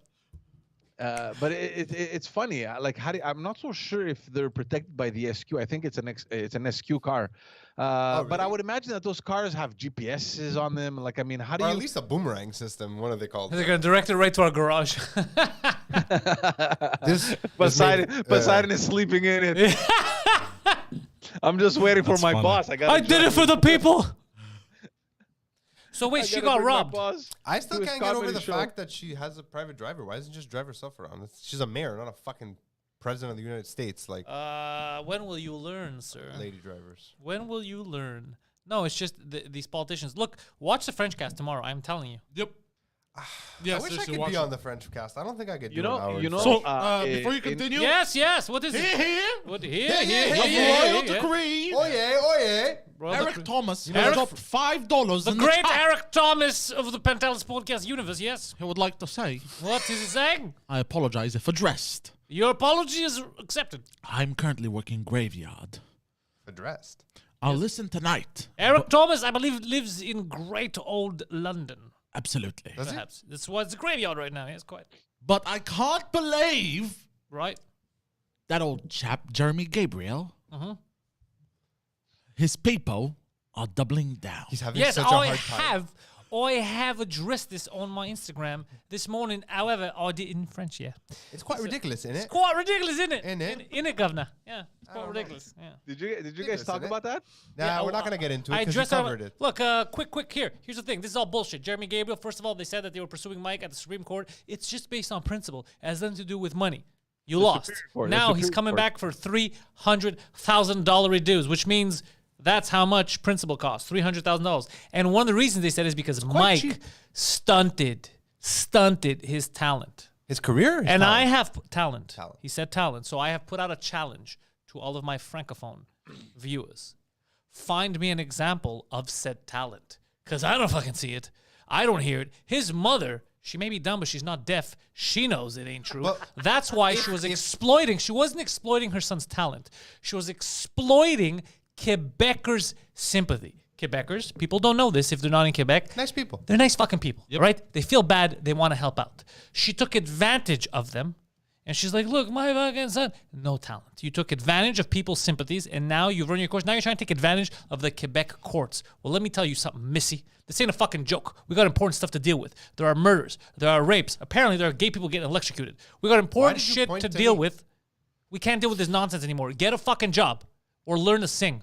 But it's funny. Like, I'm not so sure if they're protected by the SQ. I think it's an SQ car. But I would imagine that those cars have GPSs on them. Like, I mean, how do Or you? at least a boomerang system. What are they called? They're gonna direct it right to our garage. This Poseidon is sleeping in it. I'm just waiting for my funny. boss. I did it for the people. So wait, she got robbed. I still to his can't get over comedy the show. fact that she has a private driver. Why doesn't she just drive herself around? She's a mayor, not a fucking president of the United States. Like When will you learn, sir? lady drivers. When will you learn? No, it's just these politicians. Look, watch the French cast tomorrow. I'm telling you. Yep. I Yes, wish I seriously, could watch be it. on the French cast. I don't think I could do You know- an hour. you know- So, in- before you continue, Yes. What is it? here, What here? Yeah, Here? yeah, Here? royal Here? decree. Oh yeah. Eric Thomas Eric- has dropped $5 The in great the chat. Eric Thomas of the Pantelis podcast universe. Yes. He would like to say, What is he saying? I apologize if addressed. Your apology is accepted. I'm currently working graveyard. Addressed. I'll listen tonight. Eric Thomas, I believe, lives in Great Old London. Absolutely. Does he? Perhaps that's why it's a graveyard right now. Yes, quite But I can't believe right. that old chap, Jeremy Gabriel, Uh-huh. his people are doubling down. He's having Yes, such a hard time. I have addressed this on my Instagram this morning. However, I did it in French. Yeah, It's quite ridiculous, isn't it's it? quite ridiculous, isn't it? Isn't it? In it, governor. Yeah, it's quite don't know. ridiculous. Yeah. Did you guys Ridiculous, talk isn't it? about that? Nah, Yeah, we're not gonna get into it I because you addressed covered it. Look, quick here. Here's the thing. This is all bullshit. Jeremy Gabriel, first of all, they said that they were pursuing Mike at the Supreme Court. It's just based on principle. It has nothing to do with money. You lost. Superior Court, the Now he's Superior coming Court. back for $300,000 dues, which means that's how much principal costs, $300,000. And one of the reasons they said is because Mike cheap. stunted his talent. His career. And I have talent. Talent. He said talent. So I have put out a challenge to all of my Francophone viewers. Find me an example of said talent. Because I don't fucking see it. I don't hear it. His mother, she may be dumb, but she's not deaf. She knows it ain't true. But That's why she was exploiting. She wasn't exploiting her son's talent. She was exploiting Quebecers' sympathy. Quebecers, people don't know this if they're not in Quebec. Nice people. They're nice fucking people, right? They feel bad. They want to help out. She took advantage of them. And she's like, look, my fucking son. No talent. You took advantage of people's sympathies, and now you've run your course. Now you're trying to take advantage of the Quebec courts. Well, let me tell you something, Missy. This ain't a fucking joke. We got important stuff to deal with. There are murders. There are rapes. Apparently, there are gay people getting electrocuted. We got important did you shit point to to deal me? with. We can't deal with this nonsense anymore. Get a fucking job or learn to sing.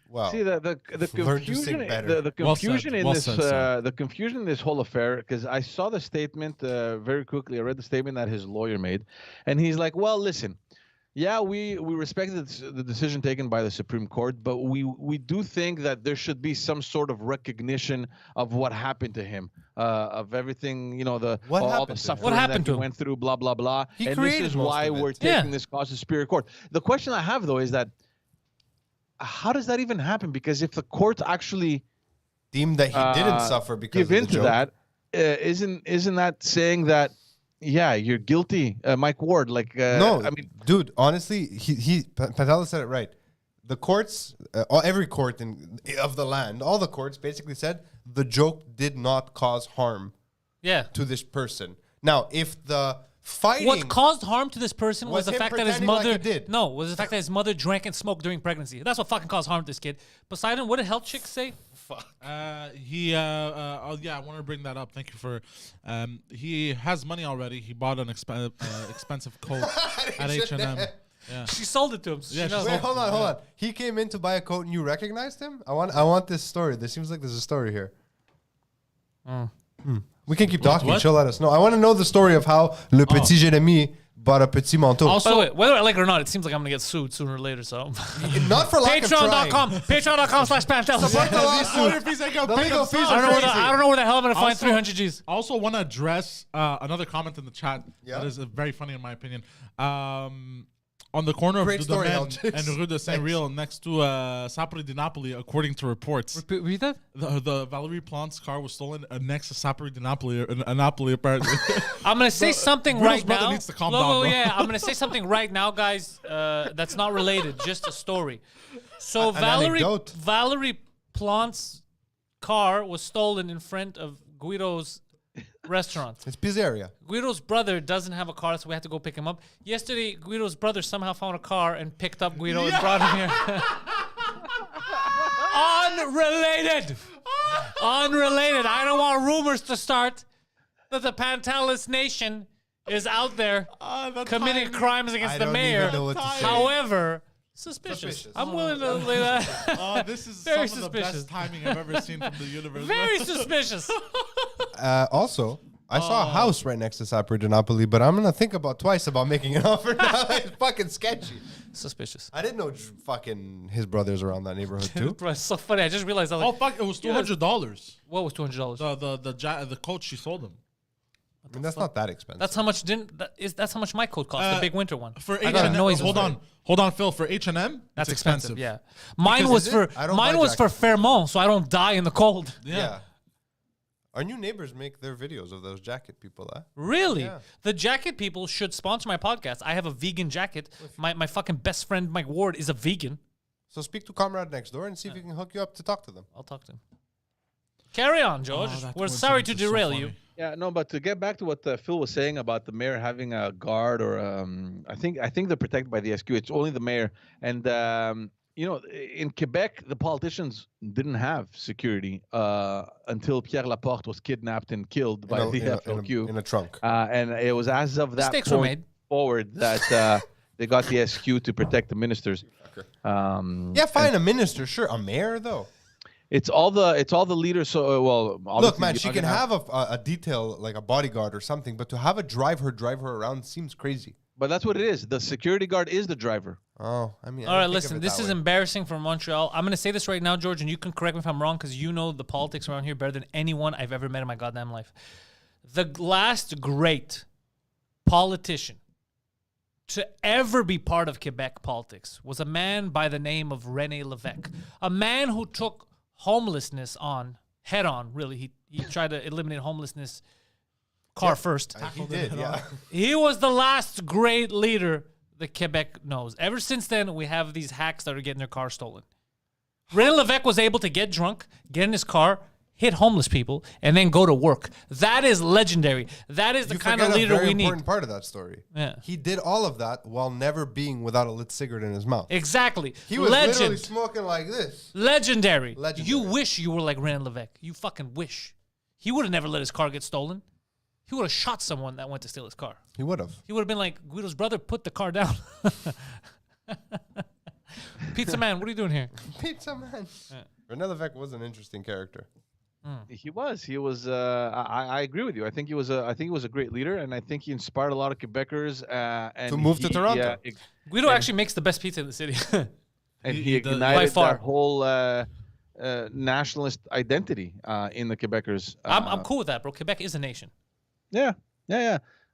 Wow. See the Learn to sing confusion, better. the Well confusion said, in well this, said, sir. the confusion in this whole affair. Because I saw the statement very quickly. I read the statement that his lawyer made, and he's like, "Well, listen, yeah, we respect the decision taken by the Supreme Court, but we do think that there should be some sort of recognition of what happened to him, of everything, all happened the to him? suffering What happened that he to him? went through, blah blah blah. He And this created is most why of it. we're Yeah. taking this cause to Superior Court. The question I have though is that how does that even happen? Because if the court actually Deemed that he didn't suffer because give of the into joke. that, isn't that saying that you're guilty, Mike Ward? Like No, I mean, dude. Honestly, Pantelis said it right. The courts, every court of the land, all the courts basically said the joke did not cause harm Yeah. to this person. Now, if the fighting. What caused harm to this person was Was the him fact that his pretending like mother he did. No, was the fact that his mother drank and smoked during pregnancy. That's what fucking caused harm to this kid. Poseidon, what did health chicks say? I want to bring that up. Thank you for. He has money already. He bought an expensive coat at H&M. Yeah. She sold it to him. So Yeah, she knows. Wait, hold on. He came in to buy a coat and you recognized him? I want this story. There seems like there's a story here. We can keep talking. what? She'll let us know. I want to know the story of how Le Petit Jérémy bought a petit manteau. By the way, whether I like it or not, it seems like I'm gonna get sued sooner or later. So Not for lack of trying. Patreon.com/Pantelis. Support the lawsuit. The legal fees are crazy. I don't know where the hell I'm gonna find Also- 300 G's. I also want to address another comment in the chat Yeah. that is very funny in my opinion. On the corner Great of story, Dudamen Alchix. and Rue de Saint-Real next to Sapri di Napoli, according to reports. Read that. The Valerie Plante's car was stolen next to Sapri di Napoli, Napoli apparently. I'm gonna say something Guido's right brother now. needs to calm down, bro. Yeah, I'm gonna say something right now, guys. That's not related, just a story. So An anecdote. Valerie Plante's car was stolen in front of Guido's restaurant. It's pizzeria. Guido's brother doesn't have a car, so we had to go pick him up. Yesterday, Guido's brother somehow found a car and picked up Guido and brought him here. Unrelated. Unrelated. I don't want rumors to start that the Pantelis nation is out there committing crimes against I the don't mayor. even know what to say. However, suspicious. I'm willing to lay that. This is Very some of the suspicious. best timing I've ever seen from the universe. Very suspicious. Also, I saw a house right next to Sapri di Napoli, but I'm going to think about twice about making an offer now. It's fucking sketchy. Suspicious. I didn't know fucking his brothers around that neighborhood too. Bro, it's so funny. I just realized. I was Oh like, fuck! It was $200. what was $200? The coat she sold him I mean, that's not that expensive. That's how much that's how much my coat cost, the big winter one. for I got a H&M. noise Hold with on, it. hold on, Phil. For H&M, That's it's expensive. Yeah. Mine Because was is for it? I don't mine buy was for jackets. Fairmont, so I don't die in the cold. yeah. Our new neighbors make their videos of those jacket people, Really? Yeah. The jacket people should sponsor my podcast. I have a vegan jacket. My fucking best friend Mike Ward is a vegan. So speak to Comrade next door and see if he can hook you up to talk to them. I'll talk to him. Carry on, George. that We're sorry to coincidence is so derail funny. you. Yeah, no, but to get back to what Phil was saying about the mayor having a guard, or I think they're protected by the SQ. It's only the mayor, and in Quebec, the politicians didn't have security until Pierre Laporte was kidnapped and killed by the FLQ in a trunk. and it was as of that Mistakes were point made. forward that they got the SQ to protect the ministers. Yeah, fine, a minister, sure. A mayor, though. It's all the leaders. So Look, obviously man, you're she not can gonna have a detail, like a bodyguard or something, but to have a drive her around seems crazy. But that's what it is. The security guard is the driver. Oh, I mean, I All right, didn't think of listen, it this that is way. embarrassing for Montreal. I'm going to say this right now, George, and you can correct me if I'm wrong because you know the politics around here better than anyone I've ever met in my goddamn life. The last great politician to ever be part of Quebec politics was a man by the name of René Lévesque, a man who took homelessness on, head on, really. He tried to eliminate homelessness first. He did, yeah. He was the last great leader that Quebec knows. Ever since then, we have these hacks that are getting their car stolen. René Lévesque was able to get drunk, get in his car, hit homeless people, and then go to work. That is legendary. That is the You kind of forget leader a very we need. important part of that story. Yeah. He did all of that while never being without a lit cigarette in his mouth. Exactly. He was literally Legend. smoking like this. Legendary. Legendary. You wish you were like René Lévesque. You fucking wish. He would have never let his car get stolen. He would have shot someone that went to steal his car. He would have. He would have been like, Guido's brother, put the car down. Pizza Man, what are you doing here? Pizza man. René Lévesque was an interesting character. He was. I agree with you. I think he was a great leader, and I think he inspired a lot of Quebecers. And To move to Toronto. Guido actually makes the best pizza in the city. And He he does. By ignited far. that whole nationalist identity in the Quebecers. I'm cool with that, bro. Quebec is a nation. Yeah.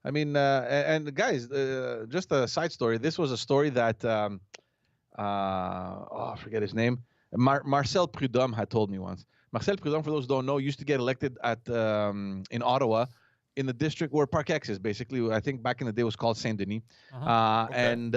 I mean, and guys, just a side story. This was a story that I forget his name. Marcel Prudhomme had told me once. Marcel Prudhomme, for those who don't know, used to get elected at in Ottawa, in the district where Park X is. Basically, I think back in the day it was called Saint Denis. Okay. And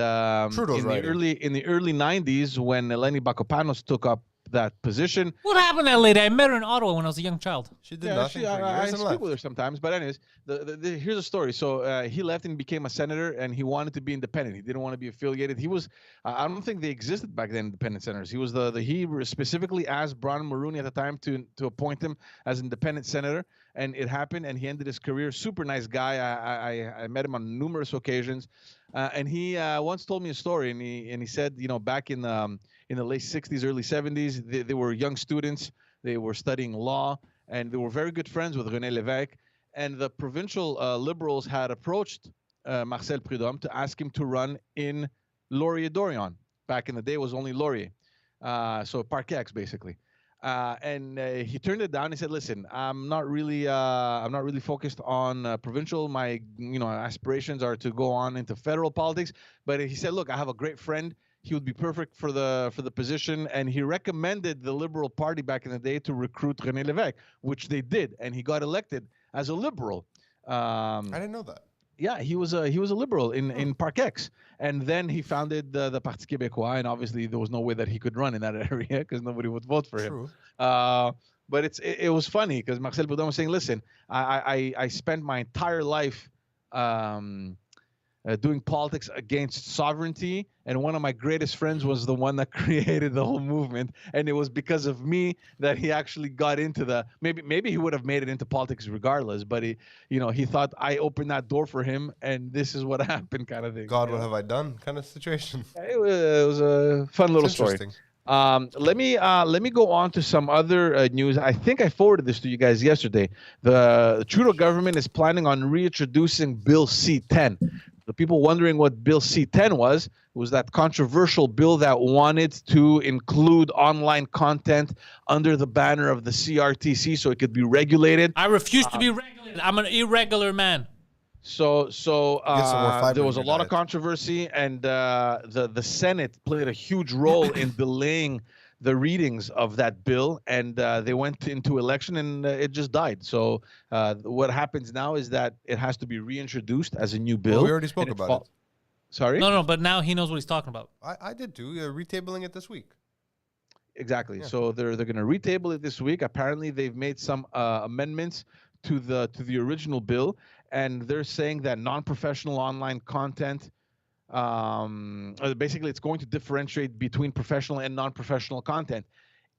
Trudeau's in riding. the early '90s, when Eleni Bakopanos took up that position. What happened to that lady? I met her in Ottawa when I was a young child. She did nothing for I years and speak left. with her sometimes. But anyways, here's a story. So he left and became a senator, and he wanted to be independent. He didn't want to be affiliated. He was, I don't think they existed back then, independent senators. He was he specifically asked Brian Mulroney at the time to appoint him as independent senator, and it happened, and he ended his career. Super nice guy. I met him on numerous occasions, and he once told me a story, and he said, back in the late 60s, early 70s, they were young students. They were studying law, and they were very good friends with René Lévesque. And the provincial liberals had approached Marcel Prudhomme to ask him to run in Laurier-Dorion. Back in the day, it was only Laurier, so Parc-Ex basically. And he turned it down. He said, "Listen, I'm not really focused on provincial. My aspirations are to go on into federal politics." But he said, "Look, I have a great friend. He would be perfect for the position." And he recommended the Liberal Party back in the day to recruit René Lévesque, which they did, and he got elected as a liberal. I didn't know that. Yeah, he was a liberal in Parc-Ex, and then he founded the Parti Québécois, and obviously there was no way that he could run in that area because nobody would vote for him. True. But it was funny because Marcel Prudhomme was saying, "Listen, I spent my entire life doing politics against sovereignty, and one of my greatest friends was the one that created the whole movement, and it was because of me that he actually got into the maybe he would have made it into politics regardless, but he thought I opened that door for him, and this is what happened," kind of thing. God, what have I done? Kind of situation. It was a fun little story. Let me go on to some other news. I think I forwarded this to you guys yesterday. The Trudeau government is planning on reintroducing Bill C-10. The people wondering what Bill C-10 was that controversial bill that wanted to include online content under the banner of the CRTC so it could be regulated. I refuse to be regulated. I'm an irregular man. So there was a lot of diet. controversy, and the Senate played a huge role in delaying the readings of that bill, and they went into election, and it just died. So what happens now is that it has to be reintroduced as a new bill. Well, we already spoke about it. Sorry? No, but now he knows what he's talking about. I did too. Retabling it this week. Exactly. Yeah. So they're going to retable it this week. Apparently, they've made some amendments to the original bill, and they're saying that non-professional online content, basically, it's going to differentiate between professional and non-professional content.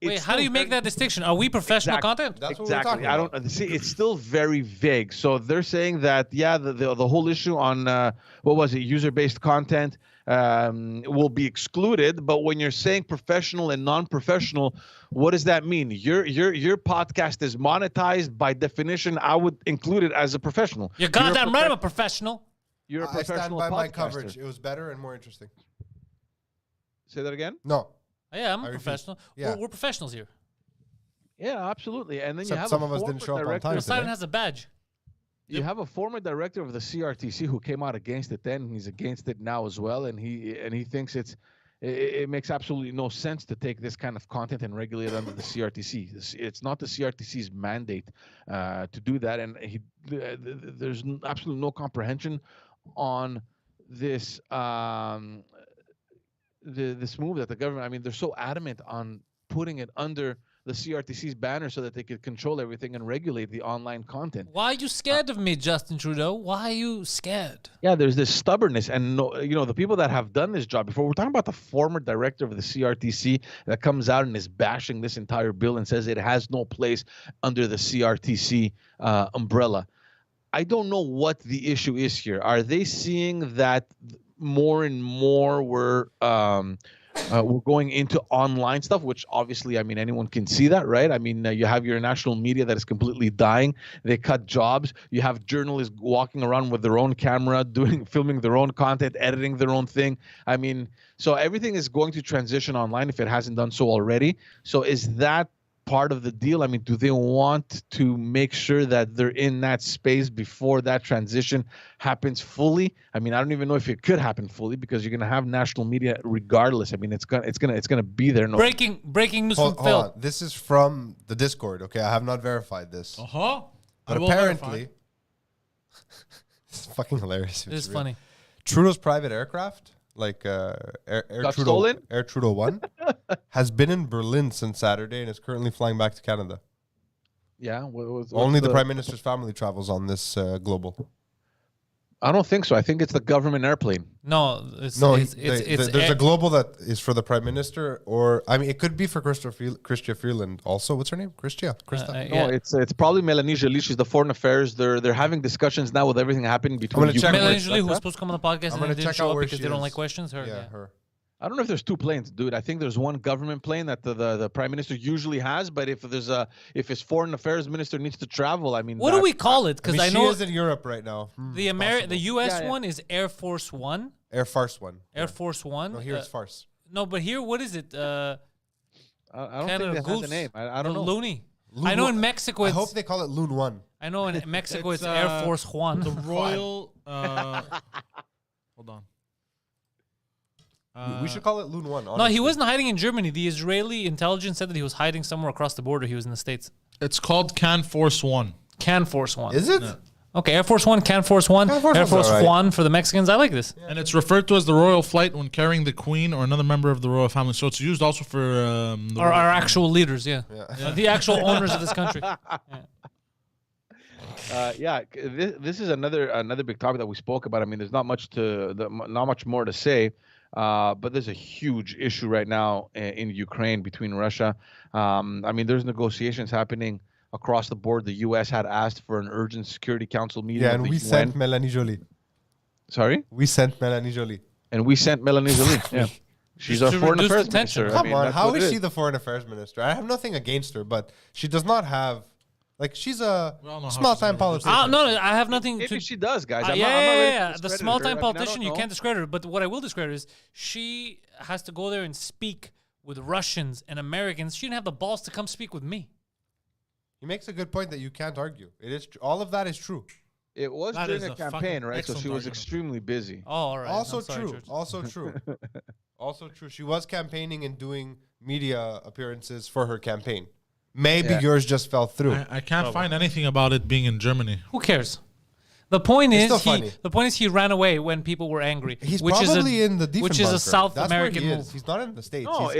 Wait, how do you make that distinction? Are we professional content? That's what we're talking I about. don't see. It's still very vague. So they're saying that the whole issue on user-based content will be excluded. But when you're saying professional and non-professional, what does that mean? Your podcast is monetized. By definition, I would include it as a professional. You're goddamn right, I'm a professional. You're a I stand professional by my podcaster. coverage. It was better and more interesting. Say that again? No. Yeah, I'm I a refuse. professional. Yeah. We're professionals here. Yeah, absolutely. And then Except you have some a of us former didn't show up on director- time. Poseidon has a badge. You have a former director of the CRTC who came out against it then, and he's against it now as well, and he thinks it makes absolutely no sense to take this kind of content and regulate it under the CRTC. It's not the CRTC's mandate to do that, and there's absolutely no comprehension on this this move that the government. I mean, they're so adamant on putting it under the CRTC's banner so that they could control everything and regulate the online content. Why are you scared of me, Justin Trudeau? Why are you scared? Yeah, there's this stubbornness, and the people that have done this job before. We're talking about the former director of the CRTC that comes out and is bashing this entire bill and says it has no place under the CRTC umbrella. I don't know what the issue is here. Are they seeing that more and more we're going into online stuff, which obviously, I mean, anyone can see that, right? I mean, you have your national media that is completely dying. They cut jobs. You have journalists walking around with their own camera, filming their own content, editing their own thing. I mean, so everything is going to transition online if it hasn't done so already. So is that part of the deal? I mean, do they want to make sure that they're in that space before that transition happens fully? I mean, I don't even know if it could happen fully because you're going to have national media regardless. I mean, it's gonna be there. No. Breaking news from Hold Phil. on. This is from the Discord. Okay, I have not verified this, Uh-huh. but apparently, it's fucking hilarious. It is funny. Trudeau's private aircraft like Air Got Trudeau, stolen? Air Trudeau 1, has been in Berlin since Saturday and is currently flying back to Canada. Yeah. What's Only the Prime Minister's family travels on this global. I don't think so. I think it's the government airplane. No, There's it's a global that is for the Prime Minister, or I mean, it could be for Chrystia Freeland also. What's her name? Krista? No, it's probably Melanie Joly. She's the foreign affairs. They're having discussions now with everything happening between gonna check Ukraine. Melanie and Joly, who was Russia. supposed to come on the podcast I'm and gonna didn't check show out up where because she they don't is. like questions. Her. Yeah, her. I don't know if there's 2 planes, dude. I think there's one government plane that the prime minister usually has. But if his foreign affairs minister needs to travel, I mean, What do we call it? Because I know she is in Europe right now. the U.S. one is Air Force One. Air Farce one. Air Force One. No, here it's farce. No, but here, what is it? I don't Canada think that has Goose. a name. I don't know. Loony. I know in Mexico I it's. hope they call it Loon 1. I know in Mexico it's It's, Air Force Juan. The Royal. Hold on. We should call it Loon 1. No, honestly. he wasn't hiding in Germany. The Israeli intelligence said that he was hiding somewhere across the border. He was in the States. It's called Can Force One. Can Force One. Is it? Okay, Air Force One, Can Force One, Can Force Air One's Force alright. Juan for the Mexicans. I like this. And it's referred to as the royal flight when carrying the queen or another member of the royal family. So it's used also for the Our royal family. actual leaders, yeah. The actual owners of this country. This is another big topic that we spoke about. I mean, there's not much more to say, but there's a huge issue right now in Ukraine between Russia. I mean, there's negotiations happening across the board. The U.S. had asked for an urgent Security Council meeting. Yeah, with and the we UN. sent Melanie Joly. Sorry, We sent Melanie Joly. and we sent Melanie Joly. Yeah, she's our to foreign reduce affairs the tension. minister. Come on, that's how what is it she the foreign affairs minister? I have nothing against her, but she does not have, like, she's a We all know how small-time she's gonna do politician. No, I have nothing Maybe to. she does, guys. I'm Yeah, not ready to yeah. The discredit small her. time I mean, I don't politician, you know. can't discredit her. But what I will discredit is she has to go there and speak with Russians and Americans. She didn't have the balls to come speak with me. He makes a good point that you can't argue. It is all of that is true. It was That during is a a campaign, fucking right? So she excellent was argument. extremely busy. Oh, all right. Also I'm sorry, true. George. Also true. Also true. She was campaigning and doing media appearances for her campaign. Maybe Yeah. yours just fell through. I can't find anything about it being in Germany. Who cares? The point It's is, still funny. he ran away when people were angry. He's which probably is in the which is a Diefenbunker. South That's where American he is. move. He's not in the States. No, He's-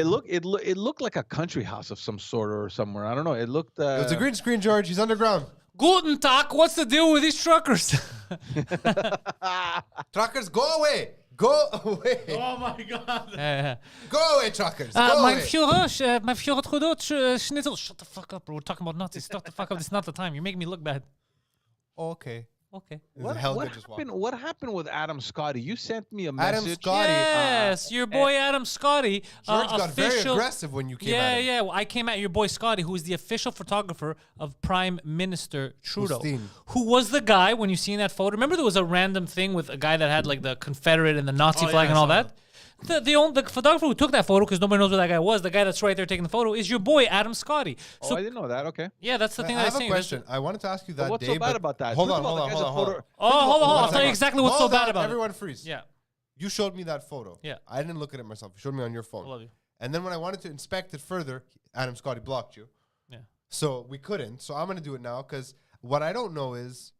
it looked like a country house of some sort or somewhere. I don't know. It looked. it was a green screen, George. He's underground. Guten Tag. What's the deal with these truckers? Truckers, go away. Go away. Oh my god! Go away, truckers. Go Mein away. Führer, mein Führer Trudeau, Schnitzel. Shut the fuck up, bro. We're talking about Nazis. Shut the fuck up. This is not the time. You're making me look bad. Oh, okay. Okay. What happened with Adam Scotty? You sent me a Adam message. Scotty. Yes, your boy Adam Scotty. George got very official- aggressive when you came Yeah, at him. yeah. Well, I came at your boy Scotty, who is the official photographer of Prime Minister Trudeau, Justine. who was the guy when you seen that photo. Remember, there was a random thing with a guy that had like the Confederate and the Nazi Oh, flag yeah, and I all saw that. The photographer who took that photo, because nobody knows where that guy was, the guy that's right there taking the photo, is your boy Adam Scotty. Oh, So I didn't know that. Okay. yeah, that's the thing I that have I'm a saying. question. I wanted to ask you that What's day. so bad but- about that? Hold First on, of all, hold the on, guy's hold a on, hold on. photo- Oh, hold on. I'll One tell you second. exactly what's so Hold bad on, about it. everyone freeze. Yeah. You showed me that photo. Yeah. I didn't look at it myself. You showed me on your phone. I love you. And then when I wanted to inspect it further, Adam Scotty blocked you. Yeah. So we couldn't. So I'm going to do it now because what I don't know is,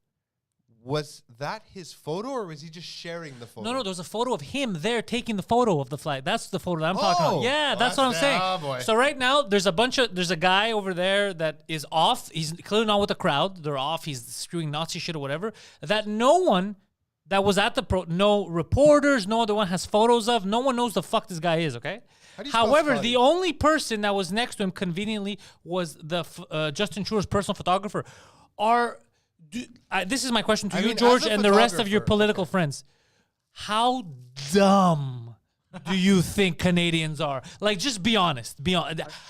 was that his photo or was he just sharing the photo? No, there's a photo of him there taking the photo of the flag. That's the photo that I'm talking about. Oh, Yeah, well, that's what I'm that's- saying. oh, boy. So right now, there's a guy over there that is off. He's clearly not with the crowd. They're off. He's spewing Nazi shit or whatever. That no one that was at the no reporters, no other one has photos of. No one knows the fuck this guy is, okay? How do you spell However, Scotty? the only person that was next to him conveniently was the Justin Trudeau's personal photographer. This is my question to I you, mean, George, as a and the rest of your photographer, political friends. How dumb do you think Canadians are? Like, just be honest.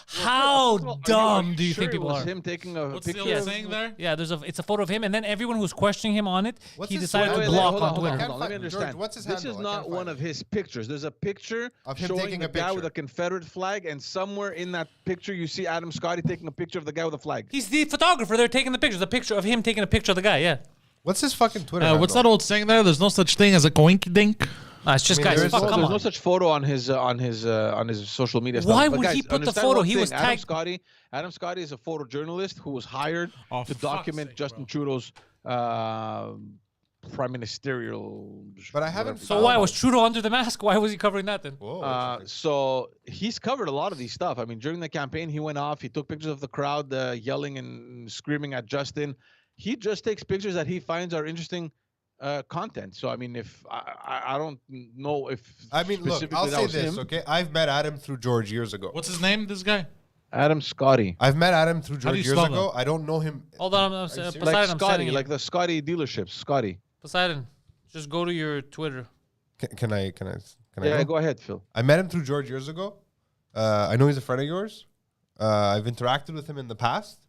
How dumb do you think people it was are? him taking a What's picture? the old of- saying there? Yeah, it's a photo of him, and then everyone who's questioning him on it, What's he his decided handle? to Wait, block hold on on, hold Twitter. on. Let me George, understand. what's his This handle? is I not can't one find of it. his pictures. There's a picture Of him showing taking the a guy picture. with a Confederate flag, and somewhere in that picture you see Adam Scotty taking a picture of the guy with the flag. He's the photographer. They're taking the pictures. The picture of him taking a picture of the guy. Yeah. What's his fucking Twitter handle? What's that old saying there? There's no such thing as a coink dink. Nah, it's just I mean, guys. there is Fuck, no- come There's on. no such photo on his social media. Why stuff. But would he guys, put the understand photo? one He thing. was tagged- Adam Scotty is a photojournalist who was hired Oh, to fuck's document sake, Justin bro. Trudeau's prime ministerial. But I haven't. So why was Trudeau under the mask? Why was he covering that then? Whoa, So he's covered a lot of these stuff. I mean, during the campaign, he went off. He took pictures of the crowd yelling and screaming at Justin. He just takes pictures that he finds are interesting content. So I mean, if I don't know if look, I'll say this, okay? I've met Adam through George years ago. What's his name? This guy. Adam Scotty. I've met Adam through How do George you years spell ago. I don't know him. Hold on, serious? Poseidon, Like I'm Scotty, sending you. like the Scotty dealerships. Scotty. Poseidon, just go to your Twitter. Can I Yeah, go? go ahead, Phil. I met him through George years ago. I know he's a friend of yours. I've interacted with him in the past.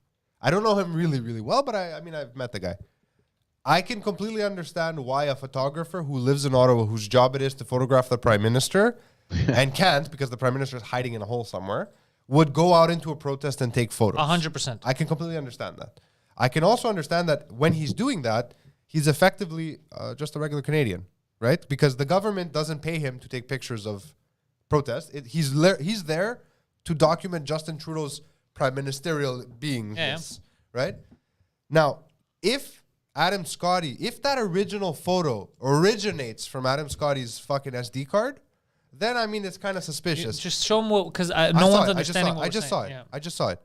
I don't know him really, really well, but I mean, I've met the guy. I can completely understand why a photographer who lives in Ottawa, whose job it is to photograph the Prime Minister, and can't because the Prime Minister is hiding in a hole somewhere, would go out into a protest and take photos. 100%. I can completely understand that. I can also understand that when he's doing that, he's effectively just a regular Canadian, right? Because the government doesn't pay him to take pictures of protests. He's there to document Justin Trudeau's prime ministerial beingness, right? Now, if Adam Scotty, if that original photo originates from Adam Scotty's fucking SD card, then I mean it's kind of suspicious. Just show him what, because no one's understanding what I just saw it. Yeah. I just saw it.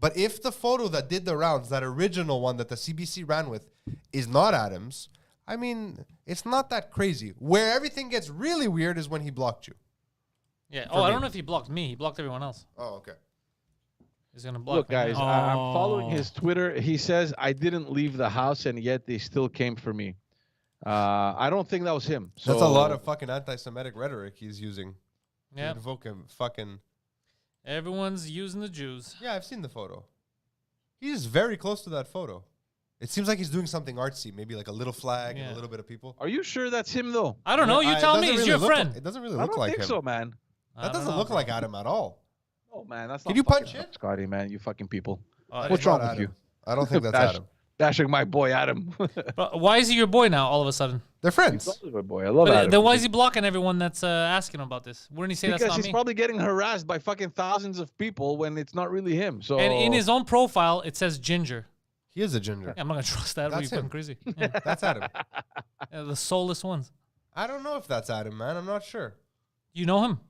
But if the photo that did the rounds, that original one that the CBC ran with, is not Adam's, I mean, it's not that crazy. Where everything gets really weird is when he blocked you. Yeah. For Oh, I me. don't know if he blocked me. He blocked everyone else. Oh, okay. He's gonna block Look, me guys, now. I'm following his Twitter. He says, I didn't leave the house, and yet they still came for me. I don't think that was him. So That's a lot of fucking anti-Semitic rhetoric he's using. Yeah. To invoke him. Fucking. Everyone's using the Jews. Yeah, I've seen the photo. He's very close to that photo. It seems like he's doing something artsy, maybe like a little flag and Yeah. a little bit of people. Are you sure that's him, though? I don't know. You It tell doesn't me. He's really your look friend. It doesn't really I look don't like think him. so, man. I That don't doesn't know, look bro. like Adam at all. Oh, man, that's Can not you fucking punch Adam it? Scotty, man, you fucking people. That What's is wrong not with you? Adam. I don't think that's Bash- Adam. Bashing my boy Adam. But why is he your boy now? All of a sudden. They're friends. He's my boy. I love But Adam. then why is he blocking everyone that's asking him about this? Wouldn't he say Because that's not he's me? probably getting harassed by fucking thousands of people when it's not really him. So And in his own profile, it says ginger. He is a ginger. Yeah, I'm not gonna trust that. Are you That's fucking him. crazy? Yeah. That's Adam. Yeah, the soulless ones. I don't know if that's Adam, man. I'm not sure. You know him?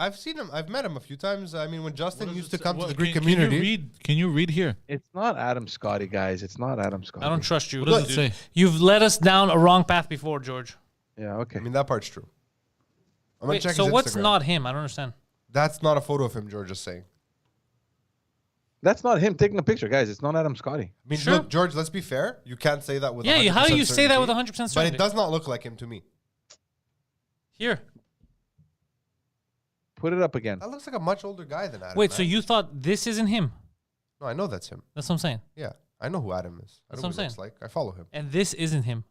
I've seen him. I've met him a few times. I mean, when Justin What does used it to say? come to What- the Greek can community. Can you read here? it's not Adam Scotty, guys. It's not Adam Scotty. I don't trust you. What does it dude. say? You've led us down a wrong path before, George. Yeah, okay. I mean, that part's true. I'm gonna Wait, check so his what's Instagram. not him? I don't understand. That's not a photo of him, George is saying. That's not him taking a picture, guys. It's not Adam Scotty. I mean, Sure. look, George, let's be fair. You can't say that with Yeah, 100% how do you say that with certainty, 100% But certainty? it does not look like him to me. Here. Put it up again. That looks like a much older guy than Adam. Wait, so man. you thought this isn't him? No, I know that's him. That's what I'm saying. Yeah, I know who Adam is. I That's know what what he I'm looks like. I follow him. And this isn't him.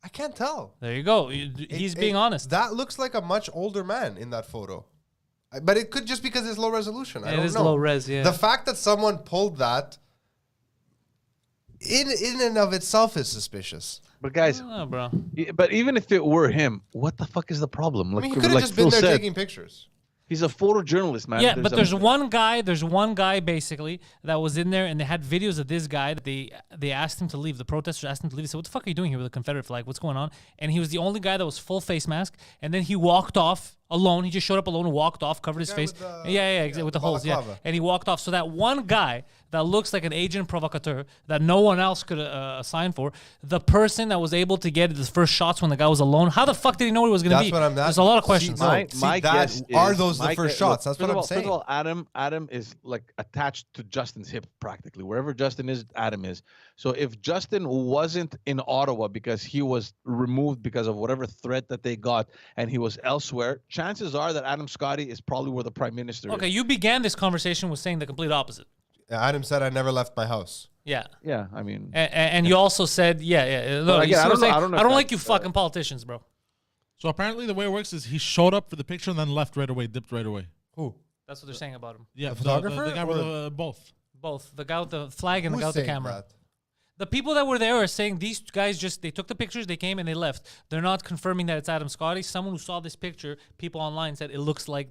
I can't tell. There you go. He's being honest. That looks like a much older man in that photo. But it could just because it's low resolution. I It don't is know. low res, yeah. The fact that someone pulled that in and of itself is suspicious. But guys, Oh, bro. but even if it were him, what the fuck is the problem? I Like, mean, he could have like just Phil been there said, taking pictures. he's a photojournalist, man. Yeah, but a- there's one guy basically that was in there, and they had videos of this guy that they asked him to leave. The protesters asked him to leave. They said, "What the fuck are you doing here with a Confederate flag? What's going on?" And he was the only guy that was full face mask, and then he walked off alone. He just showed up alone and walked off, covered his guy face. with the- Exactly, with the holes. Yeah, balaclava. and he walked off. So that one guy that looks like an agent provocateur that no one else could assign for, the person that was able to get his first shots when the guy was alone. How the fuck did he know he was going to That's be? what I'm. There's a lot of questions. My that, guess are is- those the my first guess- shots? look, That's what I'm saying. First of all, Adam is like attached to Justin's hip practically. Wherever Justin is, Adam is. So if Justin wasn't in Ottawa because he was removed because of whatever threat that they got, and he was elsewhere, chances are that Adam Scotty is probably where the prime minister Okay, is. you began this conversation with saying the complete opposite. Adam said, "I never left my house." Yeah. Yeah, I mean, And you also said, yeah. Look, again, you see I what I'm don't know- saying? I don't know I if don't like you that's, fucking politicians, bro. So apparently the way it works is he showed up for the picture and then left right away, dipped right away. Who? That's what they're saying about him. Yeah, The photographer the guy with or- both. Both. The guy with the flag and the Who's guy with the saying camera. that? The people that were there are saying these guys they took the pictures, they came and they left. They're not confirming that it's Adam Scotty. Someone who saw this picture, people online said it looks like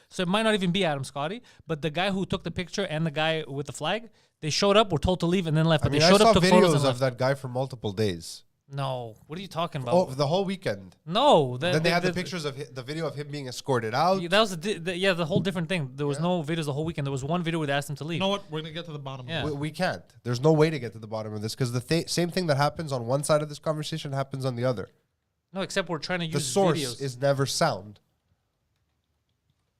so it might not even be Adam Scotty, but the guy who took the picture and the guy with the flag, they showed up, were told to leave, and then left. I But mean, they I showed saw up, took photos, videos and of left. that guy for multiple days. No. What are you talking about? Oh, the whole weekend. No. Then they had the pictures of the video of him being escorted out. That was the whole different thing. There was no videos the whole weekend. There was one video where they asked him to leave. You know what? We're gonna get to the bottom. Yeah. of it. We can't. There's no way to get to the bottom of this because the same thing that happens on one side of this conversation happens on the other. No, except we're trying to use The source videos. is never sound.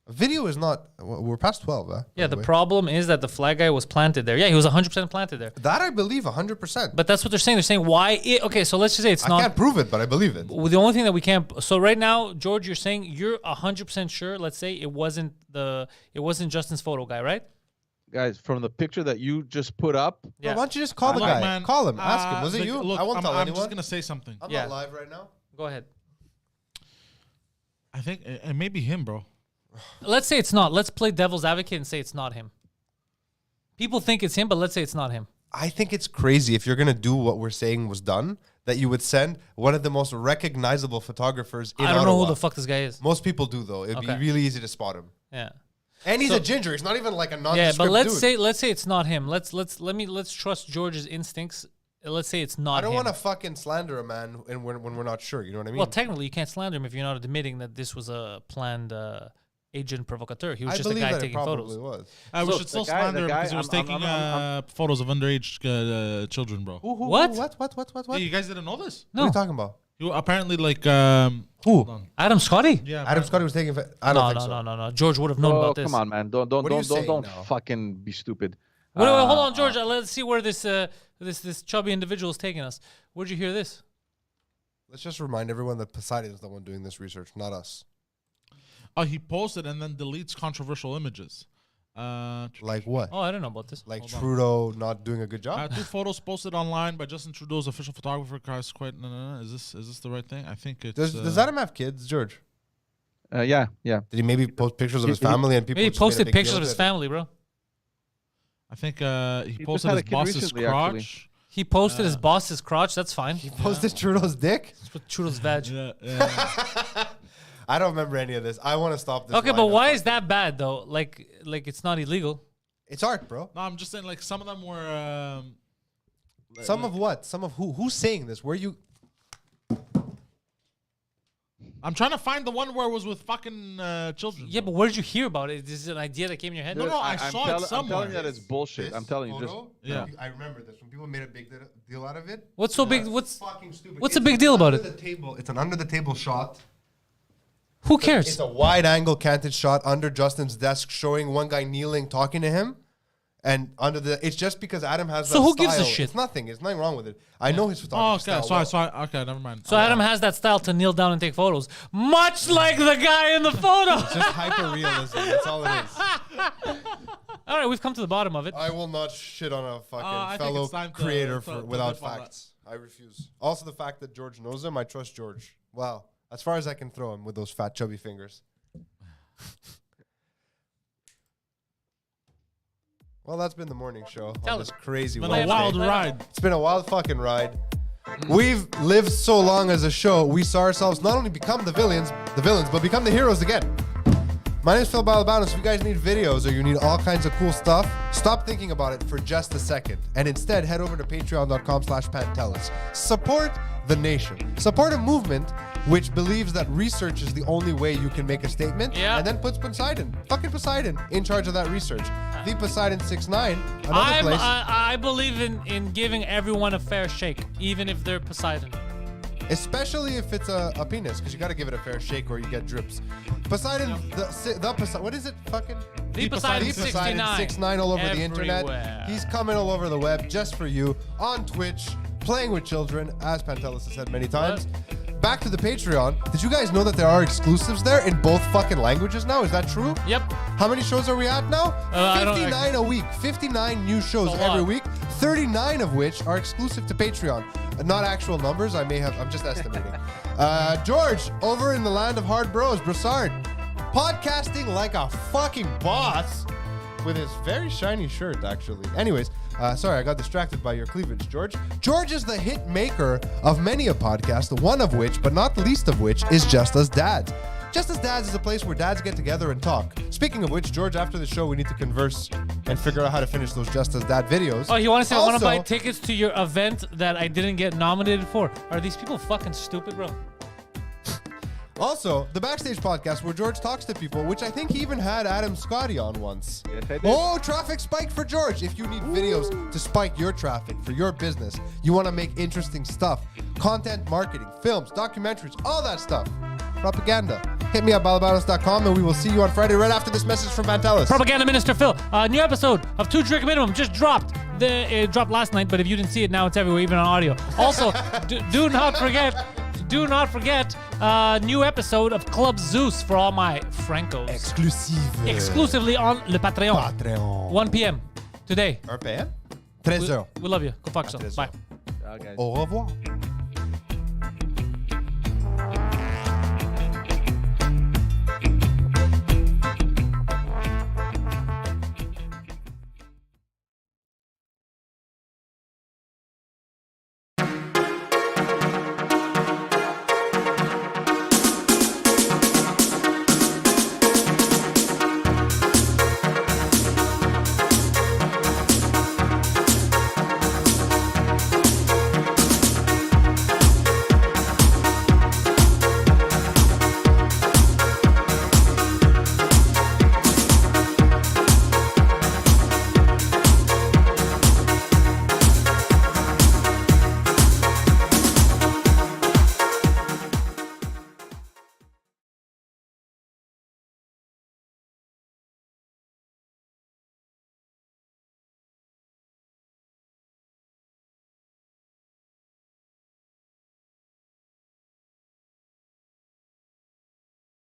Video is not. We're past 12, huh? Yeah, by the way. problem is that the flag guy was planted there. Yeah, he was 100% planted there. That I believe 100%. But that's what they're saying. They're saying why okay, so let's just say it's I not. can't prove it, but I believe it. The only thing that we can't. So right now, George, you're saying you're 100% sure. Let's say it wasn't Justin's photo guy, right? Guys, from the picture that you just put up, Yeah. Why don't you just call the Look, guy? man, Call him. Ask him. Was it you? Look, I won't tell I'm anyone. just gonna say something. I'm Yeah. not live right now. Go ahead. I think it may be him, bro. Let's say it's not. Let's play devil's advocate and say it's not him. People think it's him, but let's say it's not him. I think it's crazy if you're gonna do what we're saying was done, that you would send one of the most recognizable photographers in I don't know Ottawa. who the fuck this guy is. Most people do though. It'd Okay. be really easy to spot him. Yeah. And he's So- a ginger. He's not even like a Yeah, nondescript but let's dude. say it's not him. Let's trust George's instincts. Let's say it's not I don't him. want to fucking slander a man and when we're not sure. You know what I mean? Well, technically, you can't slander him if you're not admitting that this was a planned agent provocateur. He was I just a believe guy that it taking probably photos. was. We So should still the guy- slander the him guy- because he was I'm- taking I'm- photos of underage children, bro. What? What? Hey, you guys didn't know this? What are you talking about? You apparently like Who? hold on. Adam Scotty? Yeah, Adam Scotty was taking. I don't think so. No. George would have known oh about this. come on, man, don't What are you saying now? fucking be stupid. Wait, hold on, George. Let's see where this chubby individual is taking us. Where'd you hear this? Let's just remind everyone that Poseidon is the one doing this research, not us. Oh, he posted and then deletes controversial images. Like what? Oh, I don't know about this. Like hold on. Trudeau not doing a good job? 2 photos posted online by Justin Trudeau's official photographer. Quite no. Is this the right thing? I think it's. Does Adam have kids, George? Yeah. Did he maybe post pictures of his He- he- family and people? Maybe he just made a posted big pictures deal of his it? family, bro. I think he just posted had his a kid boss's recently, crotch. actually. He posted his boss's crotch. That's fine. He posted Trudeau's dick. Let's put Trudeau's vag. Yeah. I don't remember any of this. I want to stop this. Okay, line but of why fucking- is that bad though? Like it's not illegal. It's art, bro. No, I'm just saying like some of them were. Some of what? Some of who? Who's saying this? Where you? I'm trying to find the one where it was with fucking children. Yeah, but where did you hear about it? Is this an idea that came in your head? No, I I'm saw it I'm somewhere. telling you that it's bullshit. This I'm telling you, just photo? Yeah. I remember this when people made a big deal out of it. What's so big? That's What's fucking stupid? what's the big deal about under it? The table. It's an under the table shot. Who It's cares? a wide angle canted shot under Justin's desk, showing one guy kneeling, talking to him, and under the. It's just because Adam has. So that who gives a style. shit? It's nothing. There's nothing wrong with it. I know his Oh, photography okay. style. Sorry. well. Okay, never mind. So Adam has that style to kneel down and take photos, much like the guy in the photo. It's just hyper realism. That's all it is. All right, we've come to the bottom of it. I will not shit on a I fucking think fellow it's time to- creator to without riff on that. facts. I refuse. Also, the fact that George knows him, I trust George. Wow. As far as I can throw him with those fat, chubby fingers. Well, that's been the morning show Tell on this us. crazy Been a Wednesday. wild ride. It's been a wild fucking ride. We've lived so long as a show, we saw ourselves not only become the villains, but become the heroes again. My name is Phil Balabanos. If you guys need videos or you need all kinds of cool stuff, stop thinking about it for just a second and instead head over to patreon.com/Pantelis. Support the nation. Support a movement which believes that research is the only way you can make a statement and then puts Poseidon, fucking Poseidon, in charge of that research. The Poseidon 69, another place. I believe in giving everyone a fair shake, even if they're Poseidon. Especially if it's a penis, because you got to give it a fair shake or you get drips. Poseidon, the Poseidon, what is it? Fucking The Poseidon The Poseidon 69. 69 all over the Everywhere. internet. He's coming all over the web just for you on Twitch, playing with children, as Pantelis has said many times. Back to the Patreon. Did you guys know that there are exclusives there in both fucking languages now? Is that true? Yep. How many shows are we at now? I don't- 59 a week. 59 new shows It's a every lot. week. 39 of which are exclusive to Patreon. Not actual numbers. I'm just estimating. George, over in the land of hard bros, Broussard, podcasting like a fucking boss with his very shiny shirt, actually. Anyways, sorry, I got distracted by your cleavage, George. George is the hit maker of many a podcast, one of which, but not least of which, is Just Us Dads. Just As Dads is a place where dads get together and talk. Speaking of which, George, after the show, we need to converse and figure out how to finish those Just As Dad videos. Oh, you want to say I want to buy Also- tickets to your event that I didn't get nominated for? Are these people fucking stupid, bro? Also, the Backstage podcast where George talks to people, which I think he even had Adam Scotty on once. Yes, I did. Oh, traffic spike for George. If you need videos to spike your traffic for your business, you want to make interesting stuff, content marketing, films, documentaries, all that stuff, propaganda. Hit me at balabanos.com and we will see you on Friday right after this message from Pantelis. Propaganda Minister Phil. A new episode of 2 Drink Minimum just dropped. It dropped last night, but if you didn't see it, now it's everywhere, even on audio. Also, do not forget, new episode of Club Zeus for all my Francos. Exclusively on Le Patreon. 1 p.m. today. Un PM? 13h. We love you. Go fuck yourself. Bye. Ciao, guys. Au revoir.